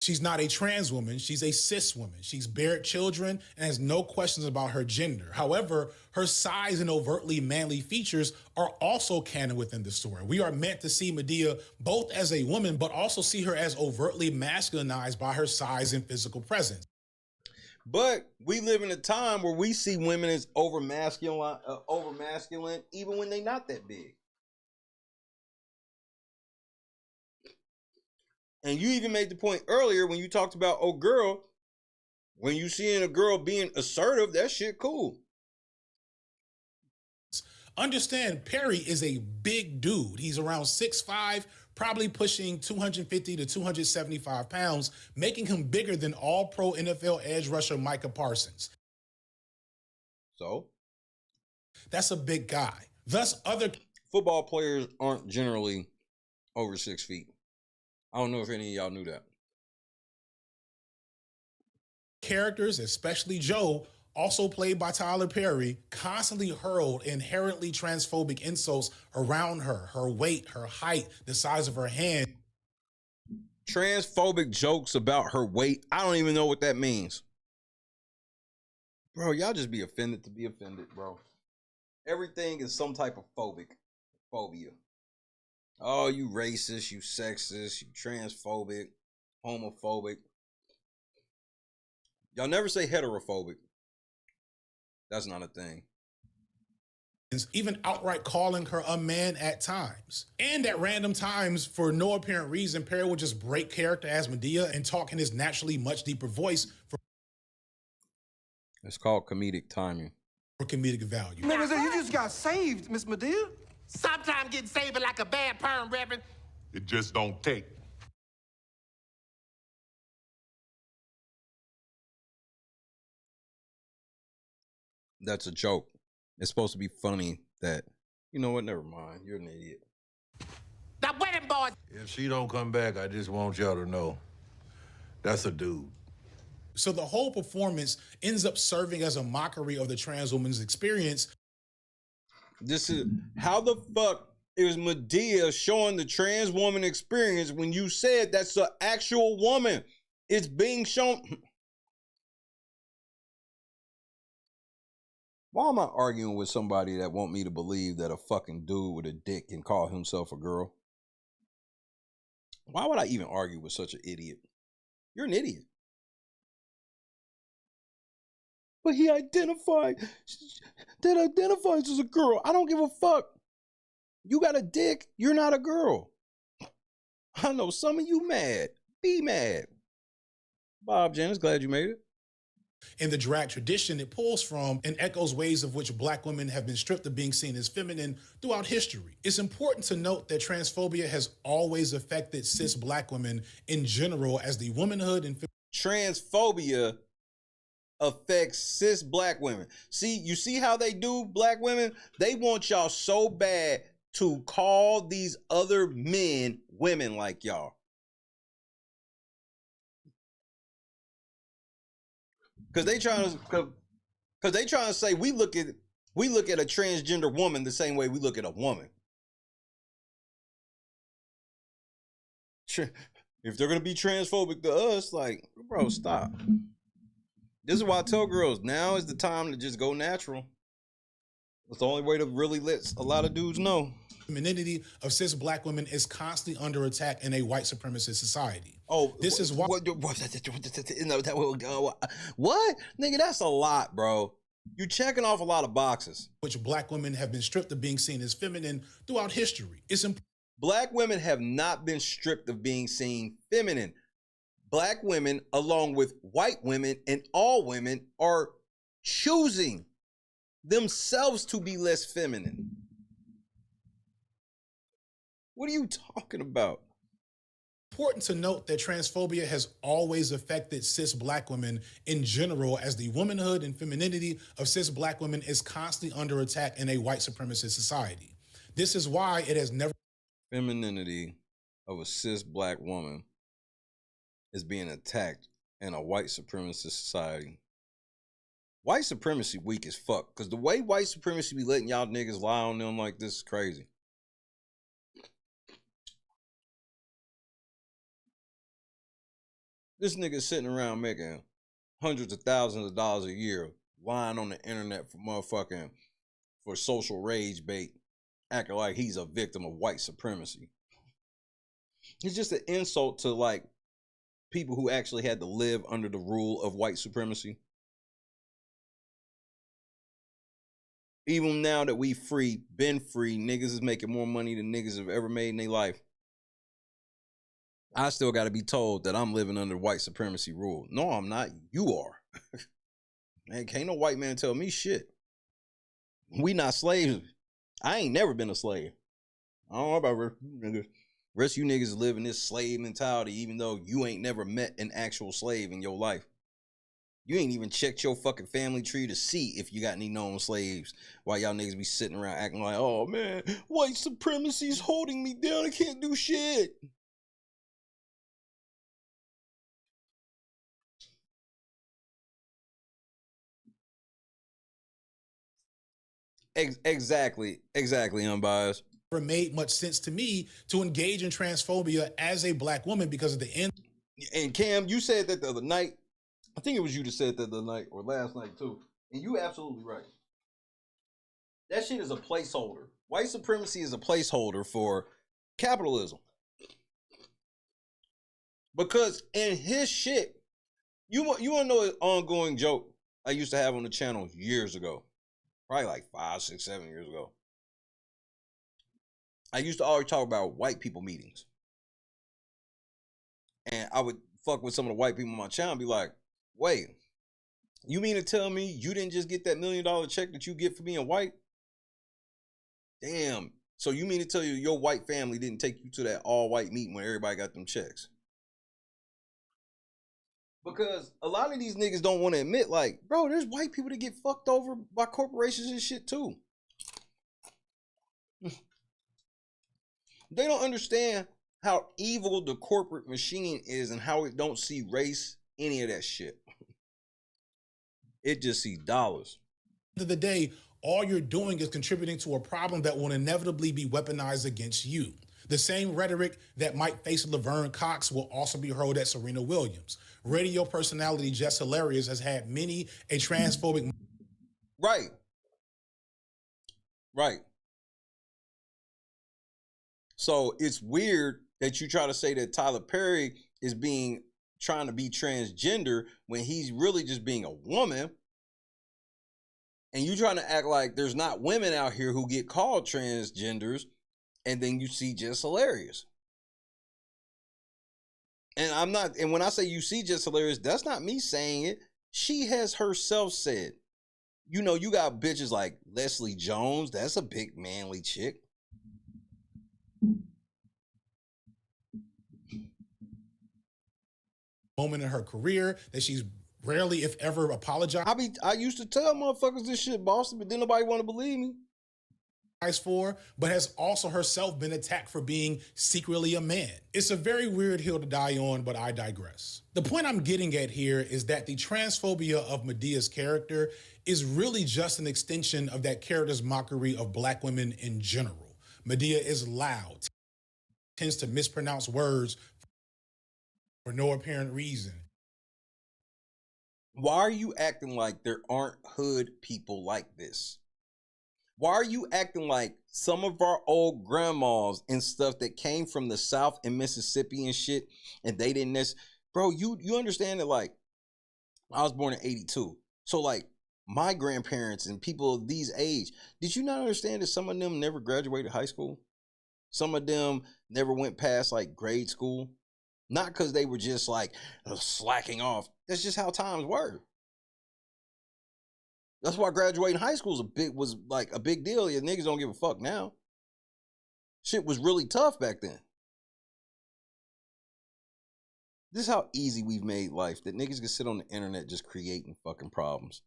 She's not a trans woman. She's a cis woman. She's bared children and has no questions about her gender. However, her size and overtly manly features are also canon within the story. We are meant to see Madea both as a woman, but also see her as overtly masculinized by her size and physical presence. But we live in a time where we see women as over masculine even when they're not that big. And you even made the point earlier when you talked about, oh, girl, when you seeing a girl being assertive, that shit cool. Understand, Perry is a big dude. He's around 6'5", probably pushing 250 to 275 pounds, making him bigger than all-pro NFL edge rusher Micah Parsons. So? That's a big guy. Thus, other football players aren't generally over 6 feet. I don't know if any of y'all knew that. Characters, especially Joe, also played by Tyler Perry, constantly hurled inherently transphobic insults around her, her weight, her height, the size of her hand. Transphobic jokes about her weight. I don't even know what that means. Bro, y'all just be offended to be offended, bro. Everything is some type of phobia. Oh, you racist, you sexist, you transphobic, homophobic. Y'all never say heterophobic. That's not a thing. Even outright calling her a man at times. And at random times, for no apparent reason, Perry would just break character as Madea and talk in his naturally much deeper voice. It's called comedic timing. For comedic value. Niggas, you just got saved, Miss Madea. Sometimes getting saved like a bad perm, Reverend. It just don't take. That's a joke. It's supposed to be funny that, you know what, never mind. You're an idiot. The wedding boy. If she don't come back, I just want y'all to know. That's a dude. So the whole performance ends up serving as a mockery of the trans woman's experience. This is how the fuck is Madea showing the trans woman experience when you said that's an actual woman? It's being shown. Why am I arguing with somebody that want me to believe that a fucking dude with a dick can call himself a girl? Why would I even argue with such an idiot? You're an idiot. But he identifies as a girl. I don't give a fuck. You got a dick, you're not a girl. I know some of you mad. Be mad. Bob Janice, glad you made it. In the drag tradition, it pulls from and echoes ways of which black women have been stripped of being seen as feminine throughout history. It's important to note that transphobia has always affected cis black women in general, as the womanhood and transphobia affects cis black women. See, you see how they do black women? They want y'all so bad to call these other men women like y'all. Cause they trying to say we look at a transgender woman the same way we look at a woman. If they're gonna be transphobic to us, like, bro, stop. This is why I tell girls, now is the time to just go natural. It's the only way to really let a lot of dudes know. Femininity of cis black women is constantly under attack in a white supremacist society. Oh, this is why. What? Nigga, that's a lot, bro. You checking off a lot of boxes. Which black women have been stripped of being seen as feminine throughout history. It's Black women have not been stripped of being seen feminine. Black women, along with white women and all women, are choosing themselves to be less feminine. What are you talking about? Important to note that transphobia has always affected cis black women in general, as the womanhood and femininity of cis black women is constantly under attack in a white supremacist society. This is why it has never... Femininity of a cis black woman is being attacked in a white supremacist society. White supremacy weak as fuck, because the way white supremacy be letting y'all niggas lie on them like this is crazy. This nigga sitting around making hundreds of thousands of dollars a year, lying on the internet for social rage bait, acting like he's a victim of white supremacy. It's just an insult to like people who actually had to live under the rule of white supremacy. Even now that we been free, niggas is making more money than niggas have ever made in their life. I still got to be told that I'm living under white supremacy rule. No, I'm not. You are. Man, can't no white man tell me shit. We not slaves. I ain't never been a slave. I don't know about niggas. Rest of you niggas live in this slave mentality, even though you ain't never met an actual slave in your life. You ain't even checked your fucking family tree to see if you got any known slaves, while y'all niggas be sitting around acting like, oh man, white supremacy is holding me down. I can't do shit. Exactly, unbiased. Never made much sense to me to engage in transphobia as a black woman because of the end. And Cam, you said that the other night. I think it was you that said that the other night or last night too. And you absolutely right. That shit is a placeholder. White supremacy is a placeholder for capitalism. Because in his shit, you want to know an ongoing joke I used to have on the channel years ago. Probably like 5, 6, 7 years ago. I used to always talk about white people meetings. And I would fuck with some of the white people on my channel and be like, wait, you mean to tell me you didn't just get that $1 million check that you get for being white? Damn. So you mean to tell you your white family didn't take you to that all-white meeting when everybody got them checks? Because a lot of these niggas don't want to admit, like, bro, there's white people that get fucked over by corporations and shit too. They don't understand how evil the corporate machine is and how it don't see race, any of that shit. It just sees dollars. At the end of the day, all you're doing is contributing to a problem that will inevitably be weaponized against you. The same rhetoric that might face Laverne Cox will also be hurled at Serena Williams. Radio personality Jess Hilarious has had many a transphobic... Right. So it's weird that you try to say that Tyler Perry is trying to be transgender when he's really just being a woman. And you trying to act like there's not women out here who get called transgenders, and then you see Just Hilarious. And when I say you see Just Hilarious, that's not me saying it. She has herself said, you know, you got bitches like Leslie Jones. That's a big manly chick. Moment in her career that she's rarely, if ever, apologize. I used to tell motherfuckers this shit, Boston, but then nobody want to believe me. For, but has also herself been attacked for being secretly a man. It's a very weird hill to die on, but I digress. The point I'm getting at here is that the transphobia of Madea's character is really just an extension of that character's mockery of black women in general. Madea is loud, tends to mispronounce words for no apparent reason. Why are you acting like there aren't hood people like this? Why are you acting like some of our old grandmas and stuff that came from the South and Mississippi and shit, and they didn't bro, you understand that, like, I was born in 82. So, like, my grandparents and people of these age, did you not understand that some of them never graduated high school? Some of them never went past, like, grade school? Not because they were just, like, slacking off. That's just how times were. That's why graduating high school was like a big deal. Yeah, niggas don't give a fuck now. Shit was really tough back then. This is how easy we've made life, that niggas can sit on the internet just creating fucking problems.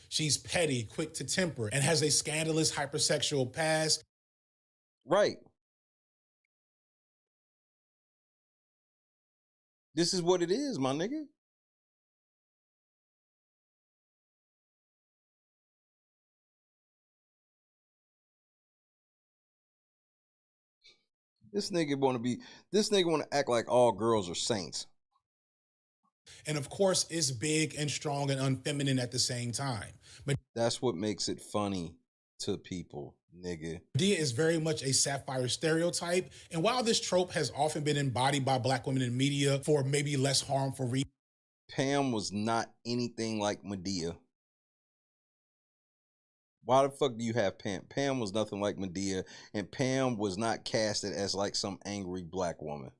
She's petty, quick to temper, and has a scandalous hypersexual past. Right. This is what it is, my nigga. This nigga want to act like all girls are saints. And of course, it's big and strong and unfeminine at the same time. But that's what makes it funny to people, nigga. Madea is very much a sapphire stereotype. And while this trope has often been embodied by black women in media for maybe less harmful reasons, Pam was not anything like Madea. Why the fuck do you have Pam? Pam was nothing like Madea, and Pam was not casted as like some angry black woman.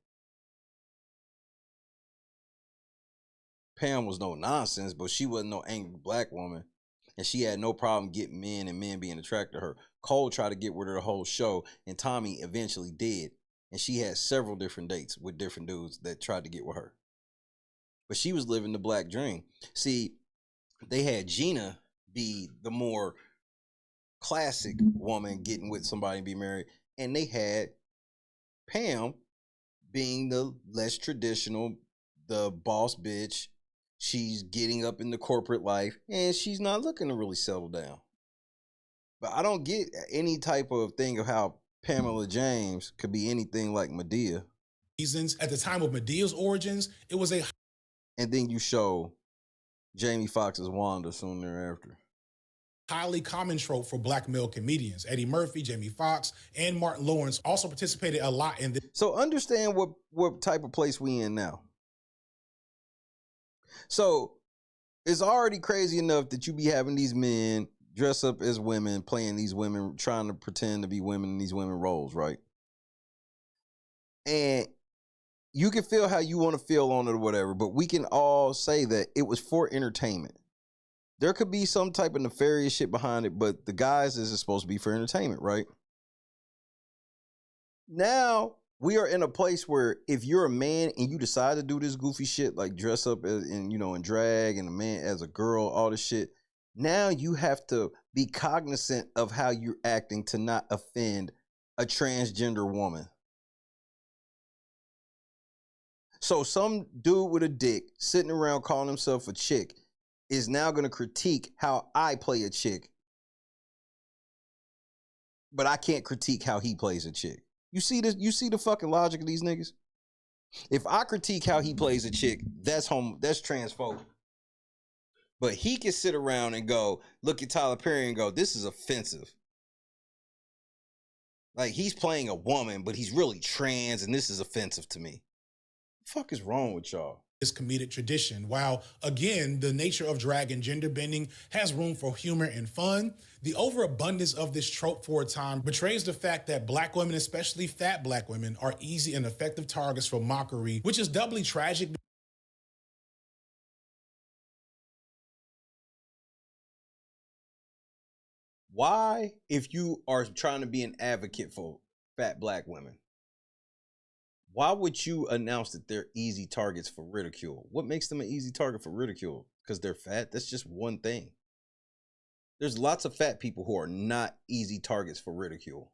Pam was no nonsense, but she wasn't no angry black woman, and she had no problem getting men and men being attracted to her. Cole tried to get with her the whole show, and Tommy eventually did, and she had several different dates with different dudes that tried to get with her. But she was living the black dream. See, they had Gina be the more classic woman getting with somebody and be married, and they had Pam being the less traditional, the boss bitch. She's getting up in the corporate life, and she's not looking to really settle down. But I don't get any type of thing of how Pamela James could be anything like Madea. Reasons at the time of Madea's origins, it was a, and then you show Jamie Foxx's Wanda soon thereafter. Highly common trope for black male comedians. Eddie Murphy, Jamie Foxx, and Martin Lawrence also participated a lot in this. So understand what type of place we in now. So it's already crazy enough that you be having these men dress up as women, playing these women, trying to pretend to be women in these women roles, right? And you can feel how you want to feel on it or whatever, but we can all say that it was for entertainment. There could be some type of nefarious shit behind it, but the guys is supposed to be for entertainment, right? Now we are in a place where if you're a man and you decide to do this goofy shit, like dress up as in drag, and a man as a girl, all this shit, now you have to be cognizant of how you're acting to not offend a transgender woman. So some dude with a dick sitting around calling himself a chick is now going to critique how I play a chick, but I can't critique how he plays a chick. You see this? You see the fucking logic of these niggas? If I critique how he plays a chick, that's transphobic. But he can sit around and go, look at Tyler Perry and go, this is offensive. Like, he's playing a woman, but he's really trans, and this is offensive to me. What the fuck is wrong with y'all? This comedic tradition. While, again, the nature of drag and gender bending has room for humor and fun, the overabundance of this trope for a time betrays the fact that black women, especially fat black women, are easy and effective targets for mockery, which is doubly tragic. Why, if you are trying to be an advocate for fat black women, why would you announce that they're easy targets for ridicule? What makes them an easy target for ridicule? Because they're fat? That's just one thing. There's lots of fat people who are not easy targets for ridicule.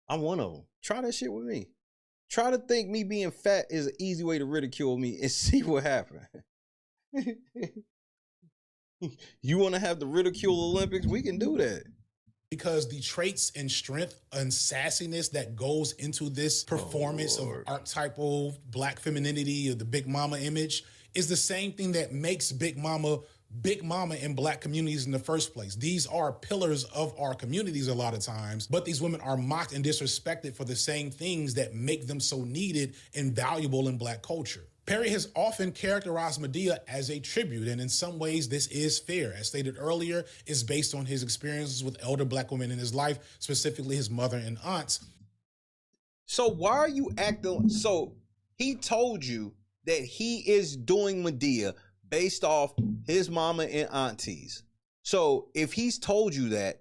I'm one of them. Try that shit with me. Try to think me being fat is an easy way to ridicule me and see what happens. You want to have the ridicule Olympics? We can do that. Because the traits and strength and sassiness that goes into this performance of archetypal black femininity of the Big Mama image is the same thing that makes Big Mama in black communities in the first place. These are pillars of our communities a lot of times, but these women are mocked and disrespected for the same things that make them so needed and valuable in black culture. Perry has often characterized Madea as a tribute, and in some ways this is fair. As stated earlier, it's based on his experiences with elder black women in his life, specifically his mother and aunts. So why are you acting? So he told you that he is doing Madea based off his mama and aunties. So if he's told you that,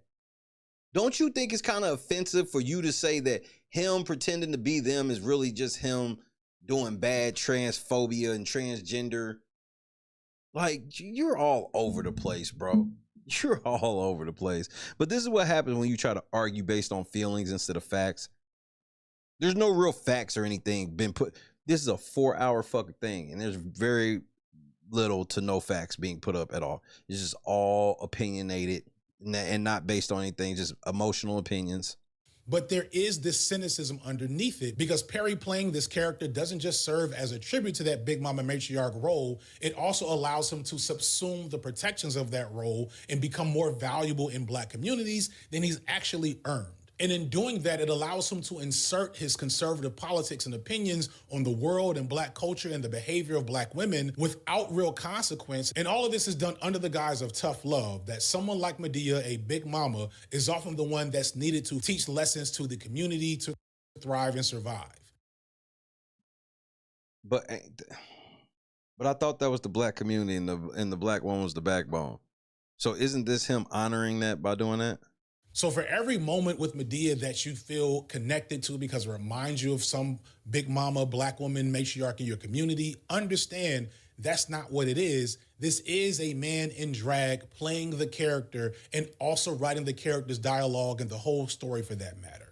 don't you think it's kind of offensive for you to say that him pretending to be them is really just him doing bad transphobia and transgender? Like, you're all over the place, bro. You're all over the place. But this is what happens when you try to argue based on feelings instead of facts. There's no real facts or anything been put. This is a 4-hour fucking thing, and there's very little to no facts being put up at all. It's just all opinionated and not based on anything, just emotional opinions. But there is this cynicism underneath it, because Perry playing this character doesn't just serve as a tribute to that Big Mama matriarch role, it also allows him to subsume the protections of that role and become more valuable in black communities than he's actually earned. And in doing that, it allows him to insert his conservative politics and opinions on the world and black culture and the behavior of black women without real consequence. And all of this is done under the guise of tough love, that someone like Madea, a Big Mama, is often the one that's needed to teach lessons to the community to thrive and survive. But I thought that was the black community, and the black woman was the backbone. So isn't this him honoring that by doing that? So for every moment with Madea that you feel connected to because it reminds you of some Big Mama, black woman, matriarch in your community, understand that's not what it is. This is a man in drag playing the character and also writing the character's dialogue and the whole story for that matter.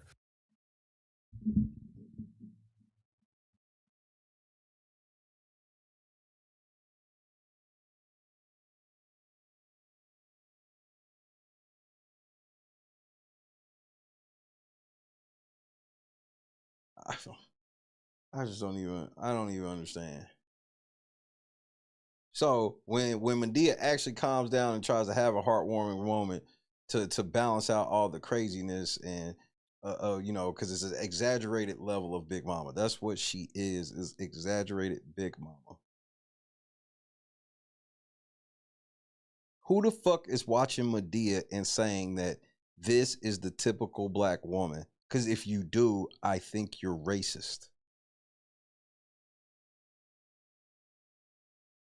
I don't even understand. So when Madea actually calms down and tries to have a heartwarming moment to balance out all the craziness and you know, because it's an exaggerated level of Big Mama. That's what she is exaggerated Big Mama. Who the fuck is watching Madea and saying that this is the typical black woman? Because if you do, I think you're racist.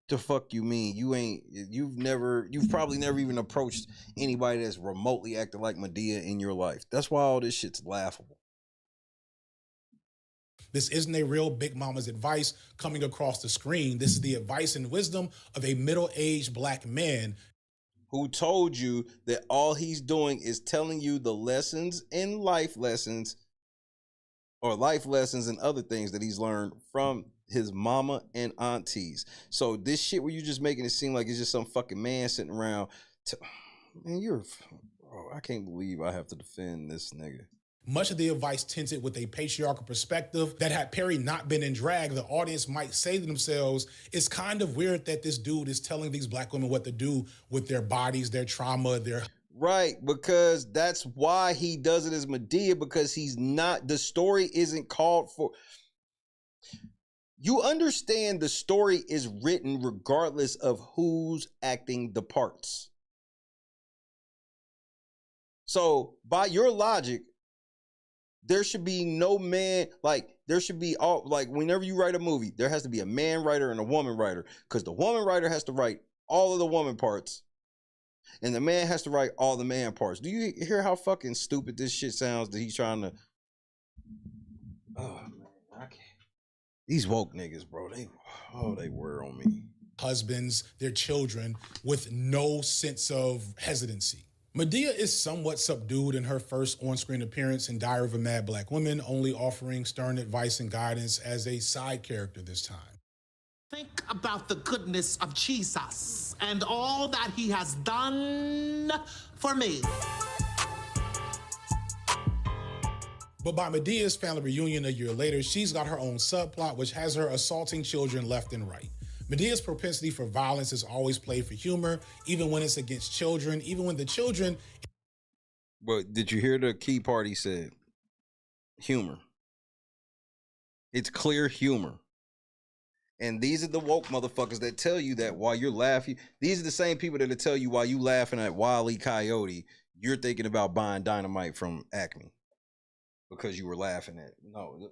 The fuck you mean? You've probably never even approached anybody that's remotely acting like Madea in your life. That's why all this shit's laughable. This isn't a real Big Mama's advice coming across the screen. This is the advice and wisdom of a middle-aged black man who told you that all he's doing is telling you the lessons and life lessons, or life lessons and other things that he's learned from his mama and aunties. So this shit where you just making it seem like it's just some fucking man sitting around. Man, I can't believe I have to defend this nigga. Much of the advice tinted with a patriarchal perspective that had Perry not been in drag, the audience might say to themselves, it's kind of weird that this dude is telling these black women what to do with their bodies, their trauma, their... Right, because that's why he does it as Madea, because he's not, the story isn't called for... You understand the story is written regardless of who's acting the parts. So by your logic, there should be no man, like there should be all, like whenever you write a movie, there has to be a man writer and a woman writer, because the woman writer has to write all of the woman parts and the man has to write all the man parts. Do you hear how fucking stupid this shit sounds that he's trying to... Oh man, I can't. These woke niggas, bro, they wear on me. Husbands, their children, with no sense of hesitancy. Madea is somewhat subdued in her first on-screen appearance in Diary of a Mad Black Woman, only offering stern advice and guidance as a side character this time. Think about the goodness of Jesus and all that he has done for me. But by Medea's family reunion a year later, she's got her own subplot, which has her assaulting children left and right. Medea's propensity for violence is always played for humor, even when it's against children, even when the children... But did you hear the key part he said? Humor. It's clear humor. And these are the woke motherfuckers that tell you that while you're laughing. These are the same people that tell you while you laughing at Wile E. Coyote, you're thinking about buying dynamite from Acme. Because you were laughing at... No,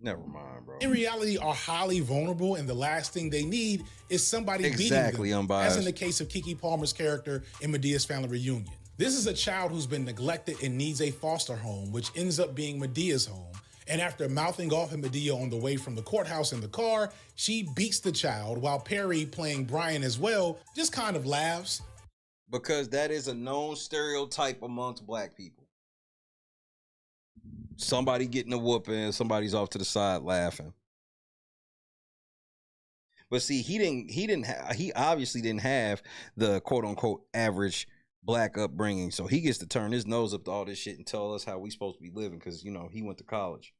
never mind, bro. In reality, are highly vulnerable, and the last thing they need is somebody beating them, unbiased. as in the case of Keke Palmer's character in Medea's family reunion. This is a child who's been neglected and needs a foster home, which ends up being Medea's home. And after mouthing off at Madea on the way from the courthouse in the car, she beats the child while Perry, playing Brian as well, just kind of laughs. Because that is a known stereotype amongst black people. Somebody getting a whooping, somebody's off to the side laughing. But see, he obviously didn't have the quote unquote average black upbringing. So he gets to turn his nose up to all this shit and tell us how we supposed to be living because, you know, he went to college.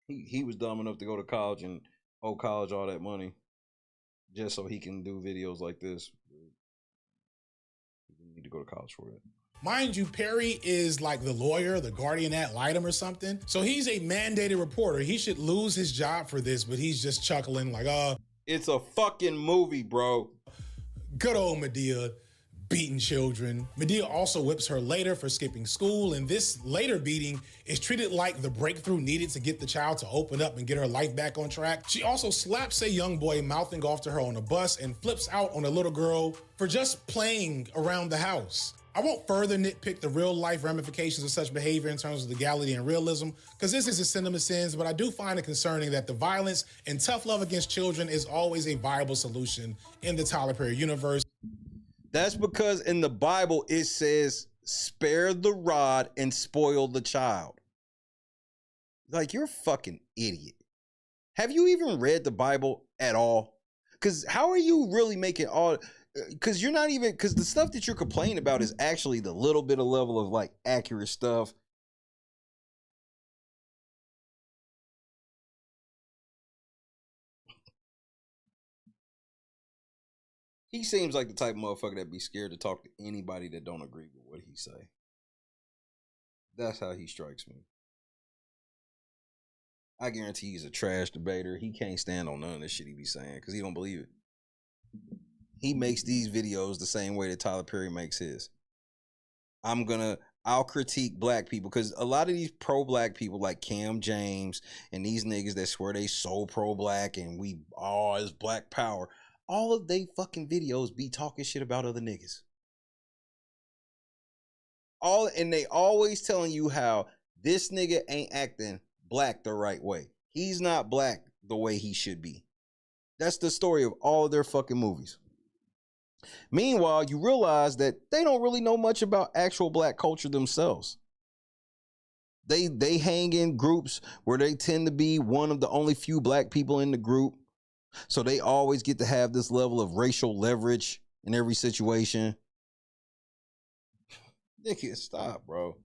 He was dumb enough to go to college and owe college all that money just so he can do videos like this. He didn't need to go to college for it. Mind you, Perry is like the lawyer, the guardian ad litem or something. So he's a mandated reporter. He should lose his job for this, but he's just chuckling like, it's a fucking movie, bro. Good old Madea beating children. Madea also whips her later for skipping school, and this later beating is treated like the breakthrough needed to get the child to open up and get her life back on track. She also slaps a young boy mouthing off to her on a bus and flips out on a little girl for just playing around the house. I won't further nitpick the real life ramifications of such behavior in terms of legality and realism, because this is a cinema sins, but I do find it concerning that the violence and tough love against children is always a viable solution in the Tyler Perry universe. That's because in the Bible, it says, spare the rod and spoil the child. Like, you're a fucking idiot. Have you even read the Bible at all? Because how are you really making all... Because you're not even... Because the stuff that you're complaining about is actually the little bit of level of, like, accurate stuff. He seems like the type of motherfucker that be scared to talk to anybody that don't agree with what he say. That's how he strikes me. I guarantee he's a trash debater. He can't stand on none of this shit he be saying because he don't believe it. He makes these videos the same way that Tyler Perry makes his. I'll critique black people because a lot of these pro-black people like Cam James and these niggas that swear they so pro-black and we all is black power. All of they fucking videos be talking shit about other niggas. And they always telling you how this nigga ain't acting black the right way. He's not black the way he should be. That's the story of all of their fucking movies. Meanwhile, you realize that they don't really know much about actual black culture themselves. They hang in groups where they tend to be one of the only few black people in the group. So they always get to have this level of racial leverage in every situation. Nigga, stop, bro.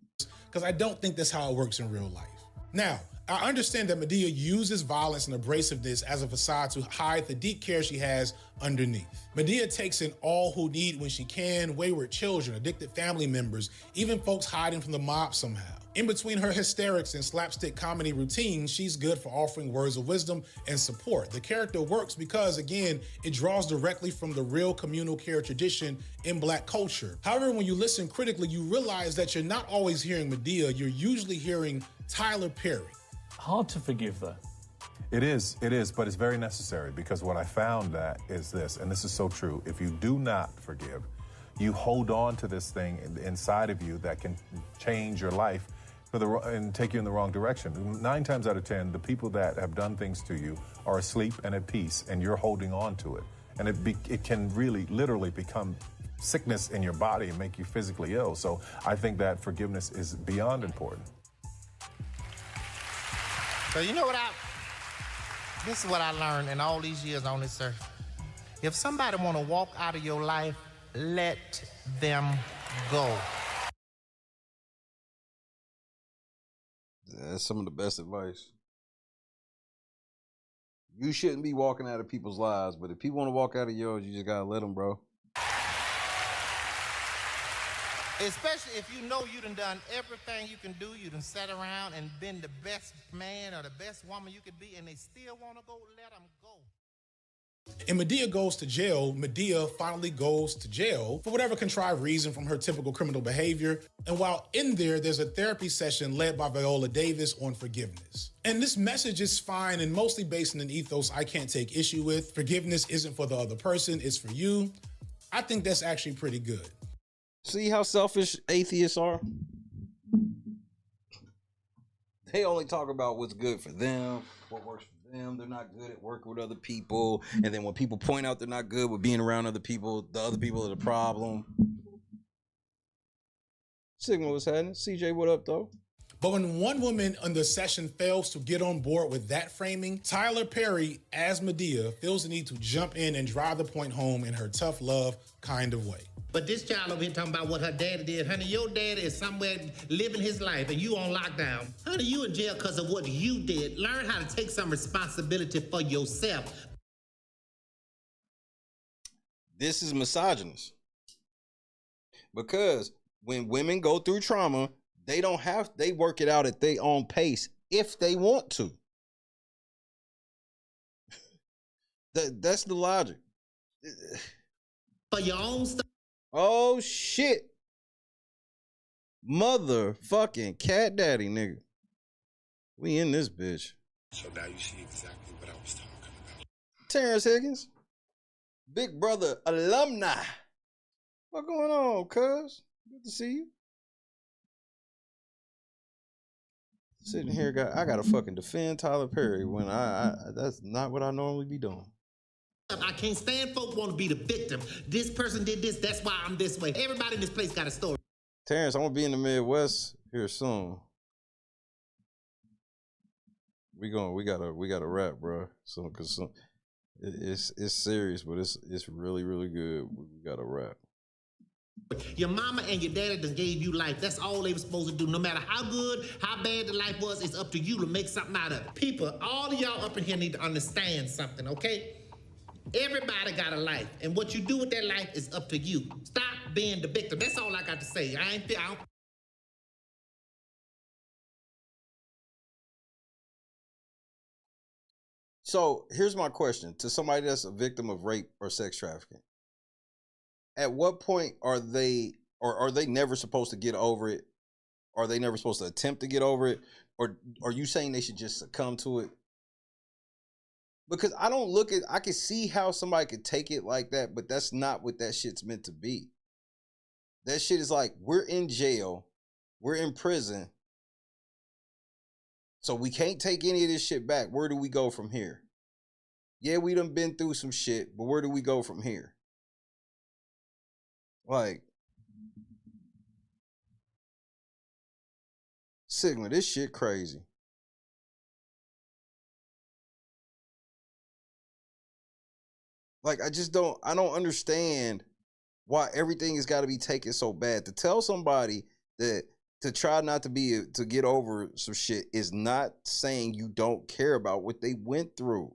Because I don't think that's how it works in real life. Now, I understand that Madea uses violence and abrasiveness as a facade to hide the deep care she has underneath. Madea takes in all who need when she can, wayward children, addicted family members, even folks hiding from the mob somehow. In between her hysterics and slapstick comedy routines, she's good for offering words of wisdom and support. The character works because, again, it draws directly from the real communal care tradition in black culture. However, when you listen critically, you realize that you're not always hearing Madea, you're usually hearing Tyler Perry. Hard to forgive, though. It is, but it's very necessary because what I found that is this, and this is so true, if you do not forgive, you hold on to this thing inside of you that can change your life and take you in the wrong direction. 9 times out of 10, the people that have done things to you are asleep and at peace, and you're holding on to it. And it can really, literally become sickness in your body and make you physically ill. So I think that forgiveness is beyond important. So you know what this is what I learned in all these years on this earth. If somebody want to walk out of your life, let them go. That's some of the best advice. You shouldn't be walking out of people's lives, but if people want to walk out of yours, you just gotta let them, bro. Especially if you know you done everything you can do, you done sat around and been the best man or the best woman you could be, and they still want to go, let them go. And Madea goes to jail. Madea finally goes to jail for whatever contrived reason from her typical criminal behavior. And while in there's a therapy session led by Viola Davis on forgiveness. And this message is fine and mostly based in an ethos I can't take issue with. Forgiveness isn't for the other person, it's for you. I think that's actually pretty good. See how selfish atheists are? They only talk about what's good for them, what works for them. They're not good at working with other people. And then when people point out they're not good with being around other people, the other people are the problem. Sigma, what's happening? CJ, what up, though? But when one woman on the session fails to get on board with that framing, Tyler Perry, as Madea, feels the need to jump in and drive the point home in her tough love kind of way. But this child over here talking about what her daddy did. Honey, your daddy is somewhere living his life and you on lockdown. Honey, you in jail because of what you did. Learn how to take some responsibility for yourself. This is misogynist. Because when women go through trauma, they work it out at their own pace if they want to. That's the logic. For your own stuff. Oh shit. Motherfucking cat daddy, nigga. We in this bitch. So now you see exactly what I was talking about. Terrence Higgins. Big Brother alumni. What going on, cuz? Good to see you. Sitting here, I gotta fucking defend Tyler Perry when I that's not what I normally be doing. I can't stand folk want to be the victim. This person did this, that's why I'm this way. Everybody in this place got a story. Terrence, I'm gonna be in the Midwest here soon. We gotta rap, bro. It's serious, but it's really, really good. We gotta rap. Your mama and your daddy done gave you life. That's all they were supposed to do. No matter how good, how bad the life was, it's up to you to make something out of it. People, all of y'all up in here need to understand something, okay? Everybody got a life, and what you do with that life is up to you. Stop being the victim. That's all I got to say. I don't... So here's my question to somebody that's a victim of rape or sex trafficking. At what point are they never supposed to get over it? Are they never supposed to attempt to get over it? Or are you saying they should just succumb to it? Because I can see how somebody could take it like that, but that's not what that shit's meant to be. That shit is like, we're in jail, we're in prison, so we can't take any of this shit back. Where do we go from here? Yeah, we done been through some shit, but where do we go from here? Like, Sigma, this shit crazy. Like, I don't understand why everything has got to be taken so bad. To tell somebody that to try not to get over some shit is not saying you don't care about what they went through.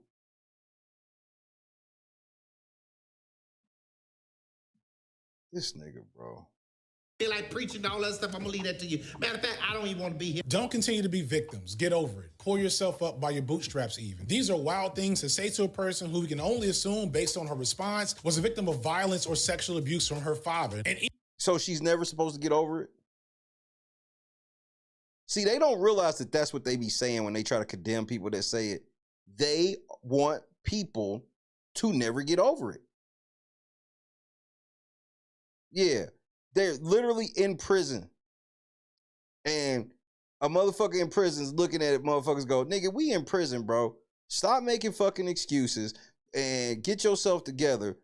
This nigga, bro. Feel like preaching all that stuff, I'm gonna leave that to you. Matter of fact, I don't even want to be here. Don't continue to be victims. Get over it. Pull yourself up by your bootstraps even. These are wild things to say to a person who we can only assume, based on her response, was a victim of violence or sexual abuse from her father. So she's never supposed to get over it? See, they don't realize that that's what they be saying when they try to condemn people that say it. They want people to never get over it. Yeah. They're literally in prison. And A motherfucker in prison's looking at it, motherfuckers go, nigga, we in prison, bro. Stop making fucking excuses and get yourself together.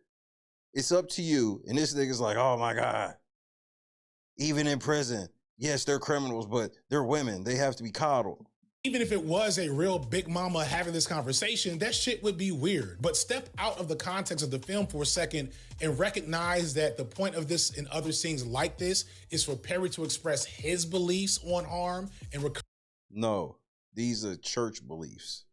It's up to you. And this nigga's like, oh my God. Even in prison, yes, they're criminals, but they're women. They have to be coddled. Even if it was a real big mama having this conversation, that shit would be weird. But step out of the context of the film for a second and recognize that the point of this and other scenes like this is for Perry to express his beliefs on harm and No, these are church beliefs.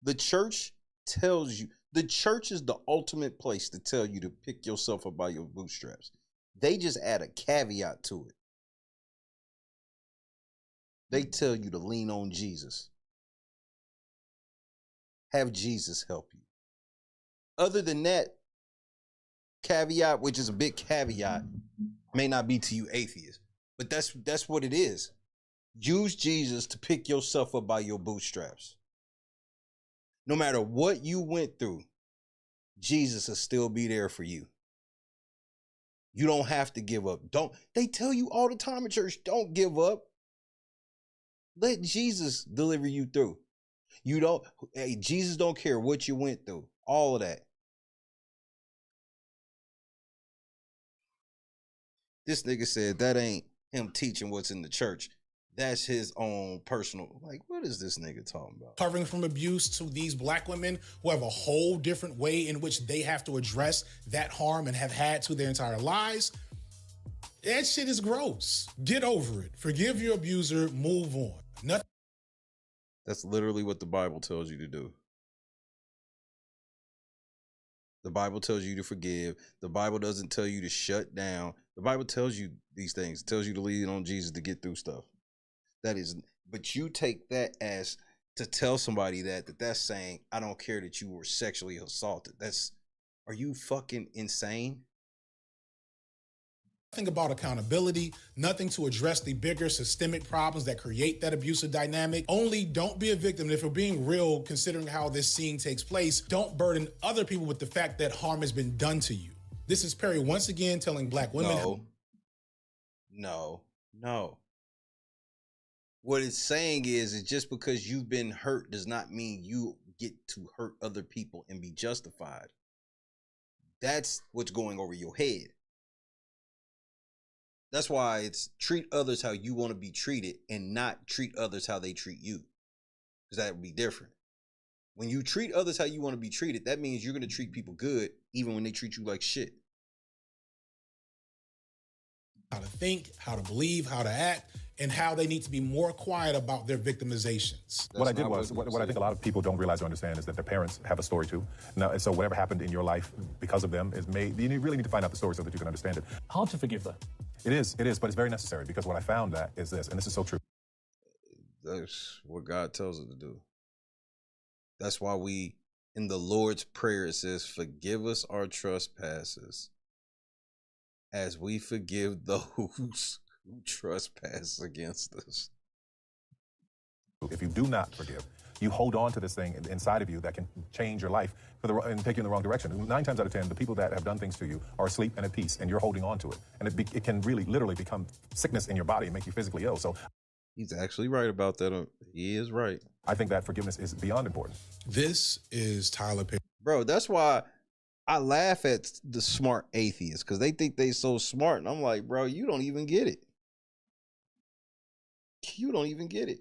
The church tells you, the church is the ultimate place to tell you to pick yourself up by your bootstraps. They just add a caveat to it. They tell you to lean on Jesus. Have Jesus help you. Other than that caveat, which is a big caveat, may not be to you atheists, but that's what it is. Use Jesus to pick yourself up by your bootstraps. No matter what you went through, Jesus will still be there for you. You don't have to give up. They tell you all the time in church, don't give up. Let Jesus deliver you through. Jesus don't care what you went through. All of that. This nigga said that ain't him teaching what's in the church. That's his own personal. Like, what is this nigga talking about? Covering from abuse to these black women who have a whole different way in which they have to address that harm and have had to their entire lives. That shit is gross. Get over it. Forgive your abuser. Move on. Nothing. That's literally what the Bible tells you to do. The Bible tells you to forgive. The Bible doesn't tell you to shut down. The Bible tells you these things. It tells you to lean on Jesus to get through stuff. That is, but you take that as to tell somebody that's saying, I don't care that you were sexually assaulted. Are you fucking insane? Nothing about accountability, nothing to address the bigger systemic problems that create that abusive dynamic. Only don't be a victim. And if we're being real, considering how this scene takes place, don't burden other people with the fact that harm has been done to you. This is Perry once again telling black women. No. What it's saying is just because you've been hurt does not mean you get to hurt other people and be justified. That's what's going over your head. That's why it's treat others how you want to be treated and not treat others how they treat you. Because that would be different. When you treat others how you want to be treated, that means you're going to treat people good even when they treat you like shit. How to think, how to believe, how to act, and how they need to be more quiet about their victimizations. What I think a lot of people don't realize or understand is that their parents have a story too. Now, and so whatever happened in your life because of them you really need to find out the story so that you can understand it. Hard to forgive, though. It is, but it's very necessary because what I found that is this, and this is so true. That's what God tells us to do. That's why in the Lord's Prayer, it says, forgive us our trespasses as we forgive those who trespass against us. If you do not forgive, you hold on to this thing inside of you that can change your life and take you in the wrong direction. 9 times out of 10, the people that have done things to you are asleep and at peace, and you're holding on to it. And it can really, literally become sickness in your body and make you physically ill. So he's actually right about that. He is right. I think that forgiveness is beyond important. This is Tyler Perry. Bro, that's why I laugh at the smart atheists, because they think they so smart. And I'm like, bro, you don't even get it. You don't even get it.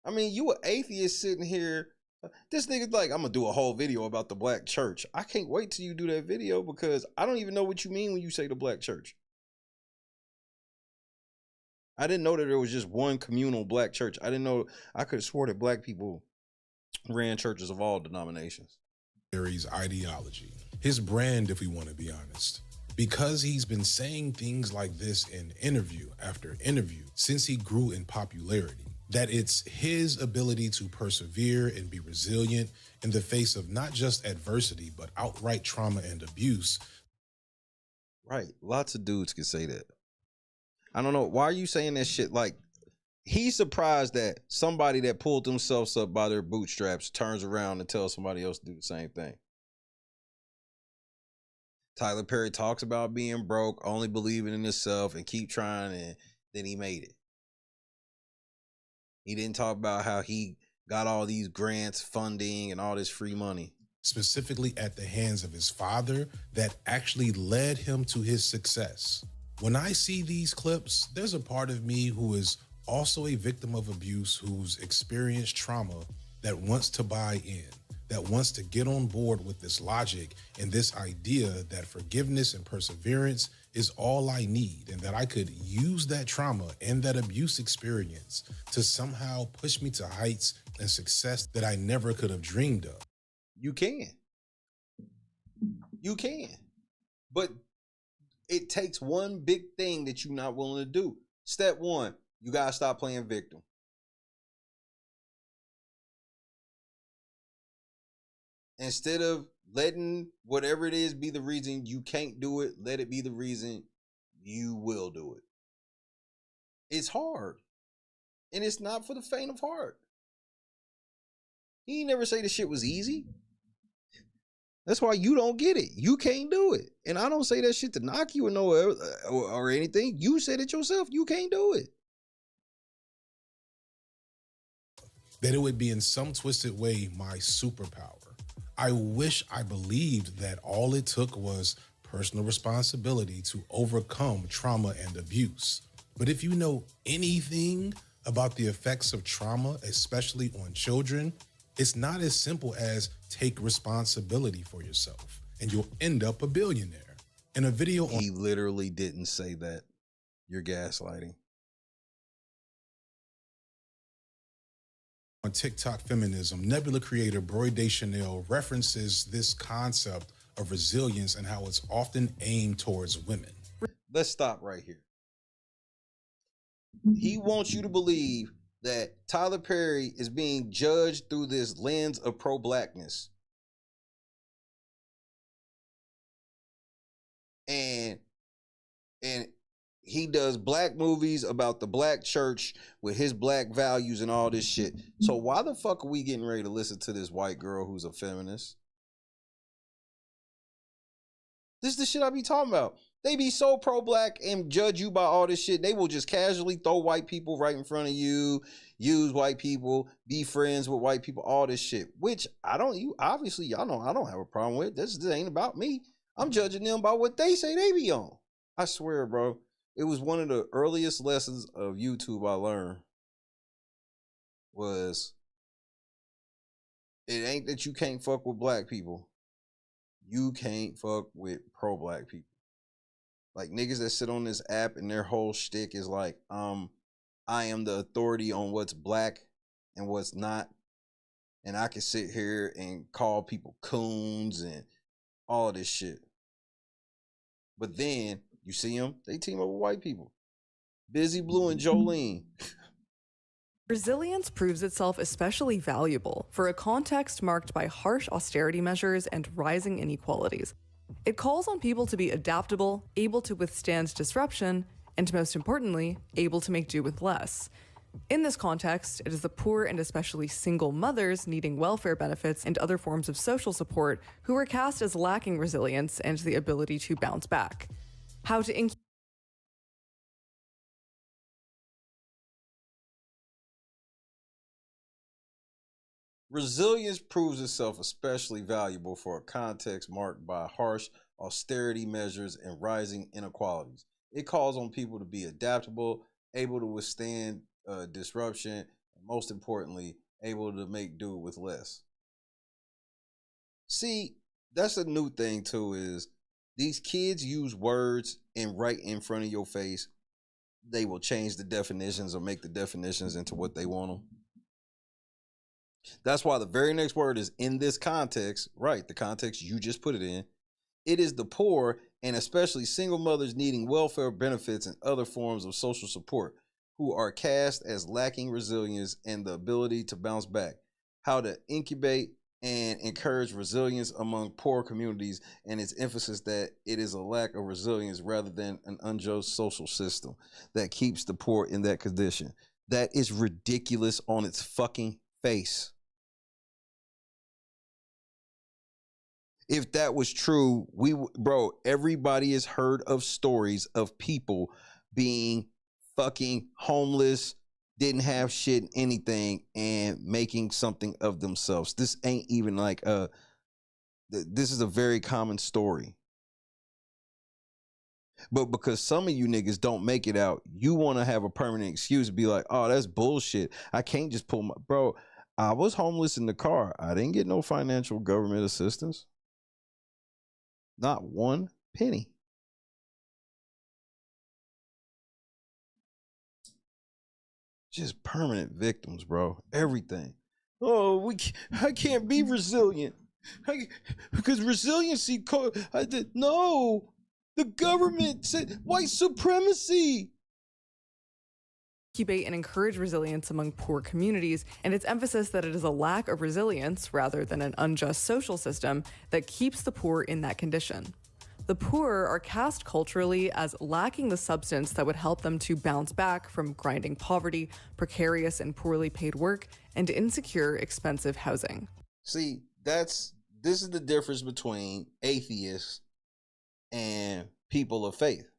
I mean, you an atheist sitting here. This nigga's like, I'm going to do a whole video about the black church. I can't wait till you do that video because I don't even know what you mean when you say the black church. I didn't know that there was just one communal black church. I didn't know. I could have swore that black people ran churches of all denominations. Perry's ideology, his brand, if we want to be honest. Because he's been saying things like this in interview after interview since he grew in popularity, that it's his ability to persevere and be resilient in the face of not just adversity, but outright trauma and abuse. Right. Lots of dudes can say that. I don't know. Why are you saying that shit? Like, he's surprised that somebody that pulled themselves up by their bootstraps turns around and tells somebody else to do the same thing. Tyler Perry talks about being broke, only believing in himself, and keep trying, and then he made it. He didn't talk about how he got all these grants, funding, and all this free money. Specifically at the hands of his father that actually led him to his success. When I see these clips, there's a part of me who is also a victim of abuse, who's experienced trauma, that wants to buy in, that wants to get on board with this logic and this idea that forgiveness and perseverance is all I need, and that I could use that trauma and that abuse experience to somehow push me to heights and success that I never could have dreamed of. You can. You can. But it takes one big thing that you're not willing to do. Step one, you got to stop playing victim. Instead of letting whatever it is be the reason you can't do it, let it be the reason you will do it. It's hard. And it's not for the faint of heart. He ain't never say the shit was easy. That's why you don't get it. You can't do it. And I don't say that shit to knock you or anything. You said it yourself. You can't do it. That it would be in some twisted way my superpower. I wish I believed that all it took was personal responsibility to overcome trauma and abuse. But if you know anything about the effects of trauma, especially on children, it's not as simple as take responsibility for yourself and you'll end up a billionaire. In a video he literally didn't say that. You're gaslighting. On TikTok Feminism, Nebula creator Broy Deschanel references this concept of resilience and how it's often aimed towards women. Let's stop right here. He wants you to believe that Tyler Perry is being judged through this lens of pro-blackness. And he does black movies about the black church with his black values and all this shit. So why the fuck are we getting ready to listen to this white girl who's a feminist? This is the shit I be talking about. They be so pro-black and judge you by all this shit. They will just casually throw white people right in front of you, use white people, be friends with white people, all this shit. Which obviously y'all know I don't have a problem with. This ain't about me. I'm judging them by what they say they be on. I swear, bro. It was one of the earliest lessons of YouTube I learned was it ain't that you can't fuck with black people. You can't fuck with pro-black people. Like niggas that sit on this app and their whole shtick is like, I am the authority on what's black and what's not. And I can sit here and call people coons and all this shit. But then you see them, they team up with white people. Busy Blue and Jolene. Resilience proves itself especially valuable for a context marked by harsh austerity measures and rising inequalities. It calls on people to be adaptable, able to withstand disruption, and most importantly, able to make do with less. In this context, it is the poor and especially single mothers needing welfare benefits and other forms of social support who are cast as lacking resilience and the ability to bounce back. How to Resilience proves itself especially valuable for a context marked by harsh austerity measures and rising inequalities. It calls on people to be adaptable, able to withstand disruption, and most importantly, able to make do with less. See, that's a new thing too, is these kids use words and right in front of your face, they will change the definitions or make the definitions into what they want them. That's why the very next word is in this context, right? The context you just put it in. It is the poor and especially single mothers needing welfare benefits and other forms of social support who are cast as lacking resilience and the ability to bounce back. How to incubate and encourage resilience among poor communities, and its emphasis that it is a lack of resilience rather than an unjust social system that keeps the poor in that condition. That is ridiculous on its fucking face. If that was true, everybody has heard of stories of people being fucking homeless, didn't have shit, anything, and making something of themselves. This ain't even like this is a very common story. But because some of you niggas don't make it out, you want to have a permanent excuse to be like, oh, that's bullshit. I can't just pull my... Bro, I was homeless in the car. I didn't get no financial government assistance. Not one penny. Just permanent victims, bro. Everything. Oh, I can't be resilient. Because resiliency... No! The government said white supremacy. Incubate and encourage resilience among poor communities, and its emphasis that it is a lack of resilience rather than an unjust social system that keeps the poor in that condition. The poor are cast culturally as lacking the substance that would help them to bounce back from grinding poverty, precarious and poorly paid work, and insecure, expensive housing. See, this is the difference between atheists and people of faith.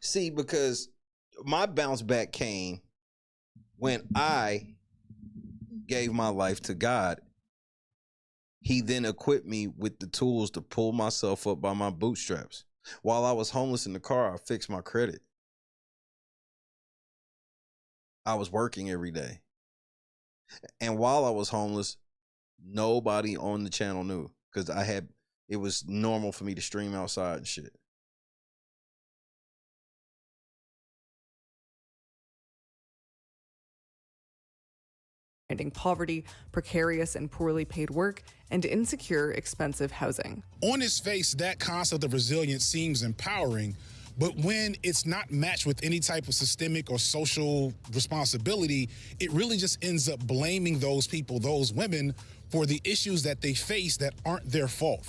See, because my bounce back came when I gave my life to God. He then equipped me with the tools to pull myself up by my bootstraps. While I was homeless in the car, I fixed my credit. I was working every day. And while I was homeless, nobody on the channel knew, because it was normal for me to stream outside and shit. Poverty, precarious and poorly paid work, and insecure, expensive housing. On its face, that concept of resilience seems empowering, but when it's not matched with any type of systemic or social responsibility, it really just ends up blaming those people, those women, for the issues that they face that aren't their fault.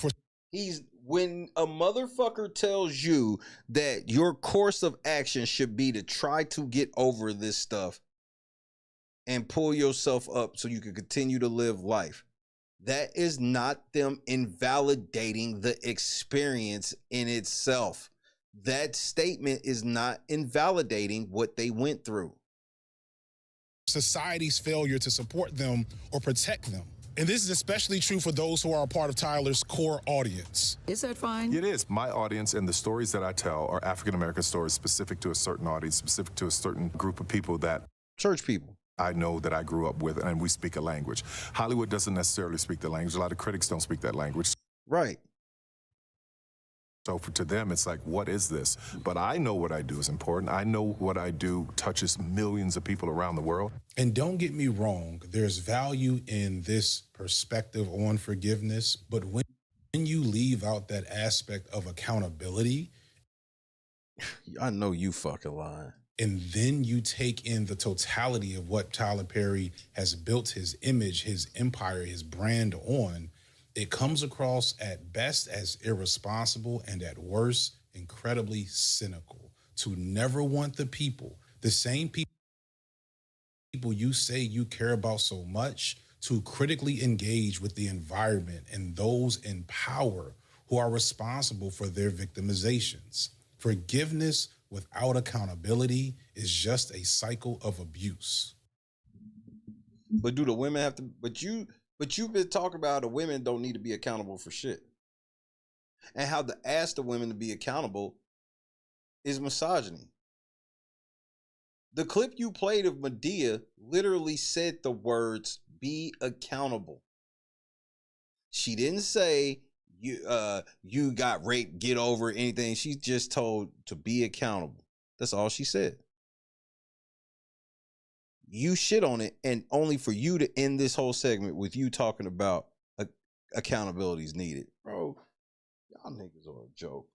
When a motherfucker tells you that your course of action should be to try to get over this stuff and pull yourself up so you can continue to live life, that is not them invalidating the experience in itself. That statement is not invalidating what they went through. Society's failure to support them or protect them. And this is especially true for those who are a part of Tyler's core audience. Is that fine? It is. My audience and the stories that I tell are African-American stories specific to a certain audience, specific to a certain group of people that... Church people. I know that I grew up with, and we speak a language. Hollywood doesn't necessarily speak the language. A lot of critics don't speak that language. Right. So to them, it's like, what is this? But I know what I do is important. I know what I do touches millions of people around the world. And don't get me wrong, there's value in this perspective on forgiveness, but when you leave out that aspect of accountability... I know you fucking lying. And then you take in the totality of what Tyler Perry has built his image, his empire, his brand on, it comes across at best as irresponsible and at worst, incredibly cynical. To never want the people, the same people you say you care about so much, to critically engage with the environment and those in power who are responsible for their victimizations. Forgiveness without accountability is just a cycle of abuse. But do the women have to... But you've been talking about how the women don't need to be accountable for shit. And how to ask the women to be accountable is misogyny. The clip you played of Madea literally said the words, be accountable. She didn't say, you got raped, get over anything. She just told to be accountable. That's all she said. You shit on it, and only for you to end this whole segment with you talking about accountability is needed. Bro, y'all niggas are a joke.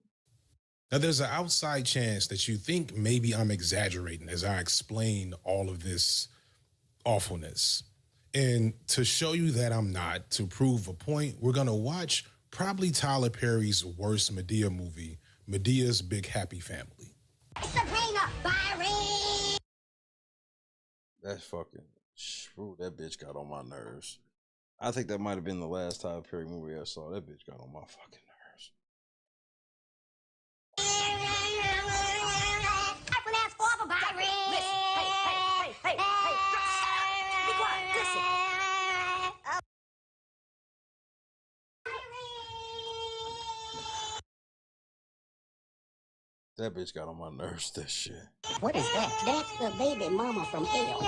Now, there's an outside chance that you think maybe I'm exaggerating as I explain all of this awfulness. And to show you that I'm not, to prove a point, we're going to watch probably Tyler Perry's worst Madea movie, Madea's Big Happy Family. That's fucking... Ooh, that bitch got on my nerves. I think that might have been the last Tyler Perry movie I saw. That bitch got on my fucking nerves. I That bitch got on my nerves, that shit. What is that? That's the baby mama from hell.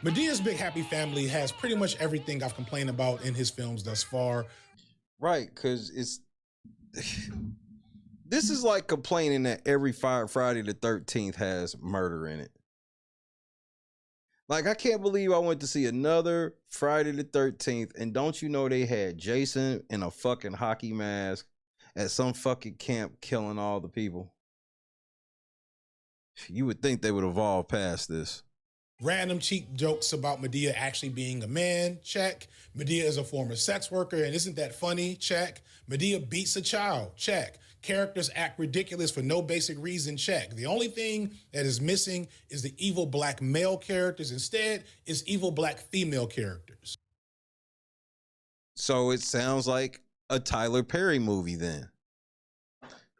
Medea's Big Happy Family has pretty much everything I've complained about in his films thus far. Right, because it's... This is like complaining that every Friday the 13th has murder in it. Like, I can't believe I went to see another Friday the 13th, and don't you know they had Jason in a fucking hockey mask at some fucking camp killing all the people? You would think they would evolve past this. Random cheap jokes about Madea actually being a man, check. Madea is a former sex worker, and isn't that funny, check. Madea beats a child, check. Characters act ridiculous for no basic reason, check. The only thing that is missing is the evil black male characters. Instead, it's evil black female characters. So it sounds like a Tyler Perry movie then.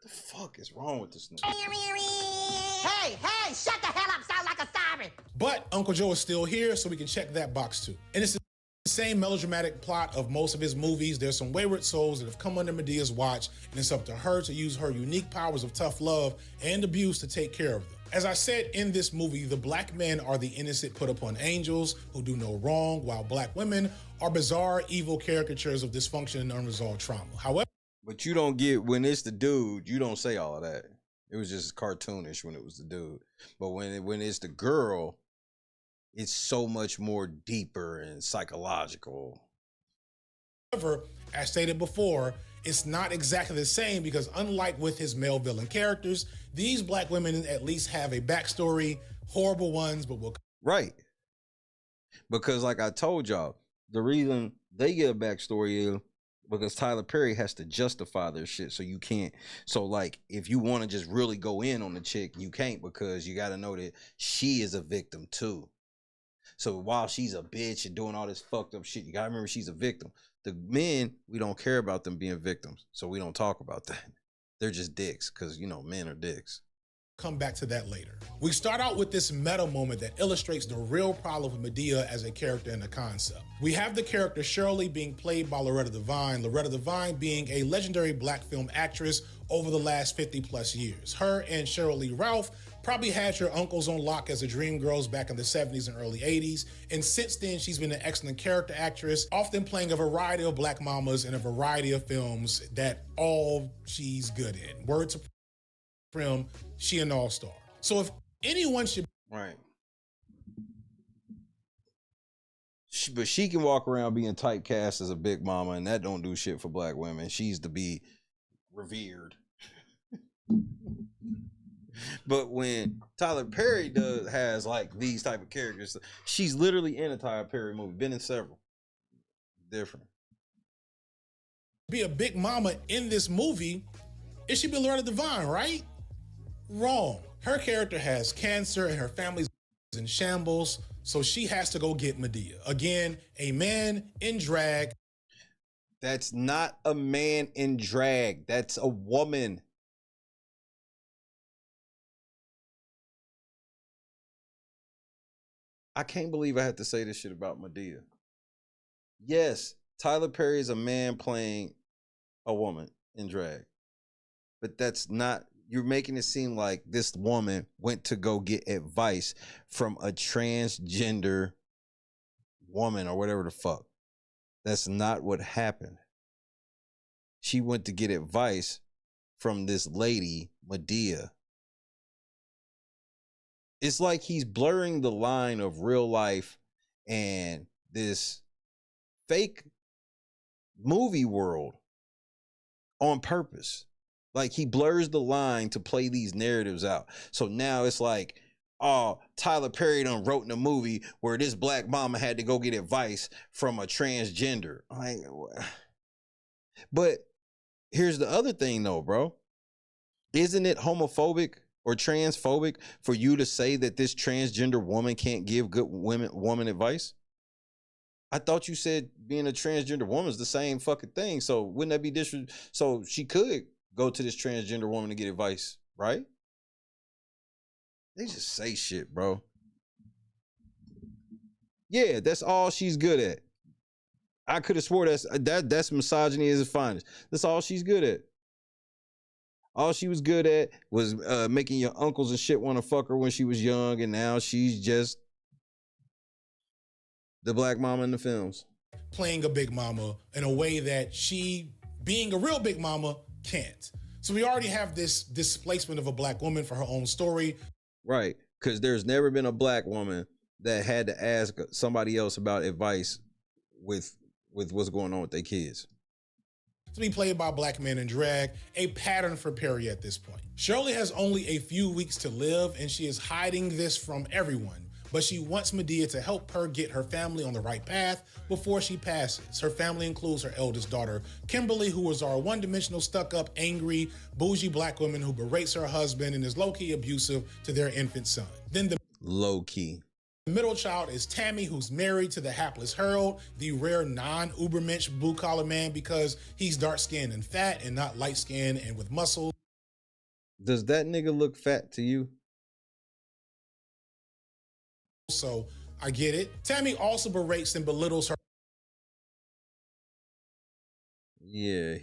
The fuck is wrong with this nigga? Hey, shut the hell up, sound like a siren. But Uncle Joe is still here, so we can check that box too. And it's the same melodramatic plot of most of his movies. There's some wayward souls that have come under Medea's watch, and it's up to her to use her unique powers of tough love and abuse to take care of them. As I said in this movie, the black men are the innocent put upon angels who do no wrong, while black women are bizarre, evil caricatures of dysfunction and unresolved trauma. However, but you don't get, when it's the dude, you don't say all of that. It was just cartoonish when it was the dude. But when it's the girl, it's so much more deeper and psychological. However, as stated before, it's not exactly the same because unlike with his male villain characters, these black women at least have a backstory, horrible ones, but will... Right. Because like I told y'all, the reason they get a backstory is because Tyler Perry has to justify their shit, so you can't. So like, if you want to just really go in on the chick, you can't, because you got to know that she is a victim too. So while she's a bitch and doing all this fucked up shit, you gotta remember she's a victim. The men, we don't care about them being victims, so we don't talk about that. They're just dicks, because, you know, men are dicks. Come back to that later. We start out with this meta moment that illustrates the real problem with Madea as a character and a concept. We have the character Shirley being played by Loretta Devine being a legendary black film actress over the last 50 plus years. Her and Cheryl Lee Ralph probably had your uncles on lock as the dream girls back in the 70s and early 80s, and since then she's been an excellent character actress, often playing a variety of black mamas in a variety of films that all she's good in. Word to Prim, she an all-star. So if anyone should... Right. But she can walk around being typecast as a big mama, and that don't do shit for black women. She's to be revered. But when Tyler Perry has like these type of characters, she's literally in a Tyler Perry movie, been in several. Different. Be a big mama in this movie, it should be Loretta Devine, right? Wrong. Her character has cancer and her family's in shambles, so she has to go get Madea. Again, a man in drag. That's not a man in drag. That's a woman. I can't believe I had to say this shit about Madea. Yes, Tyler Perry is a man playing a woman in drag. But that's not, you're making it seem like this woman went to go get advice from a transgender woman or whatever the fuck. That's not what happened. She went to get advice from this lady, Madea. It's like he's blurring the line of real life and this fake movie world on purpose. Like he blurs the line to play these narratives out. So now it's like, oh, Tyler Perry done wrote in a movie where this black mama had to go get advice from a transgender. Like, but here's the other thing though, bro. Isn't it homophobic or transphobic for you to say that this transgender woman can't give good woman advice? I thought you said being a transgender woman is the same fucking thing. So wouldn't that be disrespectful? So she could go to this transgender woman to get advice, right? They just say shit, bro. Yeah, that's all she's good at. I could have swore that's misogyny is the finest. That's all she's good at. All she was good at was making your uncles and shit want to fuck her when she was young, and now she's just the black mama in the films. Playing a big mama in a way that she, being a real big mama, can't. So we already have this displacement of a black woman for her own story. Right, because there's never been a black woman that had to ask somebody else about advice with what's going on with their kids. To be played by black men in drag, a pattern for Perry at this point. Shirley has only a few weeks to live, and she is hiding this from everyone, but she wants Madea to help her get her family on the right path before she passes. Her family includes her eldest daughter, Kimberly, who is our one-dimensional, stuck-up, angry, bougie black woman who berates her husband and is low-key abusive to their infant son. Then the low-key. The middle child is Tammy, who's married to the hapless Harold, the rare non-ubermensch blue-collar man because he's dark-skinned and fat and not light-skinned and with muscle. Does that nigga look fat to you? So I get it. Tammy also berates and belittles her. Yeah,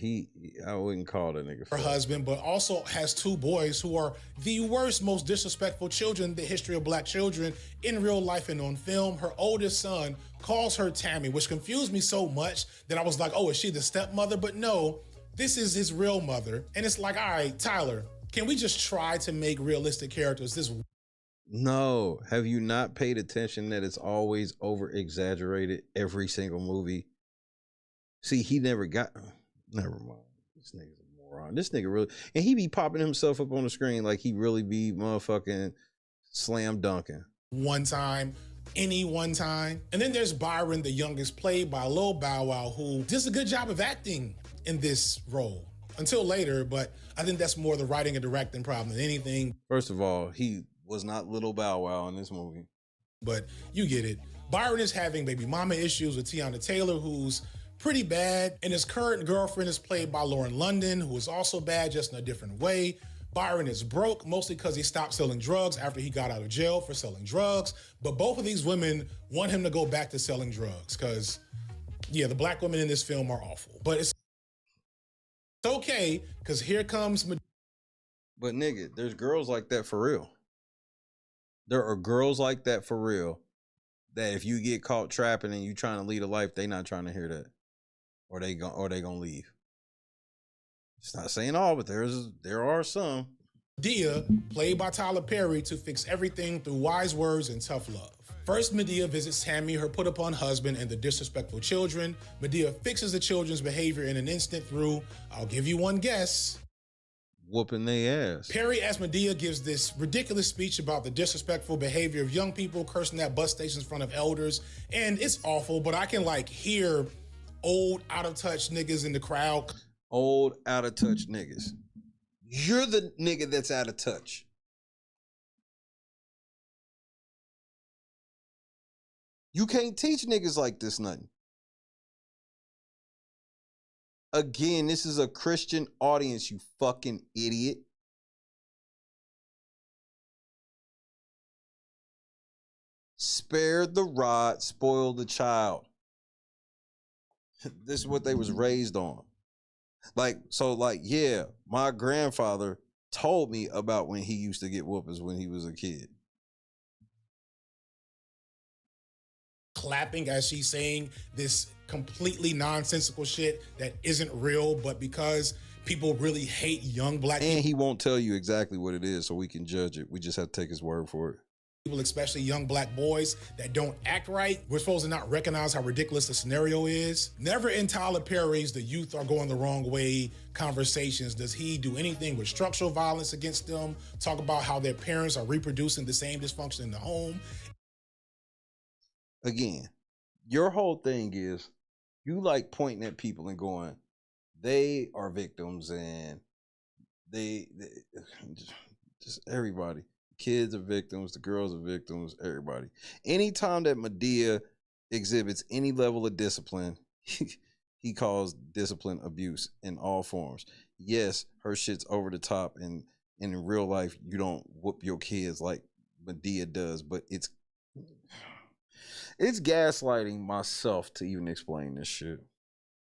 I wouldn't call that nigga Her husband, but also has two boys who are the worst, most disrespectful children in the history of black children in real life and on film. Her oldest son calls her Tammy, which confused me so much that I was like, oh, is she the stepmother? But no, this is his real mother. And it's like, all right, Tyler, can we just try to make realistic characters this? No, have you not paid attention that it's always over-exaggerated every single movie? See, he never got... Never mind. This nigga's a moron. This nigga really... And he be popping himself up on the screen like he really be motherfucking slam dunking. One time, any one time. And then there's Byron, the youngest, played by Lil Bow Wow, who does a good job of acting in this role. Until later, but I think that's more the writing and directing problem than anything. First of all, he was not Little Bow Wow in this movie. But you get it. Byron is having baby mama issues with Tiana Taylor, who's pretty bad, and his current girlfriend is played by Lauren London, who is also bad, just in a different way. Byron is broke, mostly because he stopped selling drugs after he got out of jail for selling drugs, but both of these women want him to go back to selling drugs, because, yeah, the black women in this film are awful. But it's okay, because here comes... But nigga, there's girls like that for real. There are girls like that for real, that if you get caught trapping and you trying to lead a life, they not trying to hear that. Or they gonna leave. It's not saying all, but there are some. Madea, played by Tyler Perry, to fix everything through wise words and tough love. First, Madea visits Tammy, her put-upon husband, and the disrespectful children. Madea fixes the children's behavior in an instant through, I'll give you one guess, whooping their ass. Perry, as Madea, gives this ridiculous speech about the disrespectful behavior of young people cursing at bus stations in front of elders, and it's awful, but I can like hear old, out-of-touch niggas in the crowd. Old, out-of-touch niggas. You're the nigga that's out of touch. You can't teach niggas like this nothing. Again, this is a Christian audience, you fucking idiot. Spare the rod, spoil the child. This is what they was raised on. Yeah, my grandfather told me about when he used to get whoopings when he was a kid. Clapping as she's saying this completely nonsensical shit that isn't real, but because people really hate young black people. And he won't tell you exactly what it is so we can judge it. We just have to take his word for it. People, especially young black boys that don't act right, we're supposed to not recognize how ridiculous the scenario is. Never in Tyler Perry's "the youth are going the wrong way" conversations does he do anything with structural violence against them, talk about how their parents are reproducing the same dysfunction in the home. Again, your whole thing is you like pointing at people and going, they are victims, and they just everybody. Kids are victims, the girls are victims, everybody. Anytime that Madea exhibits any level of discipline, he calls discipline abuse in all forms. Yes, her shit's over the top, and in real life, you don't whoop your kids like Madea does, but it's gaslighting myself to even explain this shit.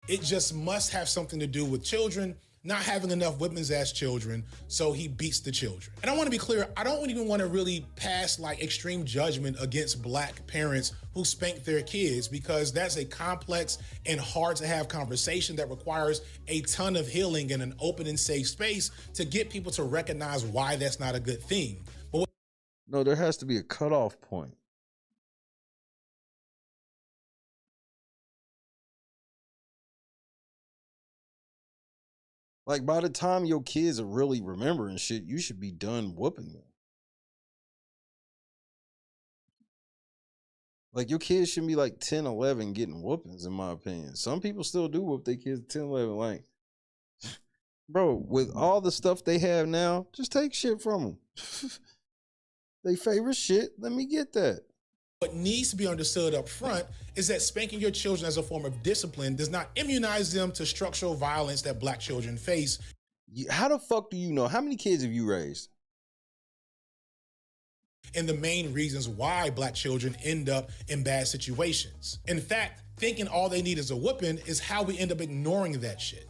It just must have something to do with children not having enough weapons as children, so he beats the children. And I want to be clear, I don't even want to really pass like extreme judgment against black parents who spank their kids, because that's a complex and hard to have conversation that requires a ton of healing and an open and safe space to get people to recognize why that's not a good thing. But No, there has to be a cutoff point. Like, by the time your kids are really remembering shit, you should be done whooping them. Like, your kids shouldn't be like 10, 11 getting whoopings, in my opinion. Some people still do whoop their kids 10, 11. Like, bro, with all the stuff they have now, just take shit from them. They favorite shit, let me get that. What needs to be understood up front is that spanking your children as a form of discipline does not immunize them to structural violence that black children face. How the fuck do you know? How many kids have you raised? And the main reasons why black children end up in bad situations. In fact, thinking all they need is a whooping is how we end up ignoring that shit.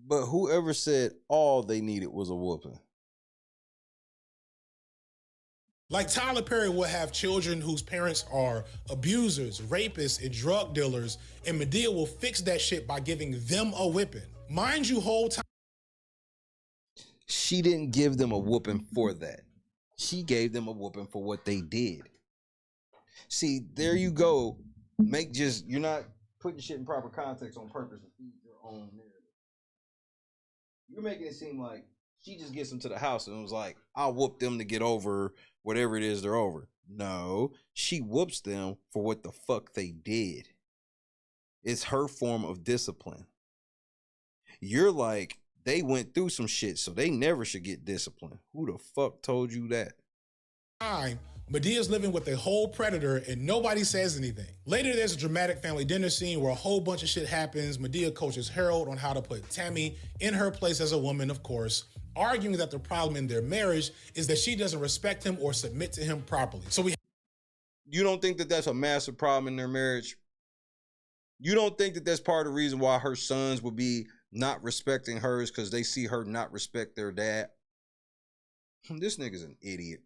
But whoever said all they needed was a whooping? Like Tyler Perry will have children whose parents are abusers, rapists, and drug dealers, and Madea will fix that shit by giving them a whipping. Mind you, whole time. She didn't give them a whooping for that. She gave them a whooping for what they did. See, there you go. You're not putting shit in proper context on purpose to feed your own narrative. You're making it seem like she just gets them to the house and was like, I'll whoop them to get over whatever it is they're over. No, she whoops them for what the fuck they did. It's her form of discipline. You're like, they went through some shit, so they never should get disciplined. Who the fuck told you that? Madea's living with a whole predator and nobody says anything. Later, there's a dramatic family dinner scene where a whole bunch of shit happens. Madea coaches Harold on how to put Tammy in her place as a woman, of course, arguing that the problem in their marriage is that she doesn't respect him or submit to him properly. You don't think that that's a massive problem in their marriage? You don't think that that's part of the reason why her sons will be not respecting hers because they see her not respect their dad? This nigga's an idiot.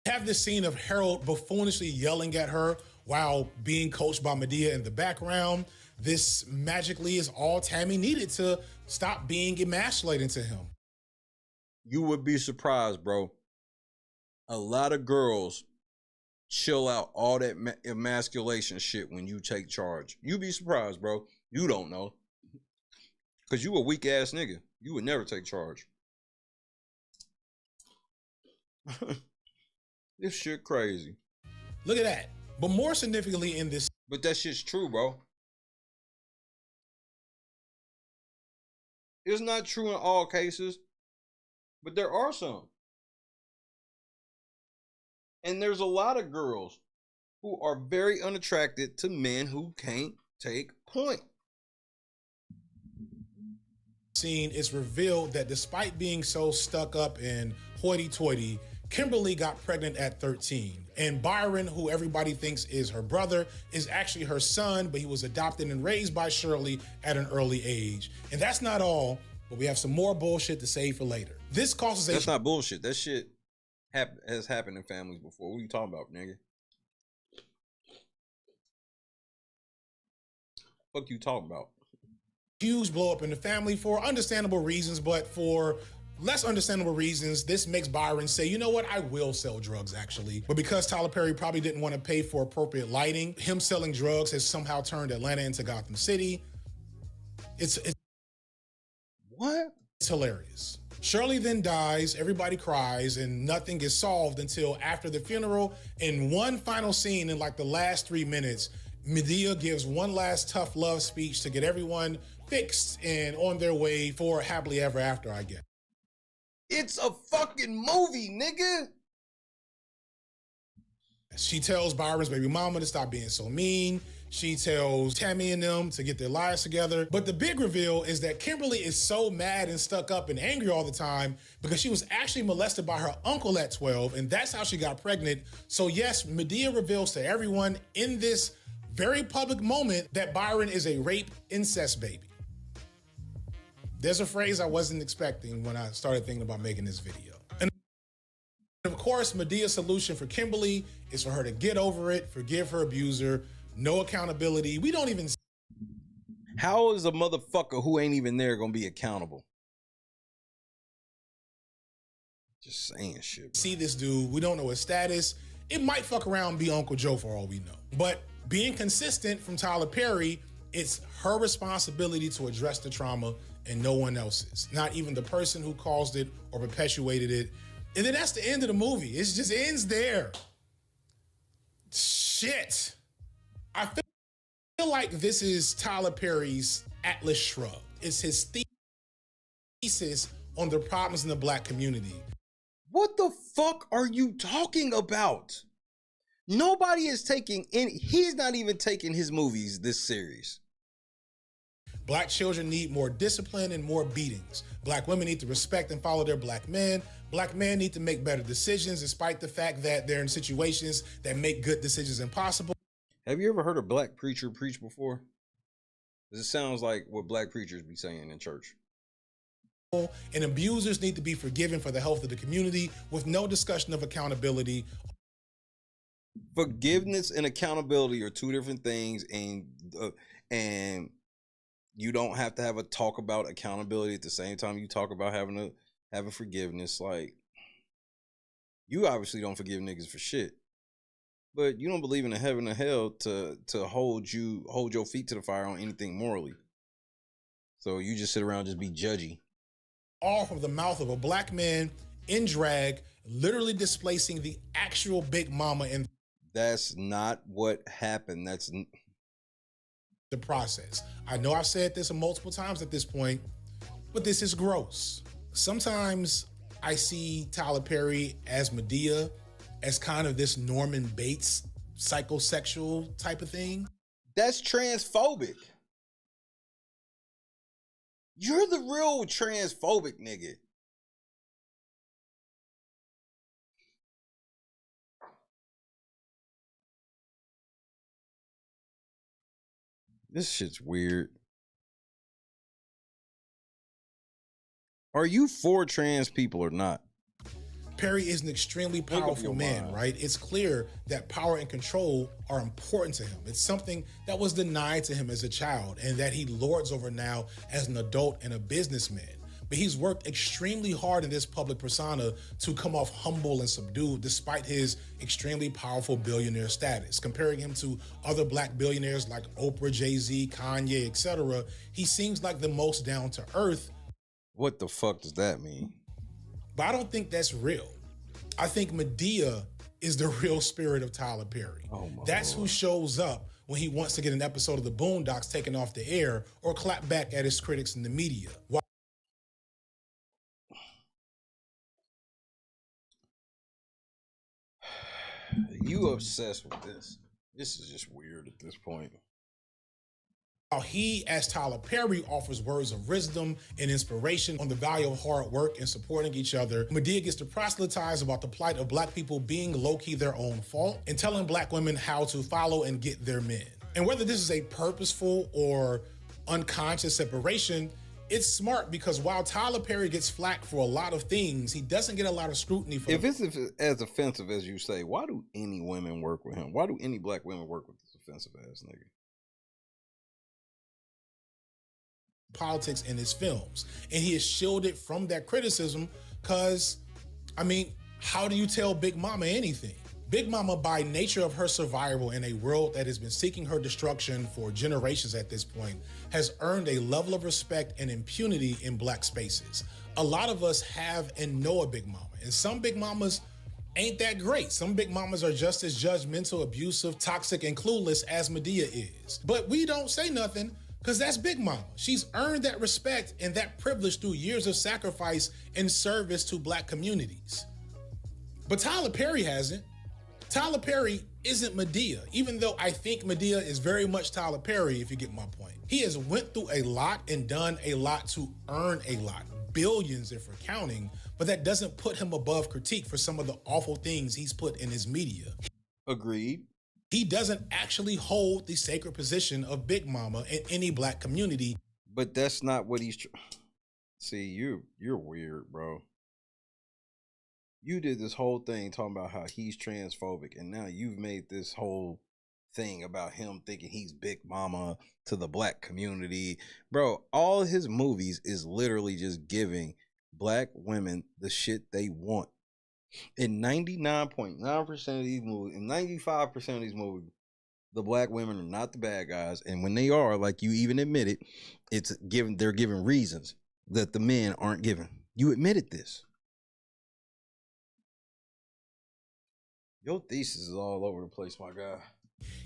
Have this scene of Harold buffoonishly yelling at her while being coached by Madea in the background. This magically is all Tammy needed to stop being emasculating to him. You would be surprised, bro. A lot of girls chill out all that emasculation shit when you take charge. You'd be surprised, bro. You don't know. Because you a weak ass nigga. You would never take charge. This shit crazy. Look at that. But more significantly in this. But that shit's true, bro. It's not true in all cases, but there are some. And there's a lot of girls who are very unattracted to men who can't take point. Scene, it's revealed that despite being so stuck up and hoity-toity, Kimberly got pregnant at 13. And Byron, who everybody thinks is her brother, is actually her son, but he was adopted and raised by Shirley at an early age. And that's not all, but we have some more bullshit to save for later. This causes That's not bullshit. That shit has happened in families before. What are you talking about, nigga? Fuck you talking about? Huge blow up in the family for understandable reasons, but for less understandable reasons, this makes Byron say, you know what, I will sell drugs actually. But because Tyler Perry probably didn't want to pay for appropriate lighting, him selling drugs has somehow turned Atlanta into Gotham City. It's what? It's hilarious. Shirley then dies, everybody cries, and nothing is solved until after the funeral. In one final scene in like the last 3 minutes, Madea gives one last tough love speech to get everyone fixed and on their way for happily ever after, I guess. It's a fucking movie, nigga. She tells Byron's baby mama to stop being so mean. She tells Tammy and them to get their lives together. But the big reveal is that Kimberly is so mad and stuck up and angry all the time because she was actually molested by her uncle at 12, and that's how she got pregnant. So yes, Madea reveals to everyone in this very public moment that Byron is a rape incest baby. There's a phrase I wasn't expecting when I started thinking about making this video. And of course, Madea's solution for Kimberly is for her to get over it, forgive her abuser, no accountability. We don't even... How is a motherfucker who ain't even there gonna be accountable? Just saying shit, bro. See this dude, we don't know his status. It might fuck around and be Uncle Joe for all we know. But being consistent from Tyler Perry, it's her responsibility to address the trauma and no one else's. Not even the person who caused it or perpetuated it. And then that's the end of the movie. It just ends there. Shit. I feel like this is Tyler Perry's Atlas Shrugged. It's his thesis on the problems in the Black community. What the fuck are you talking about? Nobody is taking any, he's not even taking his movies this serious. Black children need more discipline and more beatings. Black women need to respect and follow their black men. Black men need to make better decisions despite the fact that they're in situations that make good decisions impossible. Have you ever heard a black preacher preach before? This sounds like what black preachers be saying in church. And abusers need to be forgiven for the health of the community with no discussion of accountability. Forgiveness and accountability are two different things, and you don't have to have a talk about accountability at the same time you talk about having forgiveness. Like, you obviously don't forgive niggas for shit, but you don't believe in a heaven or hell to hold your feet to the fire on anything morally. So you just sit around and just be judgy. All from the mouth of a black man in drag, literally displacing the actual Big Mama in That's not what happened. That's the process. I know I've said this multiple times at this point, but this is gross. Sometimes I see Tyler Perry as Madea as kind of this Norman Bates psychosexual type of thing. That's transphobic. You're the real transphobic nigga. This shit's weird. Are you for trans people or not? Perry is an extremely powerful man, right? It's clear that power and control are important to him. It's something that was denied to him as a child and that he lords over now as an adult and a businessman. But he's worked extremely hard in this public persona to come off humble and subdued despite his extremely powerful billionaire status. Comparing him to other black billionaires like Oprah, Jay-Z, Kanye, etc., he seems like the most down to earth. What the fuck does that mean? But I don't think that's real. I think Madea is the real spirit of Tyler Perry. That's who shows up when he wants to get an episode of the Boondocks taken off the air or clap back at his critics in the media. You obsessed with this. This is just weird at this point. While he, as Tyler Perry, offers words of wisdom and inspiration on the value of hard work and supporting each other, Madea gets to proselytize about the plight of black people being low-key their own fault and telling black women how to follow and get their men. And whether this is a purposeful or unconscious separation, it's smart because while Tyler Perry gets flack for a lot of things, he doesn't get a lot of scrutiny for If it's as offensive as you say, why do any women work with him? Why do any black women work with this offensive ass nigga? Politics in his films. And he is shielded from that criticism because, I mean, how do you tell Big Mama anything? Big Mama, by nature of her survival in a world that has been seeking her destruction for generations at this point, has earned a level of respect and impunity in black spaces. A lot of us have and know a Big Mama, and some Big Mamas ain't that great. Some Big Mamas are just as judgmental, abusive, toxic, and clueless as Madea is. But we don't say nothing because that's Big Mama. She's earned that respect and that privilege through years of sacrifice and service to black communities. But Tyler Perry hasn't. Tyler Perry isn't Madea, even though I think Madea is very much Tyler Perry, if you get my point. He has went through a lot and done a lot to earn a lot, billions if we're counting, but that doesn't put him above critique for some of the awful things he's put in his media. Agreed. He doesn't actually hold the sacred position of Big Mama in any black community. But that's not what he's See, you're weird, bro. You did this whole thing talking about how he's transphobic, and now you've made this whole thing about him thinking he's big mama to the black community. Bro, all his movies is literally just giving black women the shit they want. In 99.9% of these movies, and 95% of these movies, the black women are not the bad guys. And when they are, like you even admitted, they're giving reasons that the men aren't given. You admitted this. Your thesis is all over the place, my guy.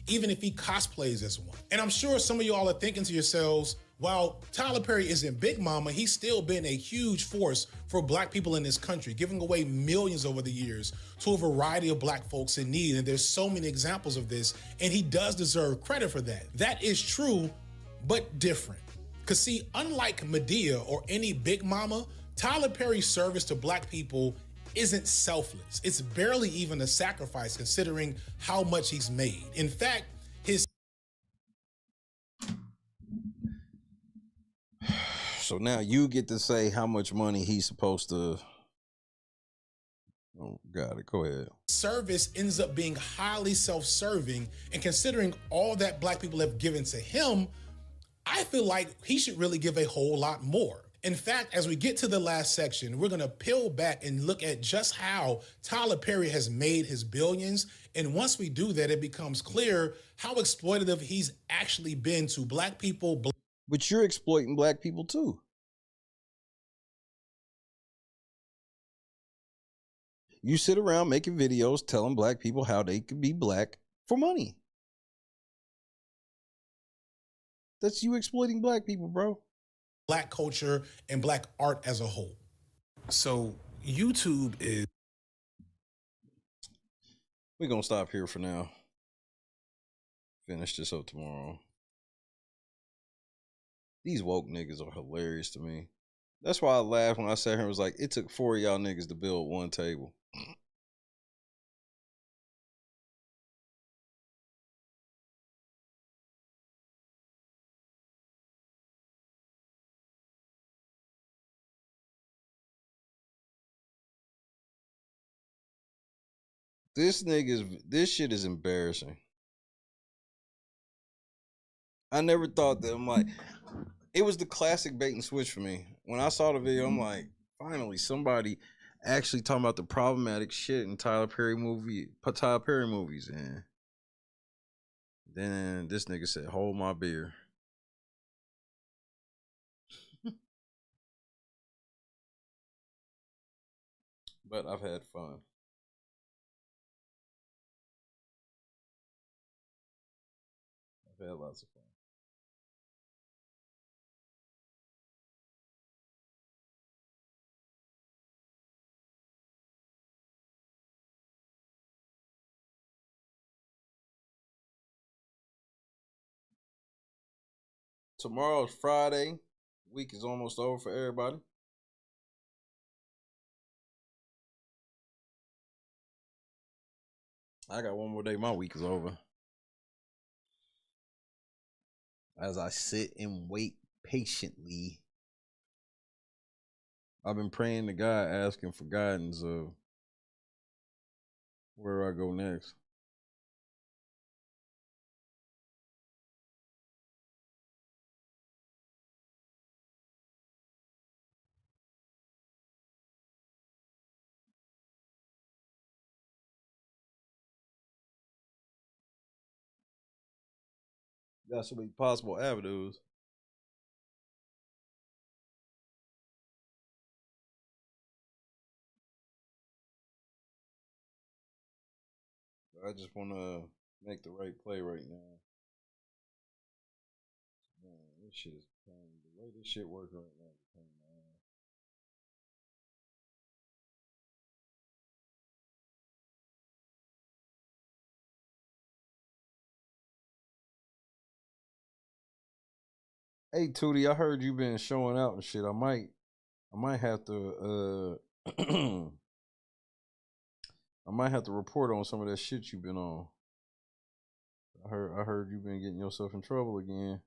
Even if he cosplays as one. And I'm sure some of y'all are thinking to yourselves, while Tyler Perry isn't Big Mama, he's still been a huge force for black people in this country, giving away millions over the years to a variety of black folks in need. And there's so many examples of this, and he does deserve credit for that. That is true, but different. Because see, unlike Madea or any Big Mama, Tyler Perry's service to black people isn't selfless. It's barely even a sacrifice considering how much he's made. In fact, his... So now you get to say how much money he's supposed to... Oh, got it. Go ahead. Service ends up being highly self-serving, and considering all that black people have given to him, I feel like he should really give a whole lot more. In fact, as we get to the last section, we're going to peel back and look at just how Tyler Perry has made his billions. And once we do that, it becomes clear how exploitative he's actually been to black people. But you're exploiting black people too. You sit around making videos telling black people how they could be black for money. That's you exploiting black people, bro. Black culture and black art as a whole. So YouTube is... We're going to stop here for now. Finish this up tomorrow. These woke niggas are hilarious to me. That's why I laughed when I sat here and was like, it took 4 of y'all niggas to build one table. This shit is embarrassing. I never thought that. I'm like, it was the classic bait and switch for me. When I saw the video, I'm like, finally, somebody actually talking about the problematic shit in Tyler Perry movies. And then this nigga said, hold my beer. But I've had fun. I've had lots of fun. Tomorrow's Friday. Week is almost over for everybody. I got one more day. My week is over. As I sit and wait patiently. I've been praying to God, asking for guidance of where I go next. Got so many possible avenues. I just want to make the right play right now. Man, this shit is pain. The way this shit works right now is pain, man. Hey Tootie, I heard you been showing out and shit. I might have to I might have to report on some of that shit you've been on. I heard you've been getting yourself in trouble again.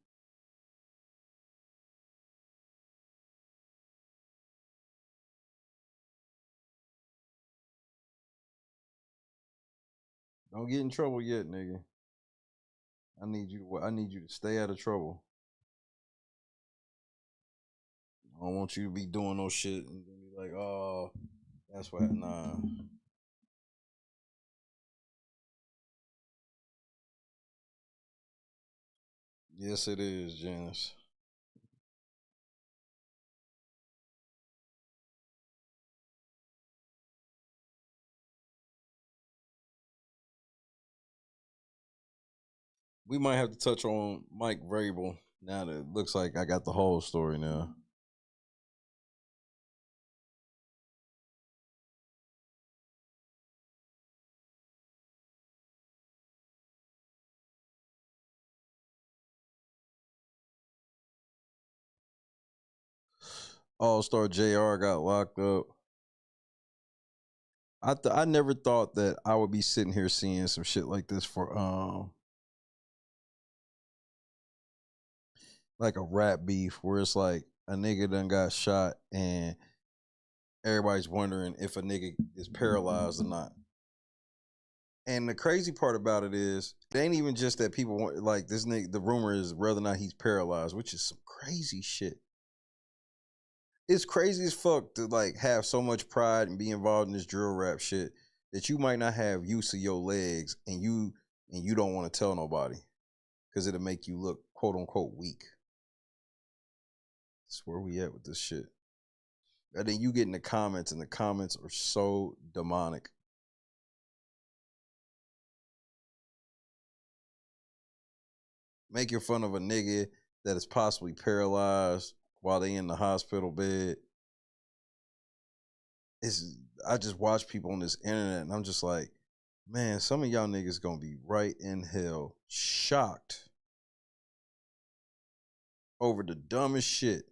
Don't get in trouble yet, nigga. I need you to stay out of trouble. I don't want you to be doing no shit and then be like, oh, that's what happened. Nah. Yes, it is, Janice. We might have to touch on Mike Vrabel now that it looks like I got the whole story now. All-Star JR got locked up. I never thought that I would be sitting here seeing some shit like this for like a rap beef where it's like a nigga done got shot and everybody's wondering if a nigga is paralyzed or not. And the crazy part about it is, it ain't even just that people want, like, this nigga, the rumor is whether or not he's paralyzed, which is some crazy shit. It's crazy as fuck to, like, have so much pride and be involved in this drill rap shit that you might not have use of your legs and you don't want to tell nobody because it'll make you look, quote unquote, weak. That's where we at with this shit. And then you get in the comments, and the comments are so demonic. Making fun of a nigga that is possibly paralyzed while they in the hospital bed. I just watch people on this internet and I'm just like, man, some of y'all niggas gonna be right in hell, shocked over the dumbest shit.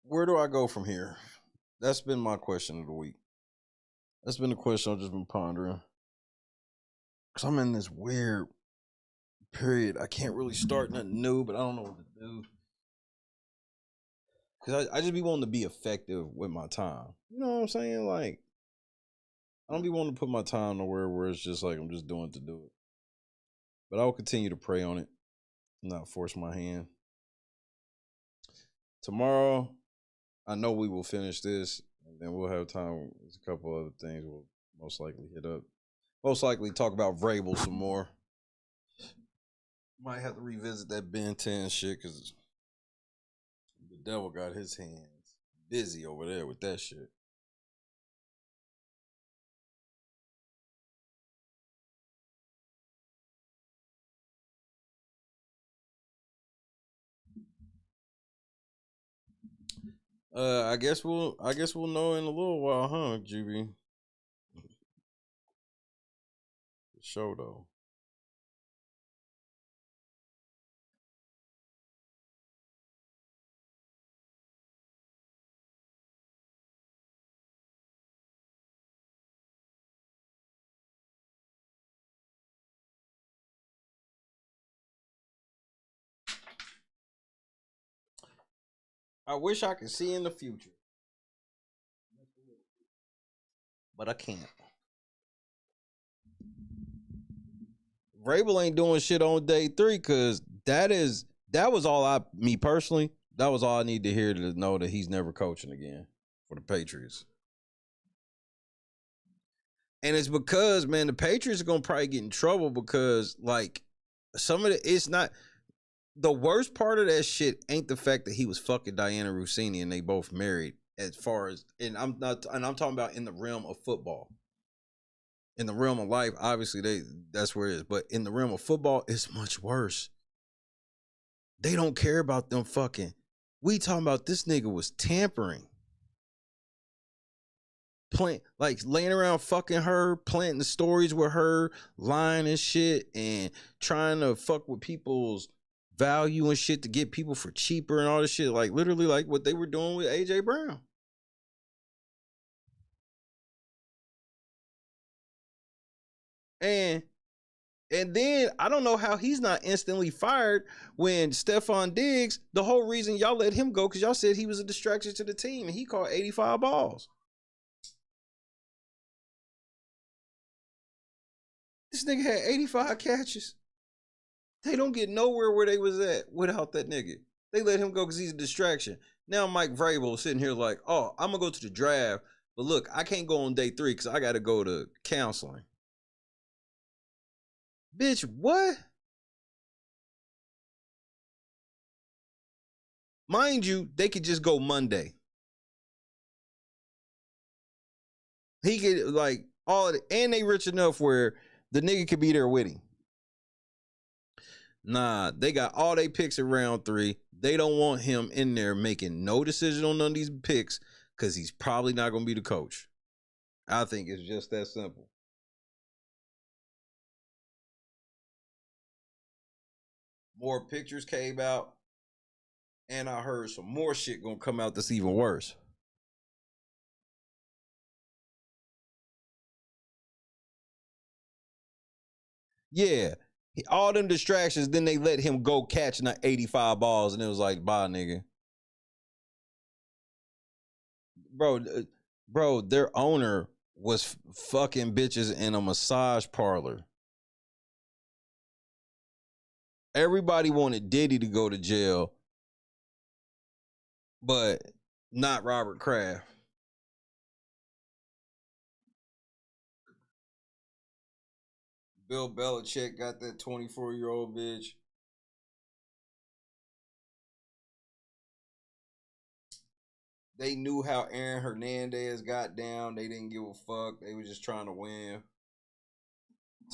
Where do I go from here? That's been my question of the week. That's been the question I've just been pondering. Because I'm in this weird period. I can't really start nothing new, but I don't know what to do. Because I just be wanting to be effective with my time. You know what I'm saying? Like, I don't be wanting to put my time nowhere where it's just like I'm just doing it to do it. But I will continue to pray on it, not force my hand. Tomorrow, I know we will finish this, and then we'll have time. There's a couple other things we'll most likely hit up. Most likely talk about Vrabel some more. Might have to revisit that Ben 10 shit because the devil got his hands busy over there with that shit. I guess we'll know in a little while, huh, GB? Show though. I wish I could see in the future, but I can't. Vrabel ain't doing shit on day 3 because that was all me personally, that was all I need to hear to know that he's never coaching again for the Patriots. And it's because, man, the Patriots are gonna probably get in trouble because, like, some of it's not the worst part of that shit ain't the fact that he was fucking Diana Rossini and they both married as far as, and I'm talking about in the realm of football. In the realm of life, obviously that's where it is. But in the realm of football, it's much worse. They don't care about them fucking. We talking about this nigga was tampering. Like laying around fucking her, planting stories with her, lying and shit, and trying to fuck with people's value and shit to get people for cheaper and all this shit. Like literally like what they were doing with AJ Brown. And then I don't know how he's not instantly fired when Stephon Diggs, the whole reason y'all let him go because y'all said he was a distraction to the team and he caught 85 balls. This nigga had 85 catches. They don't get nowhere where they was at without that nigga. They let him go because he's a distraction. Now Mike Vrabel sitting here like, oh, I'm going to go to the draft, but look, I can't go on day 3 because I got to go to counseling. Bitch, what? Mind you, they could just go Monday. He could like all of it, and they rich enough where the nigga could be there with him. Nah, they got all they picks in round 3. They don't want him in there making no decision on none of these picks because he's probably not going to be the coach. I think it's just that simple. More pictures came out, and I heard some more shit gonna come out that's even worse. Yeah, all them distractions, then they let him go catching 85 balls, and it was like, bye, nigga. Bro, their owner was fucking bitches in a massage parlor. Everybody wanted Diddy to go to jail, but not Robert Kraft. Bill Belichick got that 24-year-old bitch. They knew how Aaron Hernandez got down. They didn't give a fuck. They were just trying to win.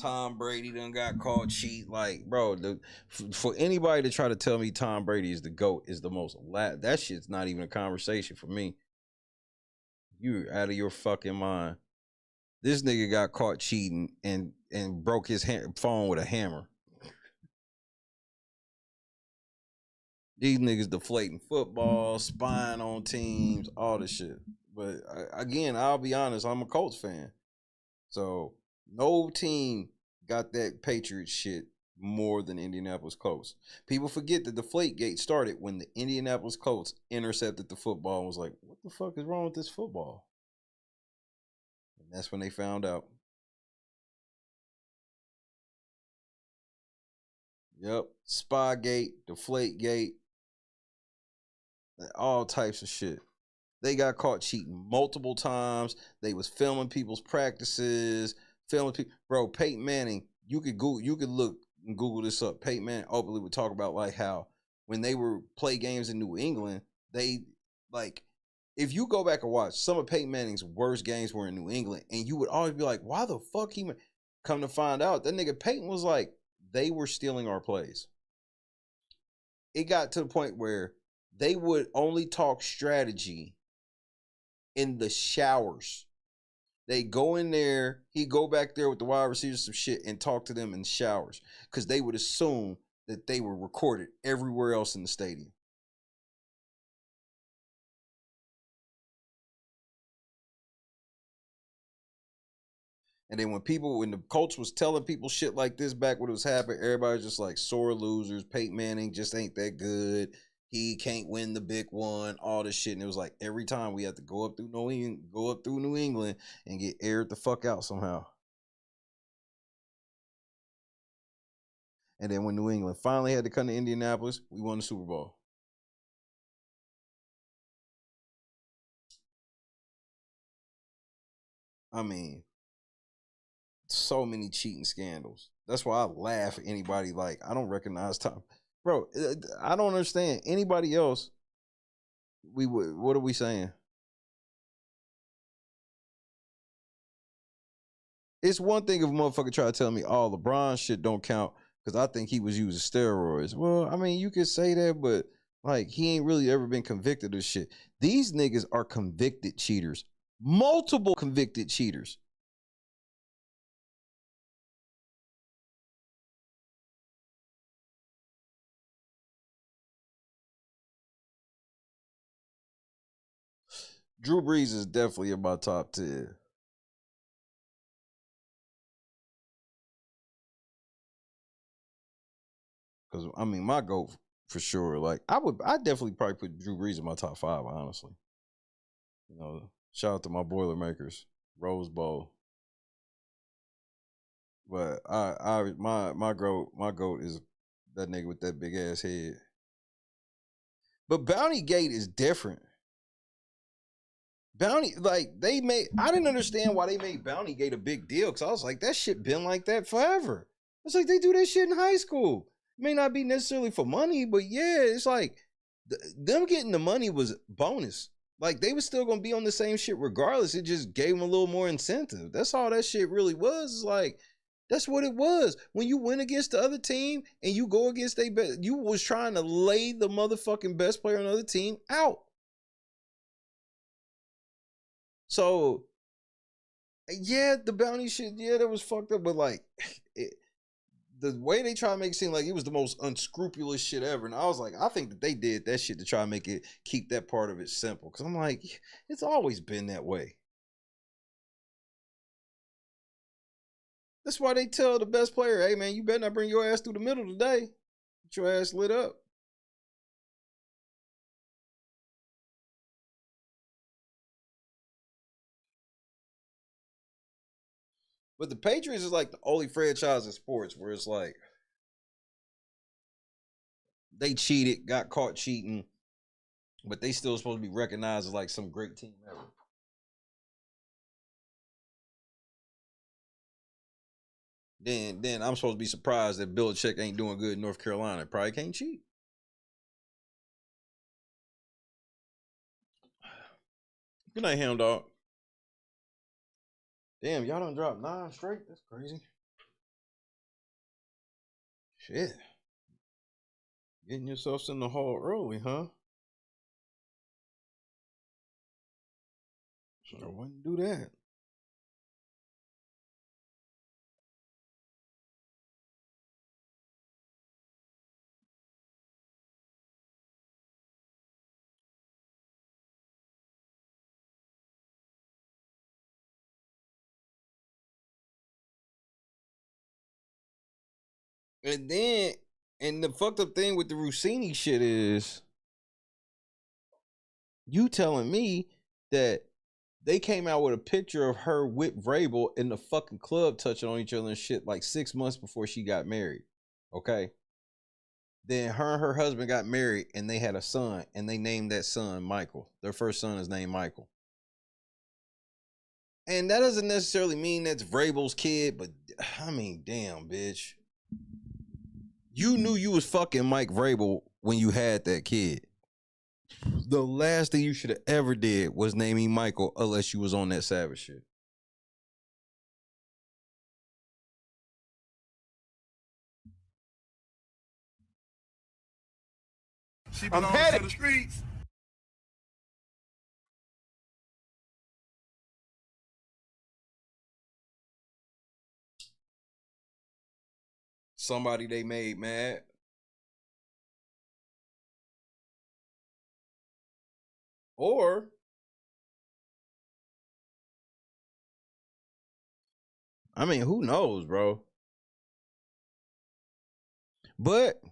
Tom Brady done got caught cheat. Like, bro, for anybody to try to tell me Tom Brady is the GOAT is the most that shit's not even a conversation for me. You're out of your fucking mind. This nigga got caught cheating and broke his phone with a hammer. These niggas deflating football, spying on teams, all this shit. But again, I'll be honest, I'm a Colts fan. So no team got that Patriots shit more than Indianapolis Colts. People forget that the Deflategate started when the Indianapolis Colts intercepted the football and was like, what the fuck is wrong with this football? And that's when they found out. Yep. Spygate, Deflategate, all types of shit. They got caught cheating multiple times. They was filming people's practices, Bro, Peyton Manning, you could look and Google this up. Peyton Manning openly would talk about like how when they were play games in New England, they like if you go back and watch some of Peyton Manning's worst games were in New England, and you would always be like, why the fuck he come to find out that nigga Peyton was like, they were stealing our plays. It got to the point where they would only talk strategy in the showers. They go in there, he'd go back there with the wide receivers, some shit, and talk to them in showers. Because they would assume that they were recorded everywhere else in the stadium. And then when the Colts was telling people shit like this back when it was happening, everybody was just like sore losers. Peyton Manning just ain't that good. He can't win the big one, all this shit. And it was like every time we had to go up through New England and get aired the fuck out somehow. And then when New England finally had to come to Indianapolis, we won the Super Bowl. I mean, so many cheating scandals. That's why I laugh at anybody like, I don't recognize Tom. Bro, I don't understand. Anybody else, what are we saying? it's one thing if a motherfucker try to tell me, oh, LeBron shit don't count because I think he was using steroids. Well, I mean, you could say that, but like he ain't really ever been convicted of shit. These niggas are convicted cheaters. Multiple convicted cheaters. Drew Brees is definitely in my top 10. Because I mean, my GOAT for sure. Like I definitely probably put Drew Brees in my top 5, honestly. You know, shout out to my Boilermakers, Rose Bowl. But my GOAT is that nigga with that big ass head. But Bounty Gate is different. Bounty, like I didn't understand why they made Bounty Gate a big deal, because I was like, that shit been like that forever. It's like they do that shit in high school. It may not be necessarily for money, but yeah, it's like them getting the money was bonus. Like they was still gonna be on the same shit regardless. It just gave them a little more incentive. That's all that shit really was. It's like that's what it was. When you win against the other team and you go against you was trying to lay the motherfucking best player on the other team out. So, yeah, the bounty shit, yeah, that was fucked up. But like, the way they try to make it seem like it was the most unscrupulous shit ever. And I was like, I think that they did that shit to try to keep that part of it simple. Because I'm like, it's always been that way. That's why they tell the best player, hey, man, you better not bring your ass through the middle today. Get your ass lit up. But the Patriots is like the only franchise in sports where it's like they cheated, got caught cheating, but they still supposed to be recognized as like some great team ever. Then I'm supposed to be surprised that Belichick ain't doing good in North Carolina. Probably can't cheat. Good night, Hound Dog. Damn, y'all done dropped 9 straight? That's crazy. Shit. Getting yourselves in the hall early, huh? I wouldn't do that. And the fucked up thing with the Rossini shit is you telling me that they came out with a picture of her with Vrabel in the fucking club touching on each other and shit like 6 months before she got married. Okay. Then her and her husband got married and they had a son and they named that son Michael. Their first son is named Michael. And that doesn't necessarily mean that's Vrabel's kid, but I mean, damn, bitch. You knew you was fucking Mike Vrabel when you had that kid. The last thing you should have ever did was name him Michael unless you was on that savage shit. She belongs to the streets. Somebody they made mad. Or I mean, who knows, bro? But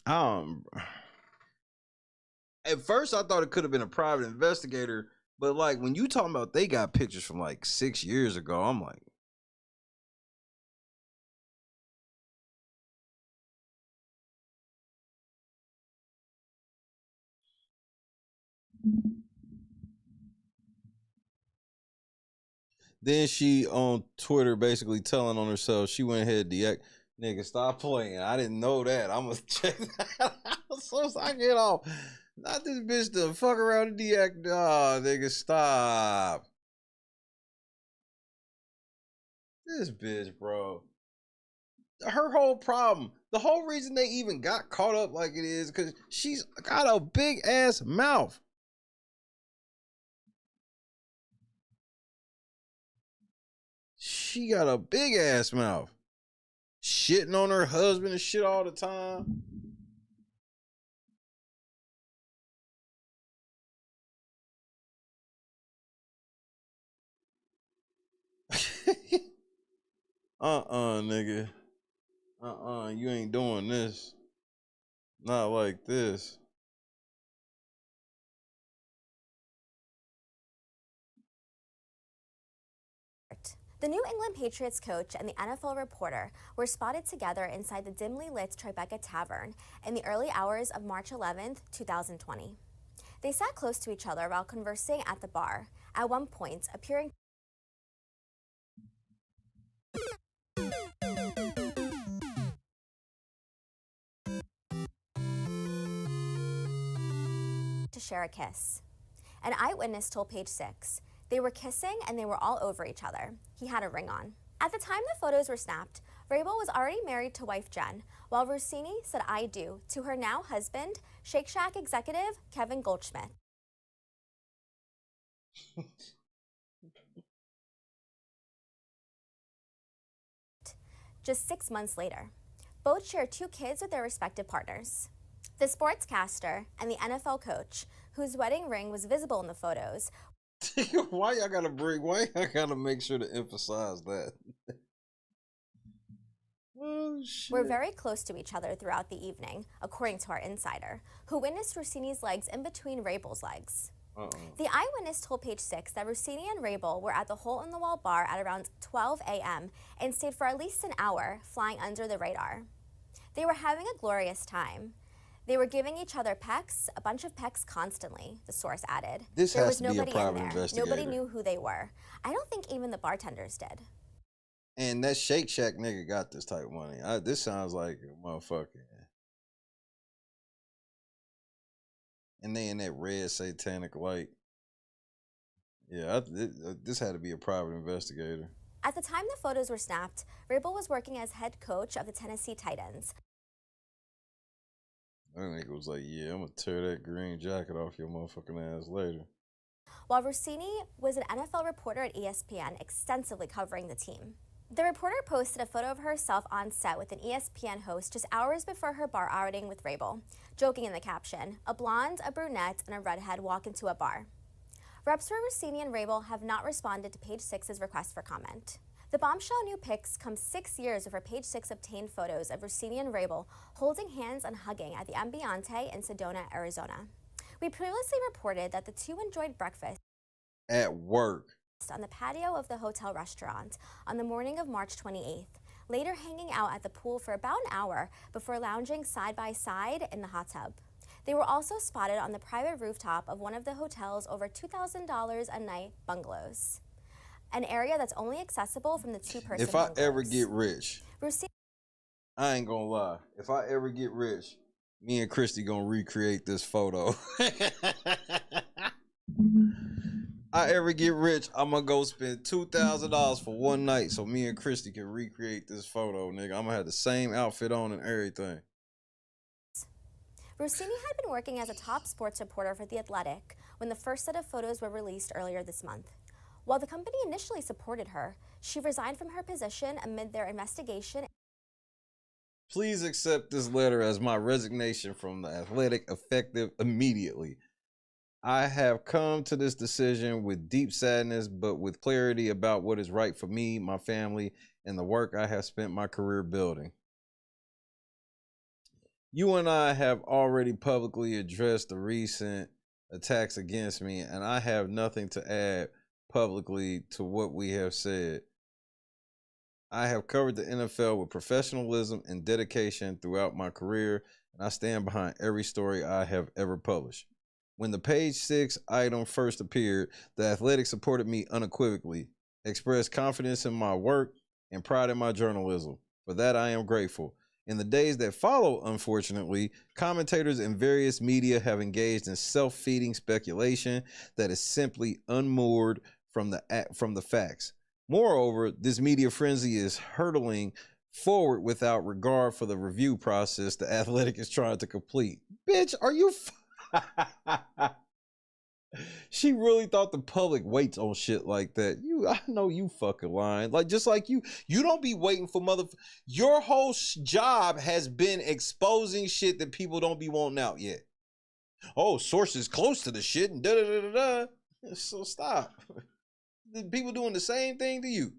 at first I thought it could have been a private investigator, but like when you talking about they got pictures from like 6 years ago, I'm like, then she on Twitter basically telling on herself she went ahead and nigga, stop playing. I didn't know that. I'm gonna check that out. So I get off. Not this bitch to fuck around and deactivate. Oh, nigga, stop. This bitch, bro. Her whole problem, the whole reason they even got caught up like it is because she's got a big ass mouth. She got a big ass mouth. Shitting on her husband and shit all the time. Nigga. You ain't doing this. Not like this. The New England Patriots coach and the NFL reporter were spotted together inside the dimly lit Tribeca Tavern in the early hours of March 11th, 2020. They sat close to each other while conversing at the bar, at one point appearing to share a kiss. An eyewitness told Page 6, they were kissing and they were all over each other. He had a ring on. At the time the photos were snapped, Rabel was already married to wife Jen, while Rossini said I do to her now husband, Shake Shack executive Kevin Goldschmidt. Just 6 months later, both share 2 kids with their respective partners. The sportscaster and the NFL coach, whose wedding ring was visible in the photos, Why y'all gotta make sure to emphasize that? Oh, shit. were very close to each other throughout the evening, according to our insider, who witnessed Rossini's legs in between Rabel's legs. The eyewitness told Page 6 that Rossini and Rabel were at the hole-in-the-wall bar at around 12 a.m. and stayed for at least an hour, flying under the radar. They were having a glorious time. They were giving each other pecks, a bunch of pecks constantly, the source added. This there has was to be a nobody private in there. investigator. Nobody knew who they were. I don't think even the bartenders did. And that Shake Shack nigga got this type of money. This sounds like a motherfucker. And they in that red satanic light. Yeah, this had to be a private investigator. At the time the photos were snapped, Rabel was working as head coach of the Tennessee Titans. I think it was like, yeah, I'm gonna tear that green jacket off your motherfucking ass later. While Rossini was an NFL reporter at ESPN, extensively covering the team. The reporter posted a photo of herself on set with an ESPN host just hours before her bar outing with Rabel, joking in the caption, a blonde, a brunette, and a redhead walk into a bar. Reps for Rossini and Rabel have not responded to Page 6's request for comment. The bombshell new pics come 6 years before Page 6 obtained photos of Rossini and Rabel holding hands and hugging at the Ambiente in Sedona, Arizona. We previously reported that the two enjoyed breakfast at work on the patio of the hotel restaurant on the morning of March 28th, later hanging out at the pool for about an hour before lounging side by side in the hot tub. They were also spotted on the private rooftop of one of the hotel's over $2,000 a night bungalows, an area that's only accessible from the two-person If I bungalows. ever get rich, Rossini I ain't gonna lie. If I ever get rich, me and Christy gonna recreate this photo. I ever get rich, I'm gonna go spend $2,000 for one night so me and Christy can recreate this photo, nigga. I'm gonna have the same outfit on and everything. Rossini had been working as a top sports reporter for The Athletic when the first set of photos were released earlier this month. While the company initially supported her, she resigned from her position amid their investigation. Please accept this letter as my resignation from The Athletic, effective immediately. I have come to this decision with deep sadness, but with clarity about what is right for me, my family, and the work I have spent my career building. You and I have already publicly addressed the recent attacks against me, and I have nothing to add publicly to what we have said. I have covered the NFL with professionalism and dedication throughout my career, and I stand behind every story I have ever published. When the Page 6 item first appeared, The Athletic supported me unequivocally, expressed confidence in my work, and pride in my journalism. For that, I am grateful. In the days that follow, unfortunately, commentators in various media have engaged in self-feeding speculation that is simply unmoored from the facts. Moreover, this media frenzy is hurtling forward without regard for the review process the Athletic is trying to complete. Bitch, are you... She really thought the public waits on shit like that. I know you fucking lying. Like, just like you don't be waiting for your whole job has been exposing shit that people don't be wanting out yet. Oh, sources close to the shit and da-da-da-da-da. So stop. People doing the same thing to you.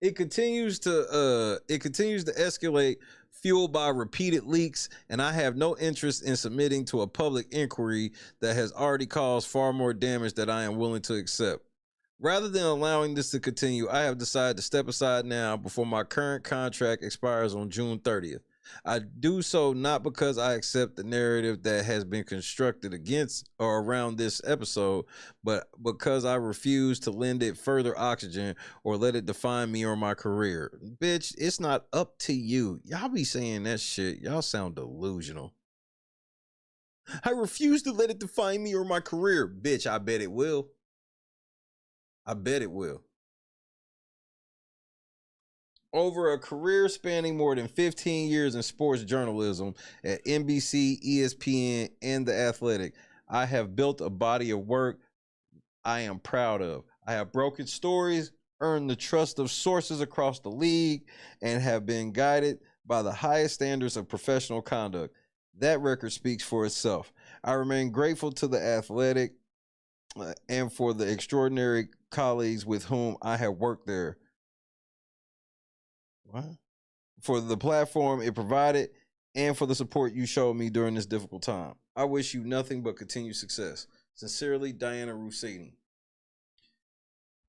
It continues to escalate, fueled by repeated leaks, and I have no interest in submitting to a public inquiry that has already caused far more damage than I am willing to accept. Rather than allowing this to continue, I have decided to step aside now before my current contract expires on June 30th. I do so not because I accept the narrative that has been constructed against or around this episode, but because I refuse to lend it further oxygen or let it define me or my career. Bitch, it's not up to you. Y'all be saying that shit. Y'all sound delusional. I refuse to let it define me or my career. Bitch, I bet it will. I bet it will. Over a career spanning more than 15 years in sports journalism at NBC, ESPN, and The Athletic, I have built a body of work I am proud of. I have broken stories, earned the trust of sources across the league, and have been guided by the highest standards of professional conduct. That record speaks for itself. I remain grateful to The Athletic and for the extraordinary colleagues with whom I have worked there. What? For the platform it provided and for the support you showed me during this difficult time. I wish you nothing but continued success. Sincerely, Diana Rossini.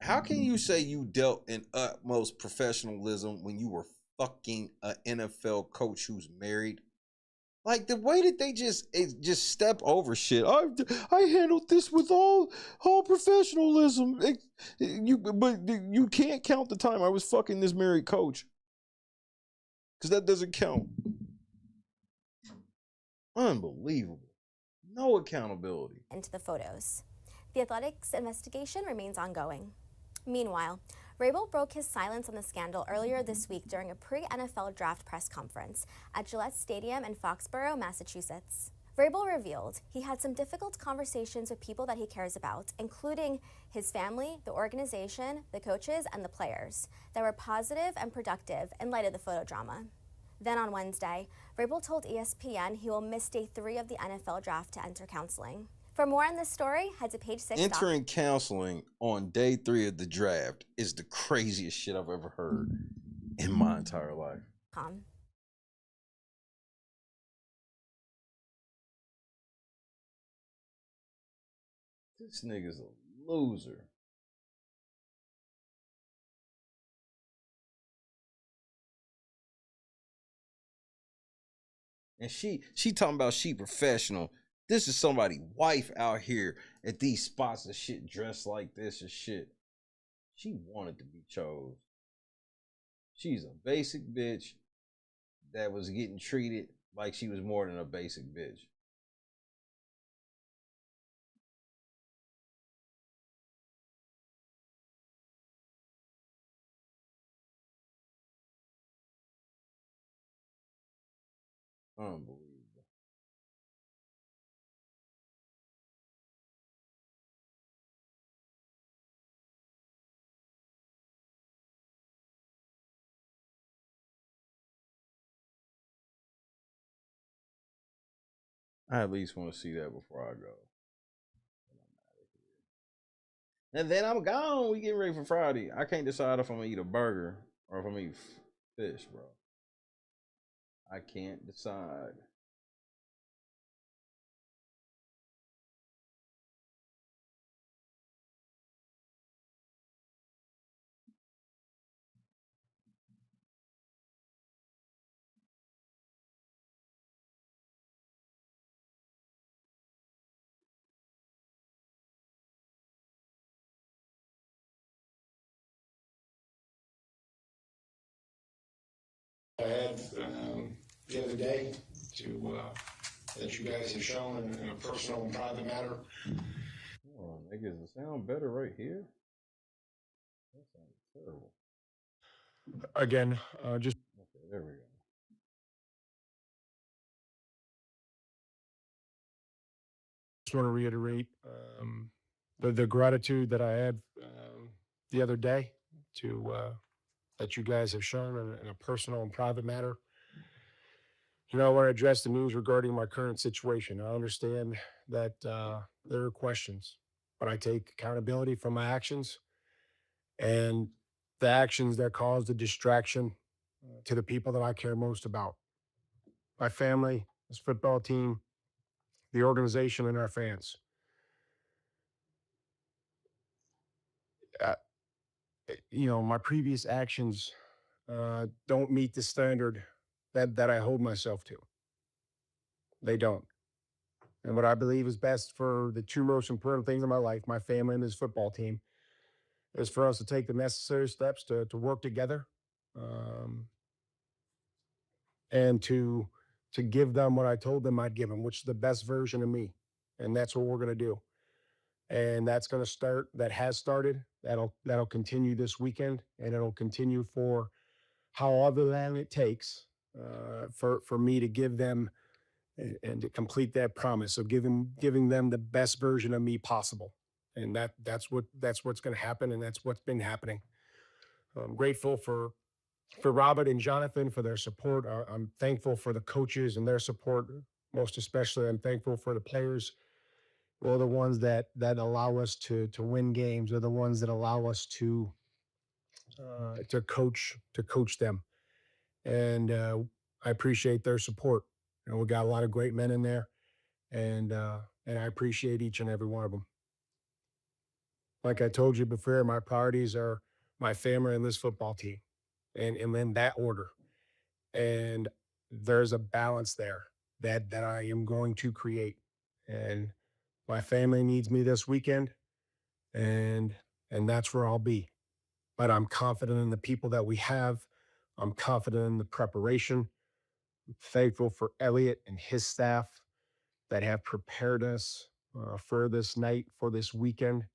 How can you say you dealt in utmost professionalism when you were fucking an NFL coach who's married? Like, the way that they just step over shit. I handled this with all professionalism. But you can't count the time I was fucking this married coach. Because that doesn't count. Unbelievable. No accountability. Into the photos. The Athletic's investigation remains ongoing. Meanwhile, Rabel broke his silence on the scandal earlier this week during a pre-NFL draft press conference at Gillette Stadium in Foxborough, Massachusetts. Rabel revealed he had some difficult conversations with people that he cares about, including his family, the organization, the coaches, and the players, that were positive and productive in light of the photo drama. Then on Wednesday, Rabel told ESPN he will miss day 3 of the NFL draft to enter counseling. For more on this story, head to page 6. Entering counseling on day 3 of the draft is the craziest shit I've ever heard in my entire life. This nigga's a loser. And she talking about she professional. This is somebody's wife out here at these spots and shit, dressed like this and shit. She wanted to be chose. She's a basic bitch that was getting treated like she was more than a basic bitch. Unbelievable. I at least want to see that before I go. And then I'm gone. We getting ready for Friday. I can't decide if I'm gonna eat a burger or if I'm gonna eat fish, bro. I can't decide. I had the other day to that you guys have shown in a personal and private matter. Oh, nigga, does it sound better right here? Terrible. Again, just Okay, there we go. want to reiterate the gratitude that I had the other day to that you guys have shown in a personal and private matter. You know, I want to address the news regarding my current situation. I understand that there are questions, but I take accountability for my actions and the actions that caused the distraction to the people that I care most about. My family, this football team, the organization, and our fans. You know, my previous actions don't meet the standard that I hold myself to. They don't. And what I believe is best for the two most important things in my life, my family and this football team, is for us to take the necessary steps to work together and to give them what I told them I'd give them, which is the best version of me. And that's what we're going to do. And that's going to start, that has started, that'll continue this weekend, and it'll continue for however long it takes for me to give them and to complete that promise of giving them the best version of me possible. And that's what's going to happen, and that's what's been happening. I'm grateful for Robert and Jonathan for their support. I'm thankful for the coaches and their support. Most especially, I'm thankful for the players. Well, the ones that allow us to win games, are the ones that allow us to coach them. And I appreciate their support. You know, we got a lot of great men in there, and I appreciate each and every one of them. Like I told you before, my priorities are my family and this football team, and in that order. And there's a balance there that I am going to create. And my family needs me this weekend, and that's where I'll be. But I'm confident in the people that we have. I'm confident in the preparation. I'm thankful for Elliot and his staff that have prepared us for this night, for this weekend.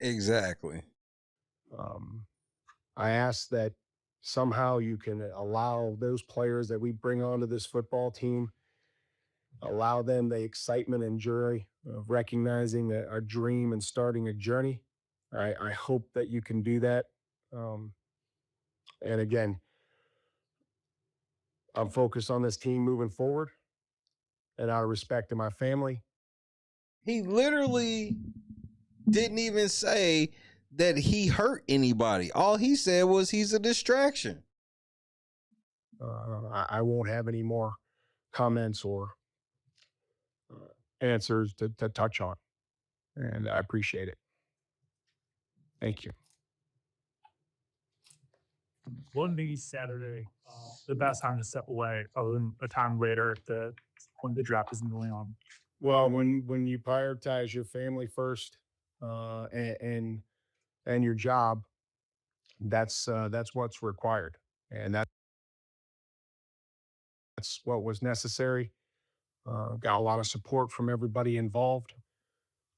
Exactly. I ask that somehow you can allow those players that we bring onto this football team, allow them the excitement and joy of recognizing that our dream and starting a journey. I hope that you can do that. And again, I'm focused on this team moving forward, and out of respect to my family. He literally didn't even say that he hurt anybody. All he said was he's a distraction. I won't have any more comments or answers to touch on, and I appreciate it. Thank you. Wouldn't be Saturday the best time to step away, other than a time later when the draft isn't going on? Well, when you prioritize your family first and your job, that's what's required, and that's what was necessary. Got a lot of support from everybody involved,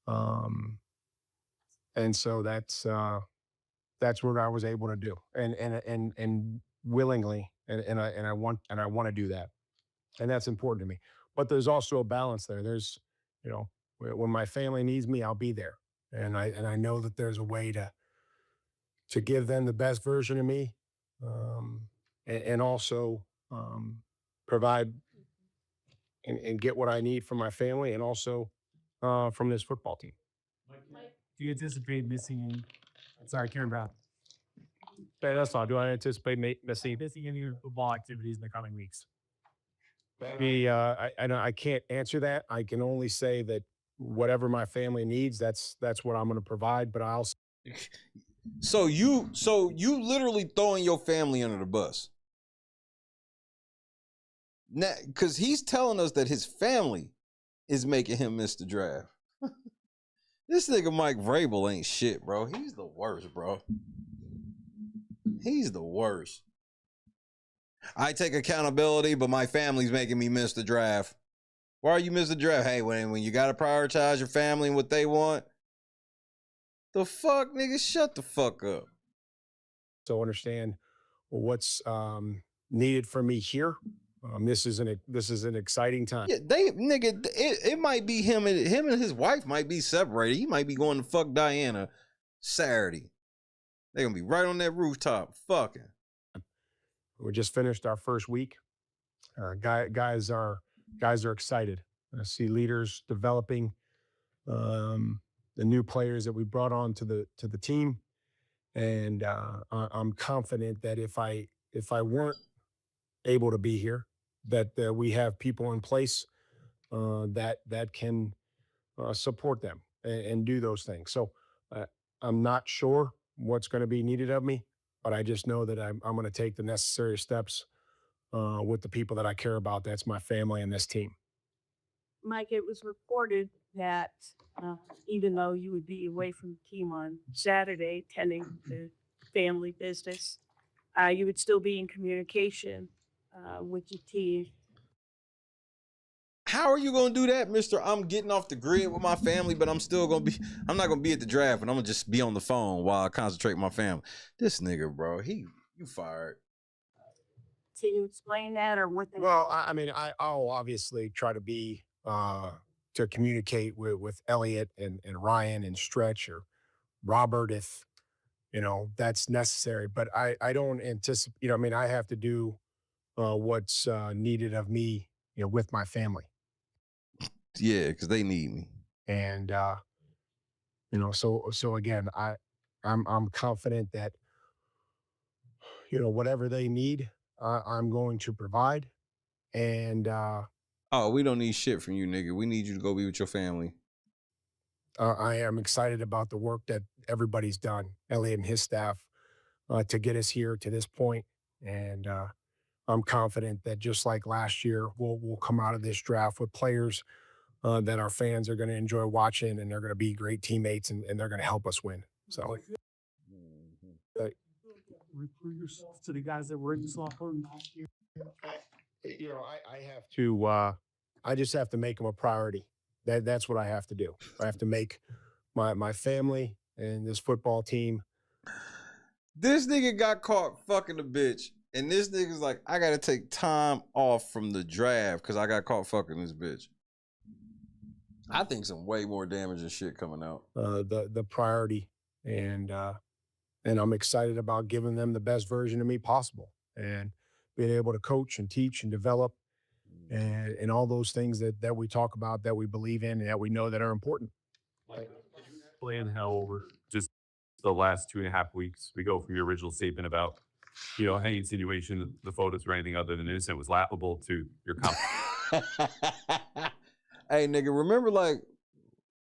and so that's what I was able to do, and willingly, and I want to do that, and that's important to me. But there's also a balance there. There's, you know, when my family needs me, I'll be there, and I know that there's a way to give them the best version of me, and also provide and get what I need from my family, and also from this football team. Do you anticipate missing? Sorry, Karen Brown. Hey, that's all. Do I anticipate missing any football activities in the coming weeks? Maybe I can't answer that. I can only say that whatever my family needs, that's what I'm going to provide. But I'll. So you literally throwing your family under the bus. Now, because he's telling us that his family is making him miss the draft. This nigga Mike Vrabel ain't shit, bro. He's the worst, bro. He's the worst. I take accountability, but my family's making me miss the draft. Why are you miss the draft? Hey, when you got to prioritize your family and what they want, The fuck, nigga? Shut the fuck up. So understand what's needed for me here. This is an exciting time. Yeah, it might be him and his wife might be separated. He might be going to fuck Diana Saturday. They're gonna be right on that rooftop fucking. We just finished our first week. Guys are excited. I see leaders developing. The new players that we brought on to the team, and I'm confident that if I weren't able to be here, that we have people in place that can support them and do those things. So I'm not sure what's going to be needed of me, but I just know that I'm going to take the necessary steps with the people that I care about. That's my family and this team. Mike, it was reported that even though you would be away from the team on Saturday, tending to family business, you would still be in communication with your team. How are you gonna do that, Mister? I'm getting off the grid with my family, but I'm not gonna be at the draft, and I'm gonna just be on the phone while I concentrate on my family. This nigga, bro, you fired. Can you explain that, or what? Well, I mean, I'll obviously try to be to communicate with Elliot and Ryan and Stretch or Robert if that's necessary. But I don't anticipate. I mean, I have to do what's needed of me, with my family. Yeah, because they need me. And so again, I'm confident that whatever they need, I'm going to provide. And oh, we don't need shit from you, nigga. We need you to go be with your family. I am excited about the work that everybody's done, Elliot and his staff, to get us here to this point. And I'm confident that just like last year, we'll come out of this draft with players that our fans are going to enjoy watching, and they're going to be great teammates, and they're going to help us win. So, recruit yourself to the guys that were in this locker room last year. I have to. I just have to make them a priority. That's what I have to do. I have to make my family and this football team. This nigga got caught fucking a bitch, and this nigga's like, I gotta take time off from the draft because I got caught fucking this bitch. I think some way more damaging shit coming out. The priority, and I'm excited about giving them the best version of me possible, and being able to coach and teach and develop, and all those things that we talk about, that we believe in, and that we know that are important. Playing hell over just the last 2.5 weeks. We go from your original statement about, any insinuation the photos were anything other than innocent was laughable to your comment. Hey, nigga, remember like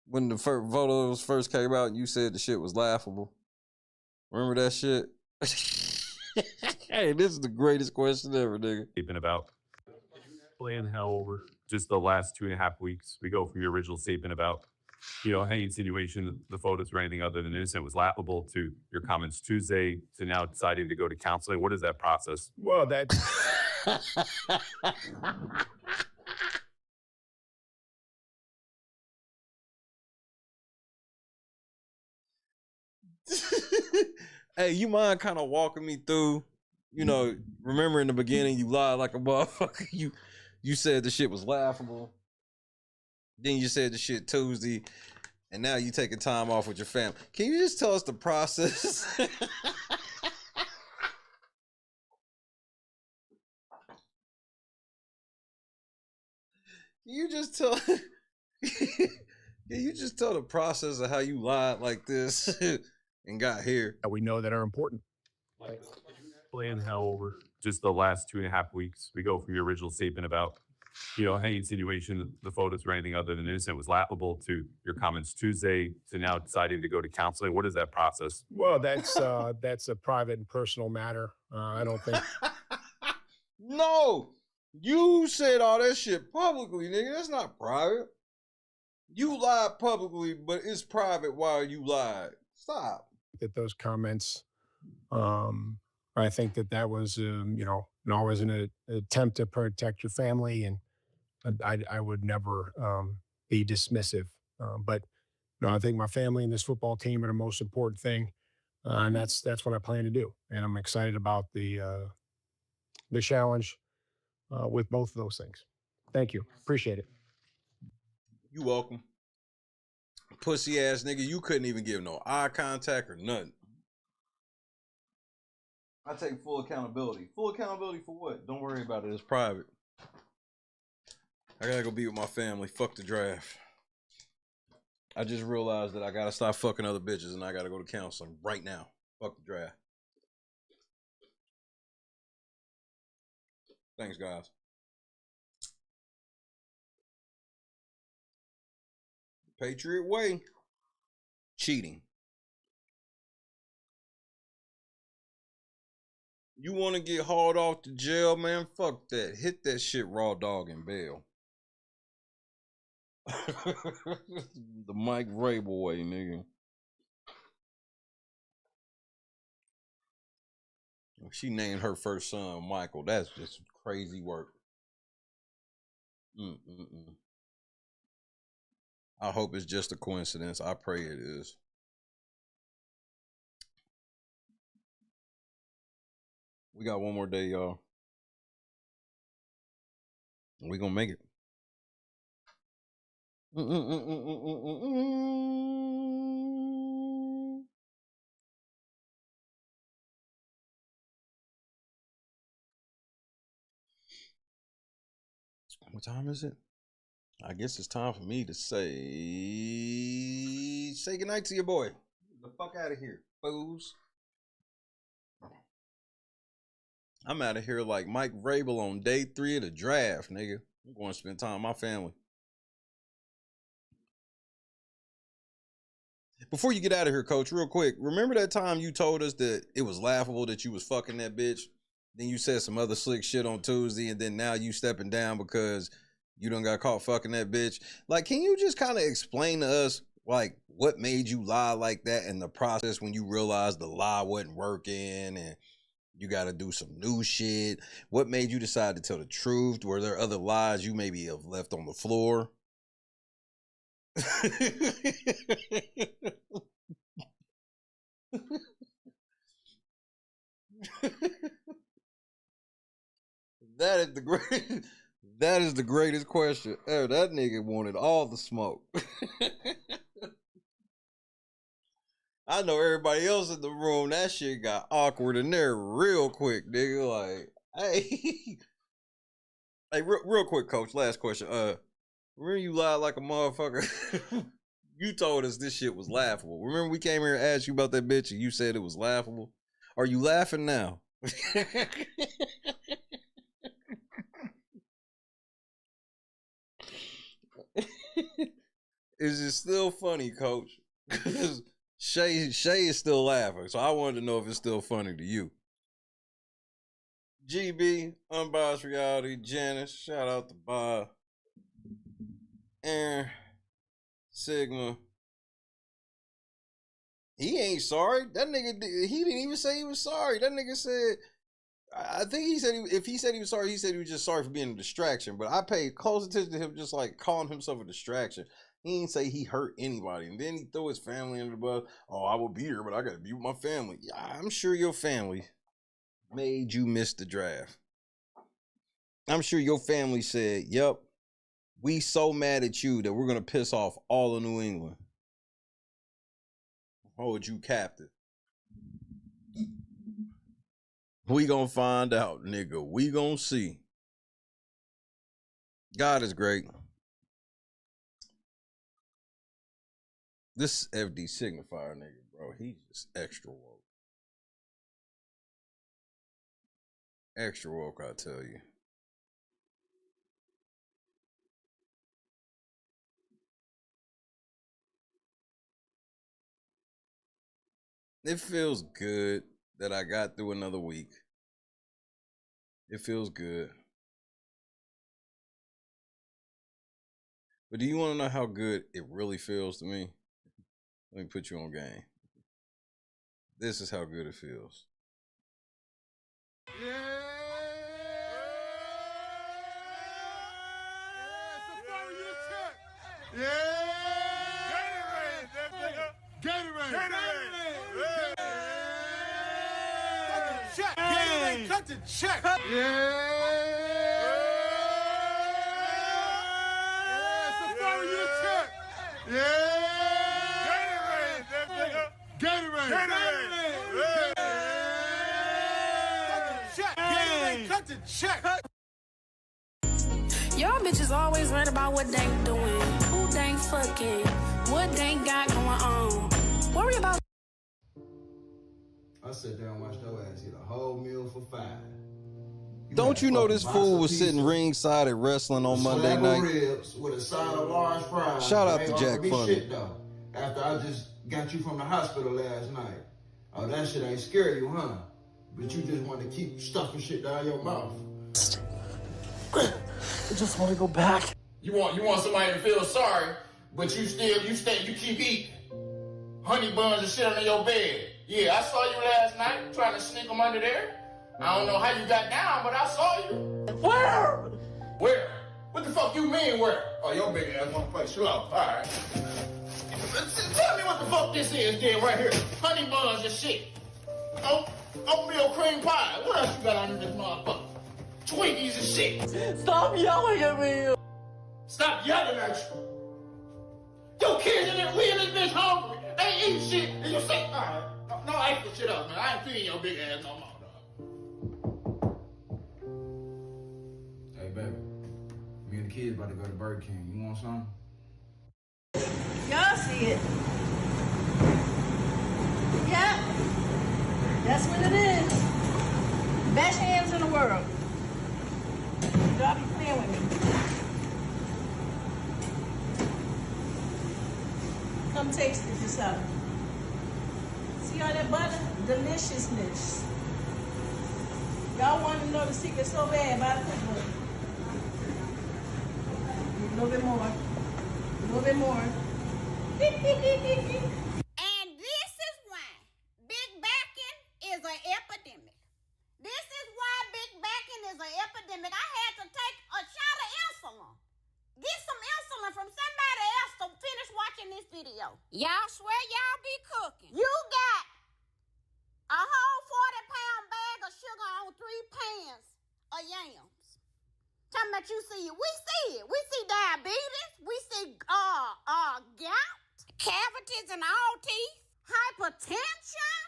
when the photos first came out and you said the shit was laughable? Remember that shit? Hey, this is the greatest question ever, nigga. Statement about playing hell over just the last 2.5 weeks. We go from your original statement about, any insinuation the photos were anything other than innocent was laughable to your comments Tuesday to now deciding to go to counseling. What is that process? Well, that's Hey, you mind kind of walking me through, remember in the beginning you lied like a motherfucker. You said the shit was laughable. Then you said the shit Tuesday, and now you taking time off with your family. Can you just tell us the process? Can you just tell the process of how you lied like this and got here? That we know that are important. Playing hell over just the last 2.5 weeks. We go from your original statement about, any insinuation the photos were anything other than innocent was laughable to your comments Tuesday to now deciding to go to counseling. What is that process? Well, that's a private and personal matter. I don't think. No, you said all that shit publicly, nigga. That's not private. You lied publicly, but it's private while you lied. Stop. That those comments, I think that was, always an attempt to protect your family, and I would never be dismissive. But No, I think my family and this football team are the most important thing, and that's what I plan to do. And I'm excited about the challenge with both of those things. Thank you, appreciate it. You welcome. Pussy ass nigga, you couldn't even give no eye contact or nothing. I take full accountability. Full accountability for what? Don't worry about it. It's private. I gotta go be with my family. Fuck the draft. I just realized that I gotta stop fucking other bitches and I gotta go to counseling right now. Fuck the draft. Thanks, guys. Patriot way. Cheating. You want to get hauled off to jail, man? Fuck that. Hit that shit raw dog and bail. The Mike Vrabel way, nigga. She named her first son Michael. That's just crazy work. I hope it's just a coincidence. I pray it is. We got one more day, y'all. We gonna make it. What time is it? I guess it's time for me to say goodnight to your boy. Get the fuck out of here, fools. I'm out of here like Mike Vrabel on day 3 of the draft, nigga. I'm going to spend time with my family. Before you get out of here, coach, real quick, remember that time you told us that it was laughable that you was fucking that bitch? Then you said some other slick shit on Tuesday, and then now you stepping down because you done got caught fucking that bitch. Like, can you just kind of explain to us, like, what made you lie like that in the process when you realized the lie wasn't working and you got to do some new shit? What made you decide to tell the truth? Were there other lies you maybe have left on the floor? That is the greatest question ever. That nigga wanted all the smoke. I know everybody else in the room, that shit got awkward in there real quick, nigga. Like, hey. Hey, real quick, coach, last question. Remember you lied like a motherfucker? You told us this shit was laughable. Remember we came here and asked you about that bitch and you said it was laughable? Are you laughing now? Is it still funny, coach? Because Shay is still laughing, so I wanted to know if it's still funny to you. GB, Unbiased Reality, Janice, shout out to Bob, Aaron, Sigma. He ain't sorry. That nigga, he didn't even say he was sorry. That nigga said, I think he said, if he said he was sorry, he said he was just sorry for being a distraction. But I paid close attention to him just like calling himself a distraction. He didn't say he hurt anybody. And then he threw his family under the bus. Oh, I will be here, but I got to be with my family. Yeah, I'm sure your family made you miss the draft. I'm sure your family said, yep, we so mad at you that we're going to piss off all of New England. Hold you captive. We gonna find out, nigga. We gonna see. God is great. This FD Signifier nigga, bro, he's just extra woke. Extra woke, I tell you. It feels good that I got through another week. It feels good. But do you want to know how good it really feels to me? Let me put you on game. This is how good it feels. Yeah. Gatorade, cut the check. Safari, you check. Gatorade, Gatorade, cut the check. Y'all bitches always worried about what they doing, who they fucking, what they got going on. Worry about. I sat there and watched your ass eat a whole meal for $5. Don't you know this fool was sitting ringside at wrestling on Monday night? Ribs with a side of large fries. Shout out to Ain't Jack offered me Funny. shit, though, after I just got you from the hospital last night. Oh, that shit ain't scare you, huh? But you just want to keep stuffing shit down your mouth. I just want to go back. You want somebody to feel sorry, but you keep eating honey buns and shit under your bed. Yeah, I saw you last night trying to sneak them under there. I don't know how you got down, but I saw you. Where? Where? What the fuck you mean where? Oh, your big ass wanna play slow. All right. Tell me what the fuck this is then right here. Honey buns and shit. Oatmeal cream pie. What else you got under this motherfucker? Twinkies and shit. Stop yelling at me. Stop yelling at you. Your kids in there, we in this bitch hungry. They ain't eating shit. And you say, all right, no extra shit up, man. I ain't feeding your big ass no more, dog. Hey, baby. Me and the kids about to go to Burger King. You want something? Y'all see it. Yeah. That's what it is. Best hands in the world. Y'all be playing with me. Come taste it yourself. See all that butter? Deliciousness. Y'all want to know the secret so bad about the cookbook. A little bit more. A little bit more. And this is why big backing is an epidemic. This is why big backing is an epidemic. I had to take a shot of insulin. Get some insulin from somebody else to finish watching this video. Y'all swear y'all be cooking. You got a whole 40-pound bag of sugar on 3 pans of yams. Talking about you see it. We see it. We see diabetes. We see gout, cavities in all teeth, hypertension,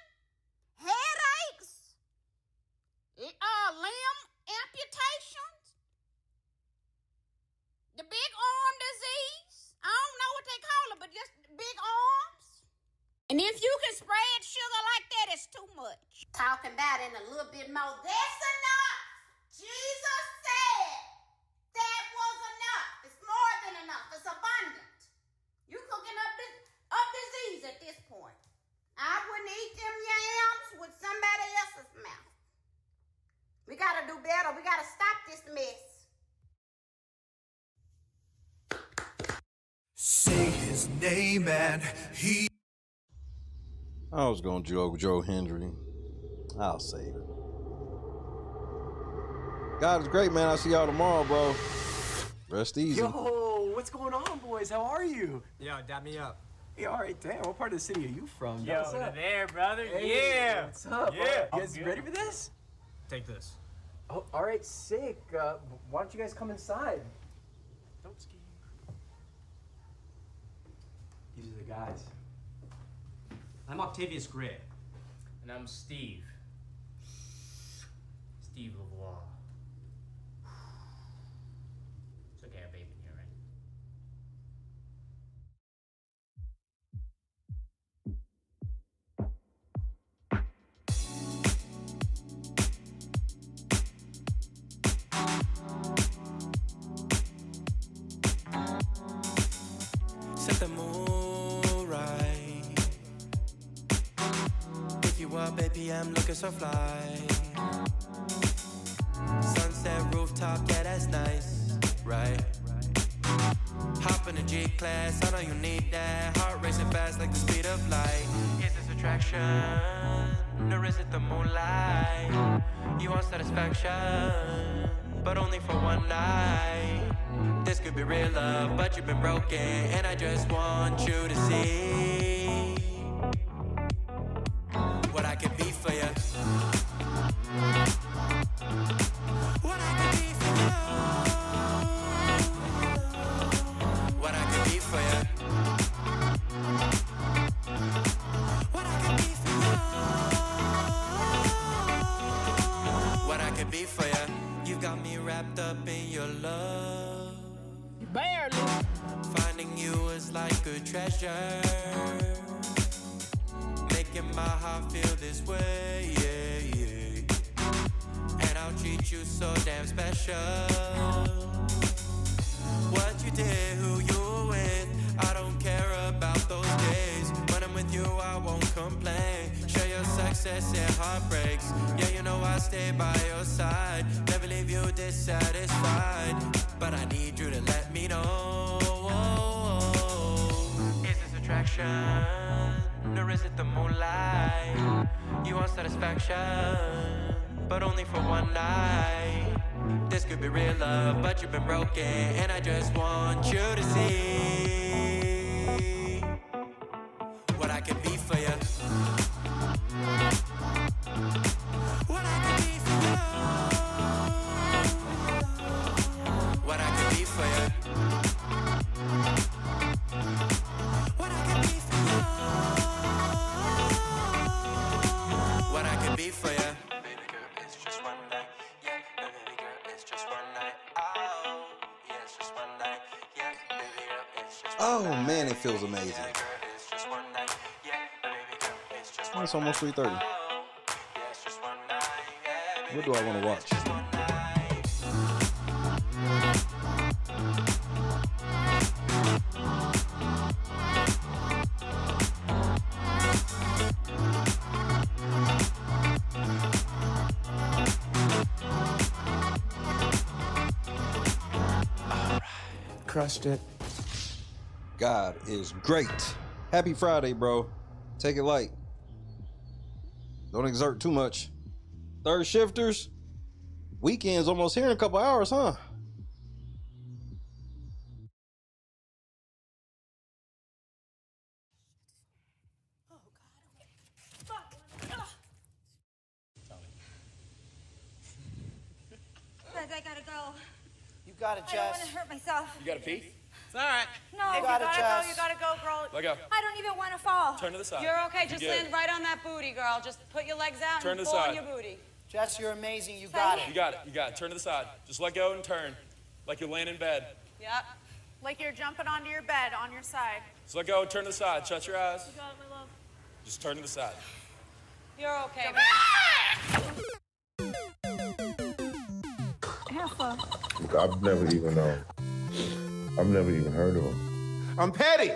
headaches, limb amputations, the big arm disease. I don't know what they call it, but just big arms. And if you can spread sugar like that, it's too much. Talking about it in a little bit more. That's enough. Jesus said that was enough. It's more than enough. It's abundant. You cooking up disease at this point. I wouldn't eat them yams with somebody else's mouth. We gotta do better. We gotta stop this mess. Say his name and he. I was gonna joke Joe Hendry. I'll save it. God is great, man. I'll see y'all tomorrow, bro. Rest easy. Yo, what's going on, boys? How are you? Yo, dap me up. Hey, all right, damn. What part of the city are you from? Yo, What's up? there, brother. Hey, Yeah. What's up? Yeah. You guys ready for this? Take this. Oh, all right, sick. Why don't you guys come inside? Don't ski. These are the guys. I'm Octavius Gray. And I'm Steve. Steve LeVois. It's okay, I have vape in here, right? Set the mood right. Pick you up, baby, I'm looking so fly. Sunset rooftop, yeah, that's nice, right? Hop in the G-Class, I know you need that. Heart racing fast like the speed of light. Is this attraction, or is it the moonlight? You want satisfaction, but only for one night. This could be real love, but you've been broken, and I just want you to see Finding you is like a treasure. Making my heart feel this way, yeah, yeah. And I'll treat you so damn special. What you did, who you were with, I don't care about those days. When I'm with you, I won't complain. Share your success and heartbreaks. Yeah, you know I stay by your side. Never leave you dissatisfied. But I need you to let me know. Is this attraction? Or is it the moonlight? You want satisfaction, but only for one night. This could be real love, but you've been broken. And I just want you to see what I can be for you. What I can be for you. What I can be for you. What I can be for you. What I can be for you. Baby girl, it's just one night. Yeah, baby girl, it's just one night. Oh, yeah, it's just one night. Yeah, baby girl, it's just one night. Oh man, it feels amazing. It's almost 3:30. What do I want to watch? Crushed it. God is great. Happy Friday, bro. Take it light. Don't exert too much. Third shifters, weekend's almost here in a couple hours, huh? Guys, I gotta go. You got it, I don't Jess. want to hurt myself. You gotta pee? It's all right. No, You gotta go, you gotta go, girl. Let go. I don't even want to fall. Turn to the side. You're okay, just You're good. land right on that booty, girl. Just put your legs out Turn and to the pull side. on your booty. Jess, you're amazing. You got it. You got it. You got it. Turn to the side. Just let go and turn. Like you're laying in bed. Yep. Like you're jumping onto your bed on your side. Just let go and turn to the side. Shut your eyes. You got it, my love. Just turn to the side. You're okay. Have fun. I've never even heard of him. I'm petty.